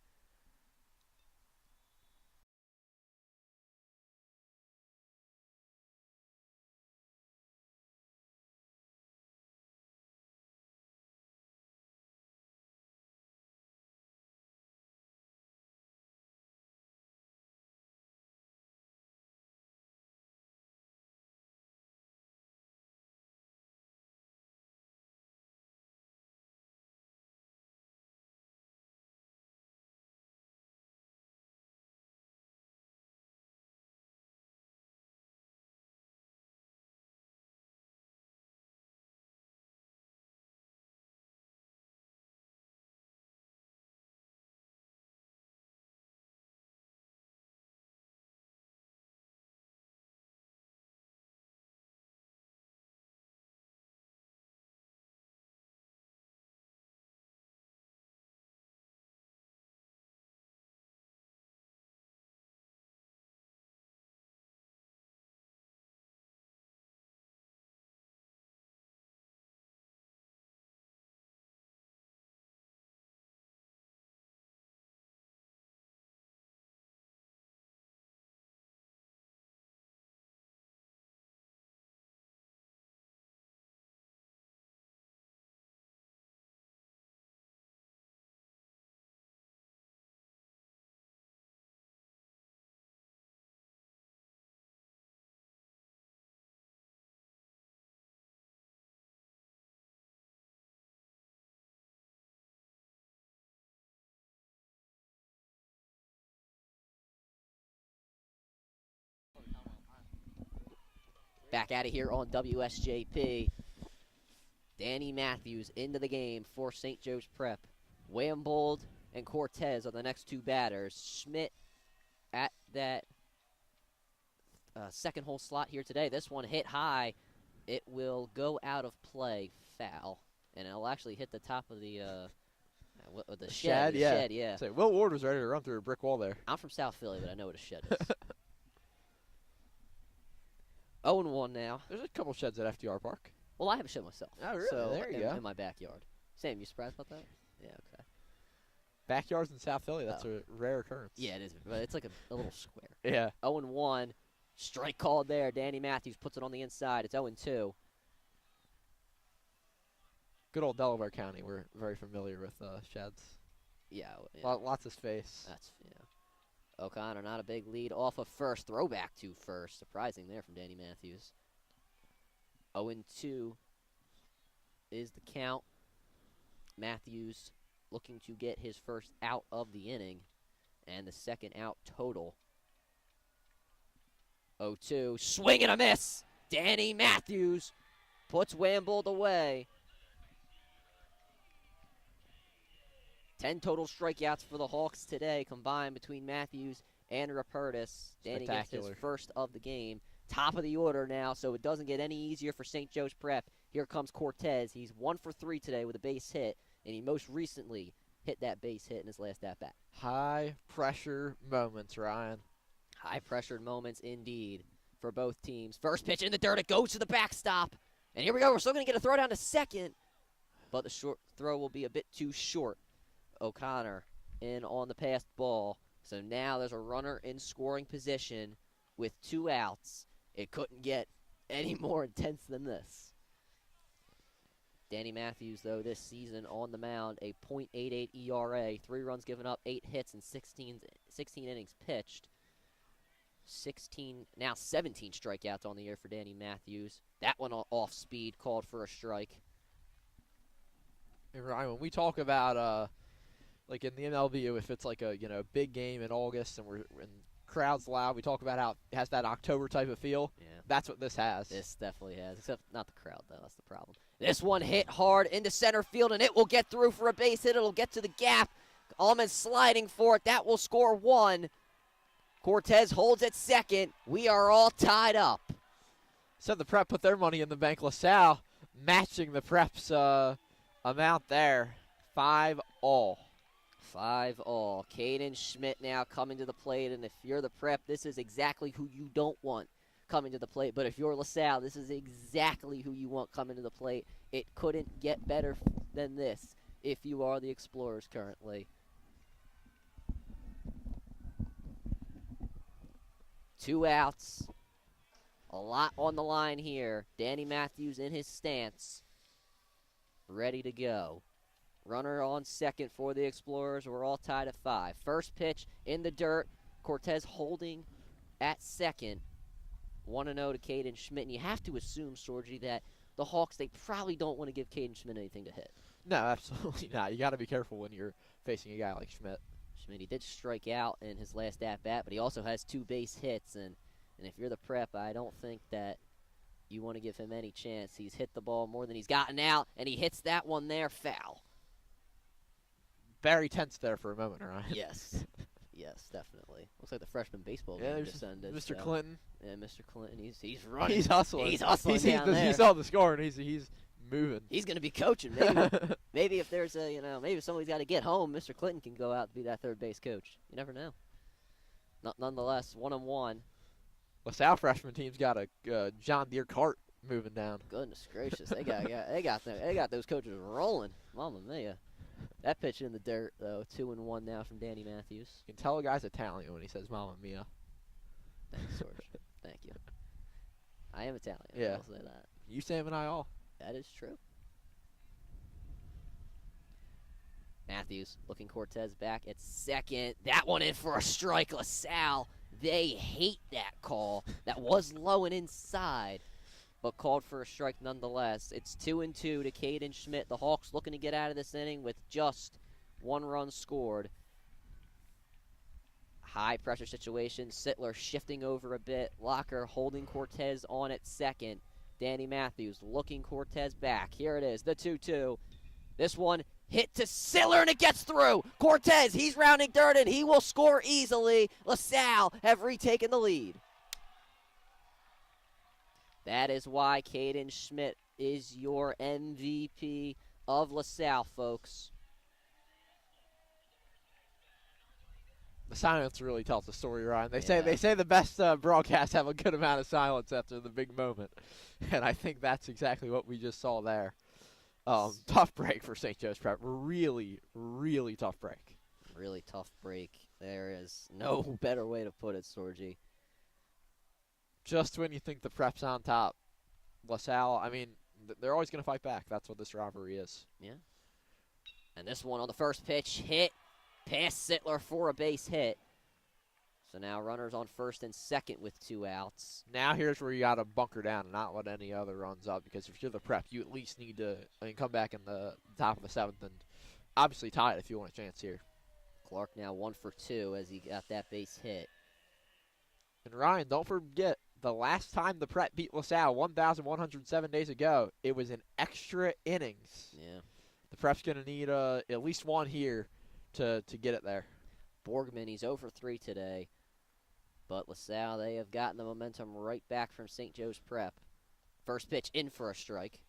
Back out of here on WSJP. Danny Matthews into the game for St. Joe's Prep. Wambold and Cortez are the next 2 batters. Schmidt at that second hole slot here today. This one hit high. It will go out of play, foul. And it'll actually hit the top of the shed. The shed, yeah. So Will Ward was ready to run through a brick wall there. I'm from South Philly, but I know what a shed is. 0-1 now. There's a couple sheds at FDR Park. Well, I have a shed myself. Oh, really? So there you go. In my backyard. Sam, you surprised about that? Yeah, okay. Backyards in South Philly, that's a rare occurrence. Yeah, it is. But it's like a little square. Yeah. 0-1. Strike called there. Danny Matthews puts it on the inside. It's 0-2. Good old Delaware County. We're very familiar with sheds. Yeah. Lots of space. O'Connor, not a big lead off of first. Throwback to first. Surprising there from Danny Matthews. 0-2 is the count. Matthews looking to get his first out of the inning and the second out total. 0-2. Swing and a miss. Danny Matthews puts Wambled away. 10 total strikeouts for the Hawks today, combined between Matthews and Rupertus. Danny gets his first of the game. Top of the order now, so it doesn't get any easier for St. Joe's Prep. Here comes Cortez. He's 1 for 3 today with a base hit, and he most recently hit that base hit in his last at-bat. High-pressure moments, Ryan. High-pressured moments indeed for both teams. First pitch in the dirt. It goes to the backstop. And here we go. We're still going to get a throw down to second, but the short throw will be a bit too short. O'Connor in on the passed ball. So now there's a runner in scoring position with 2 outs. It couldn't get any more intense than this. Danny Matthews, though, this season on the mound, a .88 ERA, 3 runs given up, 8 hits, and 16 innings pitched. 17 strikeouts on the year for Danny Matthews. That one off speed, called for a strike. And Ryan, when we talk about like in the MLB, if it's like a big game in August and crowds loud, we talk about how it has that October type of feel. Yeah. That's what this has. This definitely has, except not the crowd, though. That's the problem. This one hit hard into center field, and it will get through for a base hit. It'll get to the gap. Allman sliding for it. That will score 1. Cortez holds at second. We are all tied up. So the Prep put their money in the bank. LaSalle matching the Prep's amount there. 5-all. 5-all. Caden Schmidt now coming to the plate, and if you're the Prep, this is exactly who you don't want coming to the plate. But if you're LaSalle, this is exactly who you want coming to the plate. It couldn't get better than this if you are the Explorers currently. 2 outs. A lot on the line here. Danny Matthews in his stance. Ready to go. Runner on second for the Explorers. We're all tied at 5. First pitch in the dirt. Cortez holding at second. 1-0 to Caden Schmidt. And you have to assume, Sorgi, that the Hawks, they probably don't want to give Caden Schmidt anything to hit. No, absolutely not. You got to be careful when you're facing a guy like Schmidt. Schmidt, he did strike out in his last at-bat, but he also has 2 base hits. And if you're the Prep, I don't think that you want to give him any chance. He's hit the ball more than he's gotten out, and he hits that one there foul. Very tense there for a moment, right? Yes. Yes, definitely. Looks like the freshman baseball yeah, game just ended. Mr. Clinton. Yeah, Mr. Clinton. He's running. He's hustling. He's hustling down there. He saw the score, and he's moving. He's going to be coaching. Maybe if there's maybe if somebody's got to get home, Mr. Clinton can go out and be that third base coach. You never know. Nonetheless, 1-1. LaSalle freshman team's got a John Deere cart moving down. Goodness gracious, they got those coaches rolling. Mamma mia. That pitch in the dirt, though. 2-1 now from Danny Matthews. You can tell a guy's Italian when he says "Mamma mia." Thanks, George. Thank you. I am Italian. Yeah. I'll say that. You, Sam, and I all. That is true. Matthews looking Cortez back at second. That one in for a strike. LaSalle, they hate that call. That was low and inside, but called for a strike nonetheless. It's 2-2 to Caden Schmidt. The Hawks looking to get out of this inning with just 1 run scored. High pressure situation. Sittler shifting over a bit. Locker holding Cortez on at second. Danny Matthews looking Cortez back. Here it is, the 2-2. This one hit to Sittler, and it gets through. Cortez, he's rounding third, and he will score easily. LaSalle have retaken the lead. That is why Caden Schmidt is your MVP of LaSalle, folks. The silence really tells the story, Ryan. They say the best broadcasts have a good amount of silence after the big moment, and I think that's exactly what we just saw there. Tough break for St. Joe's Prep. Really, really tough break. Really tough break. There is no better way to put it, Sorgi. Just when you think the Prep's on top, LaSalle, I mean, they're always going to fight back. That's what this rivalry is. Yeah. And this one on the first pitch, hit past Sittler for a base hit. So now runners on first and second with 2 outs. Now here's where you got to bunker down and not let any other runs up, because if you're the Prep, you at least need to come back in the top of the 7th and obviously tie it if you want a chance here. Clark now 1 for 2 as he got that base hit. And Ryan, don't forget, the last time the Prep beat LaSalle 1,107 days ago, it was in extra innings. Yeah. The Prep's going to need at least one here to get it there. Borgman, he's 0 for 3 today. But LaSalle, they have gotten the momentum right back from St. Joe's Prep. First pitch in for a strike.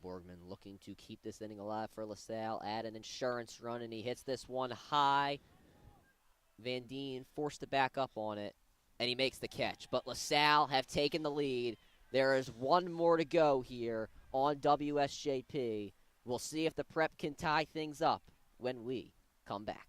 Borgman looking to keep this inning alive for LaSalle, add an insurance run, and he hits this one high. Van Deen forced to back up on it, and he makes the catch. But LaSalle have taken the lead. There is one more to go here on WSJP. We'll see if the Prep can tie things up when we come back.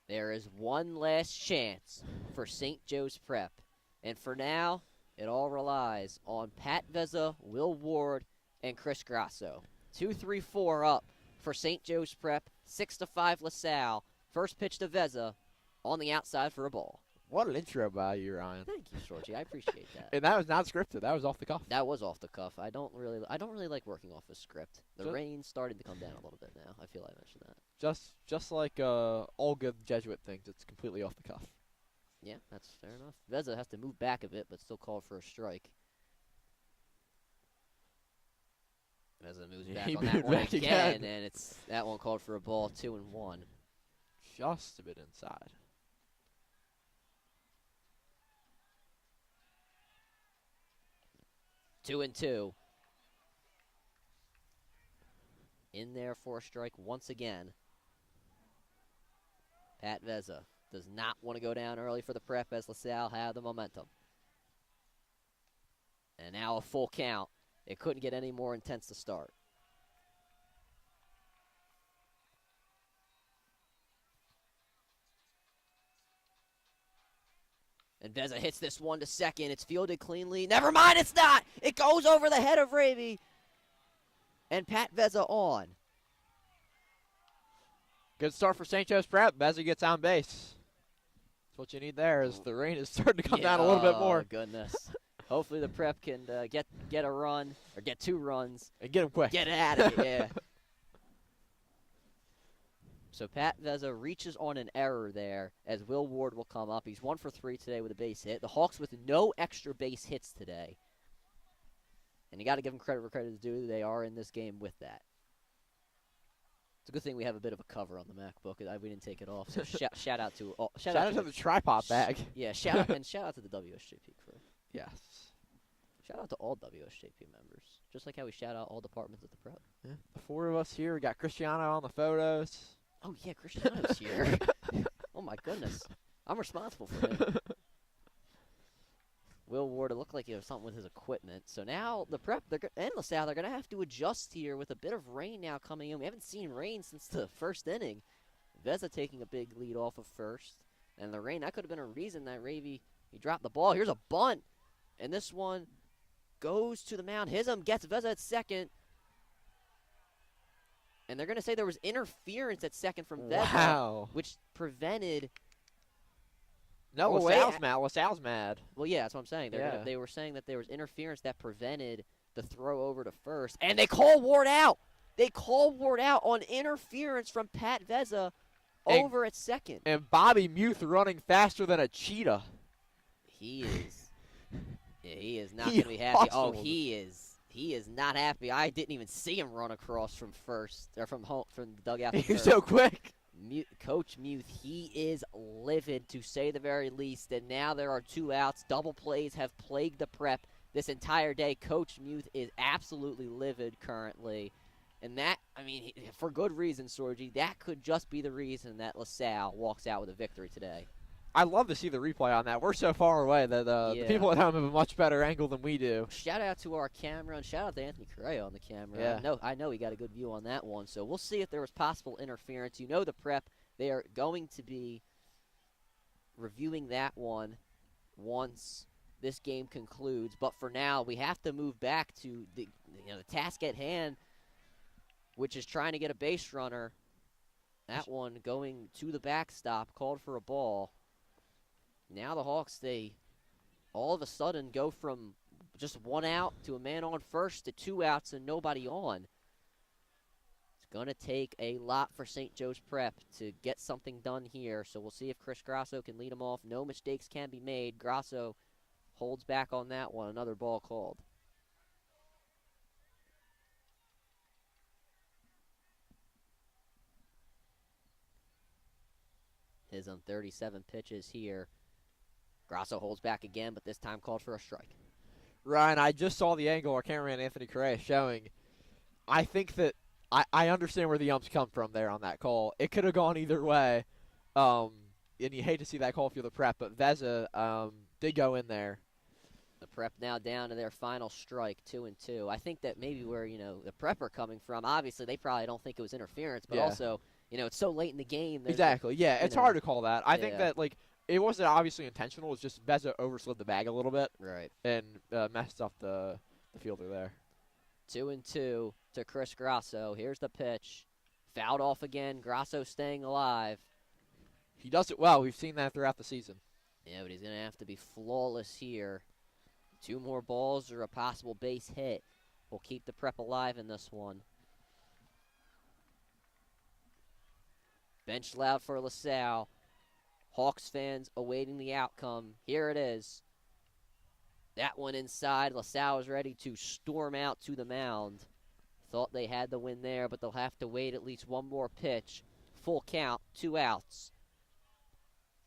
There is one last chance for St. Joe's Prep. And for now, it all relies on Pat Vezza, Will Ward, and Chris Grasso. 2-3-4 up for St. Joe's Prep. 6-5 LaSalle. First pitch to Vezza on the outside for a ball. What an intro by you, Ryan. Thank you, Sorgi. I appreciate that. And that was not scripted. That was off the cuff. That was off the cuff. I don't really like working off a script. The rain's starting to come down a little bit now. I feel I mentioned that. Just like all good Jesuit things, it's completely off the cuff. Yeah, that's fair enough. Vezza has to move back a bit, but still called for a strike. Vezza moves back He on that moved one back again, again. and it's that one called for a ball, 2-1. Just a bit inside. Two and two. In there for a strike once again. Pat Vezza does not want to go down early for the Prep as LaSalle have the momentum. And now a full count. It couldn't get any more intense to start. And Vezza hits this one to second. It's fielded cleanly. Never mind, it's not. It goes over the head of Raby. And Pat Vezza on. Good start for St. Joe's Prep. Vezza gets on base. That's what you need there as the rain is starting to come down a little bit more. Oh, goodness. Hopefully the Prep can get a run, or get 2 runs. And get him quick. Get it out of here, yeah. So Pat Vezza reaches on an error there as Will Ward will come up. He's 1 for 3 today with a base hit. The Hawks with no extra base hits today. And you got to give them credit where credit is due. They are in this game with that. It's a good thing we have a bit of a cover on the MacBook. We didn't take it off. So shout out to shout out to the tripod bag. Yeah, shout out to the WSJP crew. Yes. Shout out to all WSJP members. Just like how we shout out all departments at the Prep. Yeah. The 4 of us here. We got Cristiano on the photos. Oh, yeah, Cristiano's here. Oh, Oh, my goodness. I'm responsible for him. Will Ward, it looked like he was something with his equipment. So now the Prep and LaSalle, they're going to have to adjust here with a bit of rain now coming in. We haven't seen rain since the first inning. Veza taking a big lead off of first. And the rain, that could have been a reason that Ravy, he dropped the ball. Here's a bunt. And this one goes to the mound. Hism gets Veza at second. And they're going to say there was interference at second from Veza, Wow. which prevented. No, Oh, LaSalle's wait. mad. LaSalle's mad. Well, yeah, that's what I'm saying. Yeah. They were saying that there was interference that prevented the throw over to first. And they call Ward out. They call Ward out on interference from Pat Veza over at second. And Bobby Muth running faster than a cheetah. He is. Yeah, he is not going to be happy. Oh, hustled. he is. He is not happy. I didn't even see him run across from first or from home from the dugout. He was so quick. Coach Muth, he is livid to say the very least. And now there are 2 outs. Double plays have plagued the Prep this entire day. Coach Muth is absolutely livid currently. And that, I mean, for good reason, Sorgi, that could just be the reason that LaSalle walks out with a victory today. I'd love to see the replay on that. We're so far away that the people at home have a much better angle than we do. Shout out to our camera, and shout out to Anthony Correa on the camera. Yeah. I know he got a good view on that one. So we'll see if there was possible interference. You know the Prep, they are going to be reviewing that one once this game concludes. But for now, we have to move back to the task at hand, which is trying to get a base runner. That one going to the backstop, called for a ball. Now the Hawks, they all of a sudden go from just 1 out to a man on first to 2 outs and nobody on. It's going to take a lot for St. Joe's Prep to get something done here. So we'll see if Chris Grasso can lead them off. No mistakes can be made. Grasso holds back on that one. Another ball called. His on 37 pitches here. Grasso holds back again, but this time called for a strike. Ryan, I just saw the angle our cameraman Anthony Correa showing. I think that I understand where the umps come from there on that call. It could have gone either way. And you hate to see that call for the Prep, but Veza did go in there. The Prep now down to their final strike, 2-2. I think that maybe where, the Prep are coming from, obviously they probably don't think it was interference, but also, it's so late in the game. Exactly, yeah. It's hard to call that. I think that, it wasn't obviously intentional. It's just Veza overslid the bag a little bit. Right. And messed up the fielder there. 2-2 to Chris Grasso. Here's the pitch. Fouled off again. Grasso staying alive. He does it well. We've seen that throughout the season. Yeah, but he's going to have to be flawless here. 2 more balls or a possible base hit will keep the Prep alive in this one. Bench loud for LaSalle. Hawks fans awaiting the outcome. Here it is. That one inside. LaSalle is ready to storm out to the mound. Thought they had the win there, but they'll have to wait at least one more pitch. Full count, 2 outs.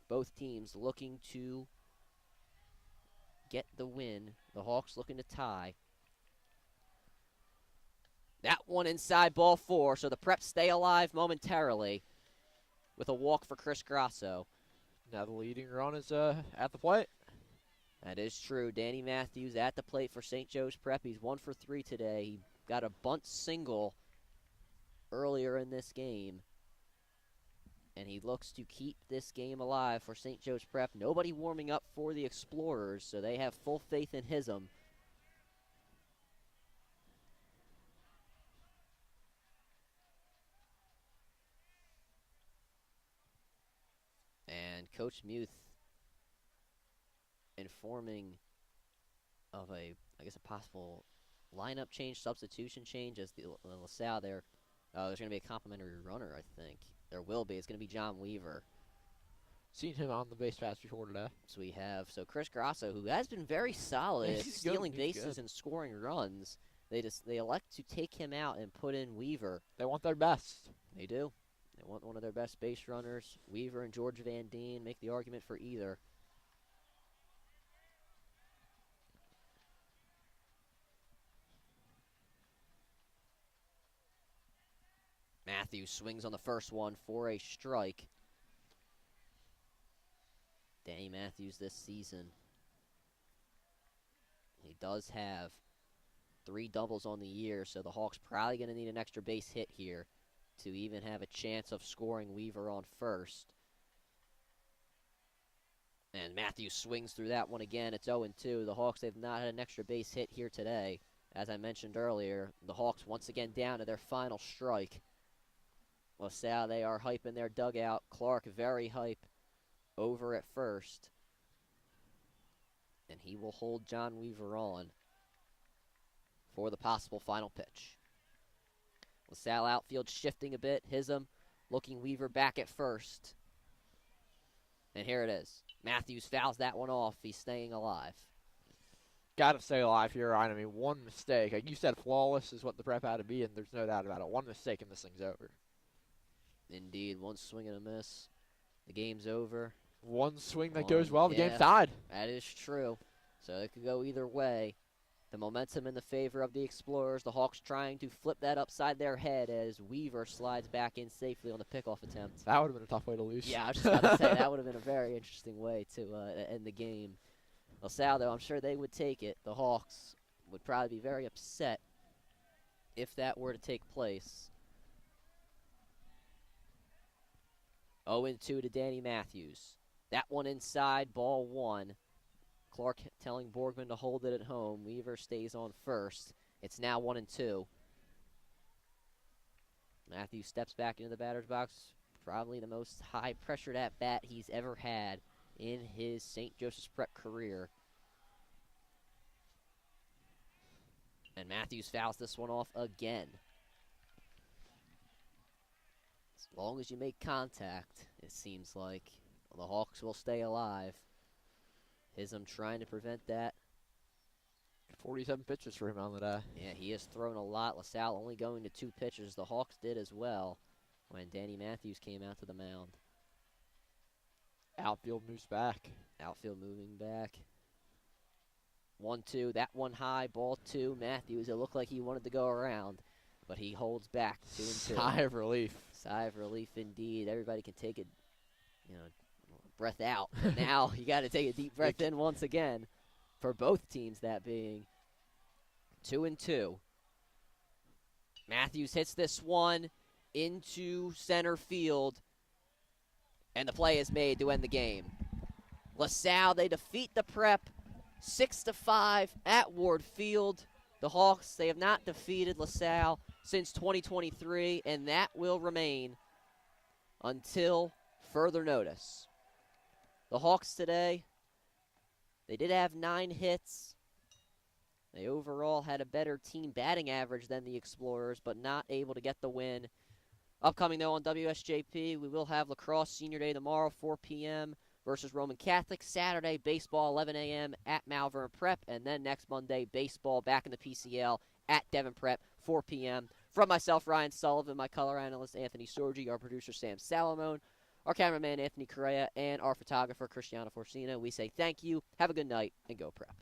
Both teams looking to get the win. The Hawks looking to tie. That one inside, ball 4, so the Prep stay alive momentarily with a walk for Chris Grasso. Now the leading run is at the plate. That is true. Danny Matthews at the plate for St. Joe's Prep. He's 1 for 3 today. He got a bunt single earlier in this game. And he looks to keep this game alive for St. Joe's Prep. Nobody warming up for the Explorers, so they have full faith in Hism. And Coach Muth informing of a possible lineup change, substitution change as the LaSalle there. There's going to be a complimentary runner, I think. There will be. It's going to be John Weaver. Seen him on the base pass before today. So we have Chris Grasso, who has been very solid at stealing bases and scoring runs. They elect to take him out and put in Weaver. They want their best. They do. They want one of their best base runners. Weaver and George Van Deen make the argument for either. Matthews swings on the first one for a strike. Danny Matthews this season, he does have 3 doubles on the year, so the Hawks probably going to need an extra base hit here to even have a chance of scoring Weaver on first. And Matthews swings through that one again. It's 0-2. The Hawks, they've not had an extra base hit here today. As I mentioned earlier, the Hawks once again down to their final strike. LaSalle, they are hyping their dugout. Clark, very hype over at first. And he will hold John Weaver on for the possible final pitch. LaSalle outfield shifting a bit. Hism looking Weaver back at first. And here it is. Matthews fouls that one off. He's staying alive. Got to stay alive here, Ryan. I mean, one mistake. Like you said, flawless is what the prep had to be, and there's no doubt about it. One mistake and this thing's over. Indeed, one swing and a miss. The game's over. One swing that goes well, the yeah, game's tied. That is true. So it could go either way. The momentum in the favor of the Explorers. The Hawks trying to flip that upside their head as Weaver slides back in safely on the pickoff attempt. That would have been a tough way to lose. Yeah, I was just about to say, that would have been a very interesting way to end the game. LaSalle, though, I'm sure they would take it. The Hawks would probably be very upset if that were to take place. 0-2 to Danny Matthews. That one inside, ball 1. Clark telling Borgman to hold it at home. Weaver stays on first. It's now 1-2. Matthews steps back into the batter's box. Probably the most high-pressured at-bat he's ever had in his St. Joseph's Prep career. And Matthews fouls this one off again. As long as you make contact, it seems like the Hawks will stay alive. Hism trying to prevent that. 47 pitches for him on the day. Yeah, he has thrown a lot. LaSalle only going to 2 pitches. The Hawks did as well when Danny Matthews came out to the mound. Outfield moves back. Outfield moving back. 1-2. That one high, ball 2. Matthews, it looked like he wanted to go around, but he holds back 2-2. Sigh of relief. Sigh of relief indeed. Everybody can take a, breath out. Now you got to take a deep breath in once again for both teams, that being 2-2. Matthews hits this one into center field, and the play is made to end the game. LaSalle, they defeat the Prep 6-5 at Ward Field. The Hawks, they have not defeated LaSalle since 2023, and that will remain until further notice. The Hawks today, they did have 9 hits. They overall had a better team batting average than the Explorers, but not able to get the win. Upcoming, though, on WSJP, we will have Lacrosse Senior Day tomorrow, 4 p.m. versus Roman Catholic. Saturday, baseball, 11 a.m. at Malvern Prep. And then next Monday, baseball back in the PCL at Devon Prep, 4 p.m. From myself, Ryan Sullivan, my color analyst, Anthony Sorgi, our producer, Sam Salamone, our cameraman, Anthony Correa, and our photographer, Cristiano Forcina, we say thank you, have a good night, and go Prep.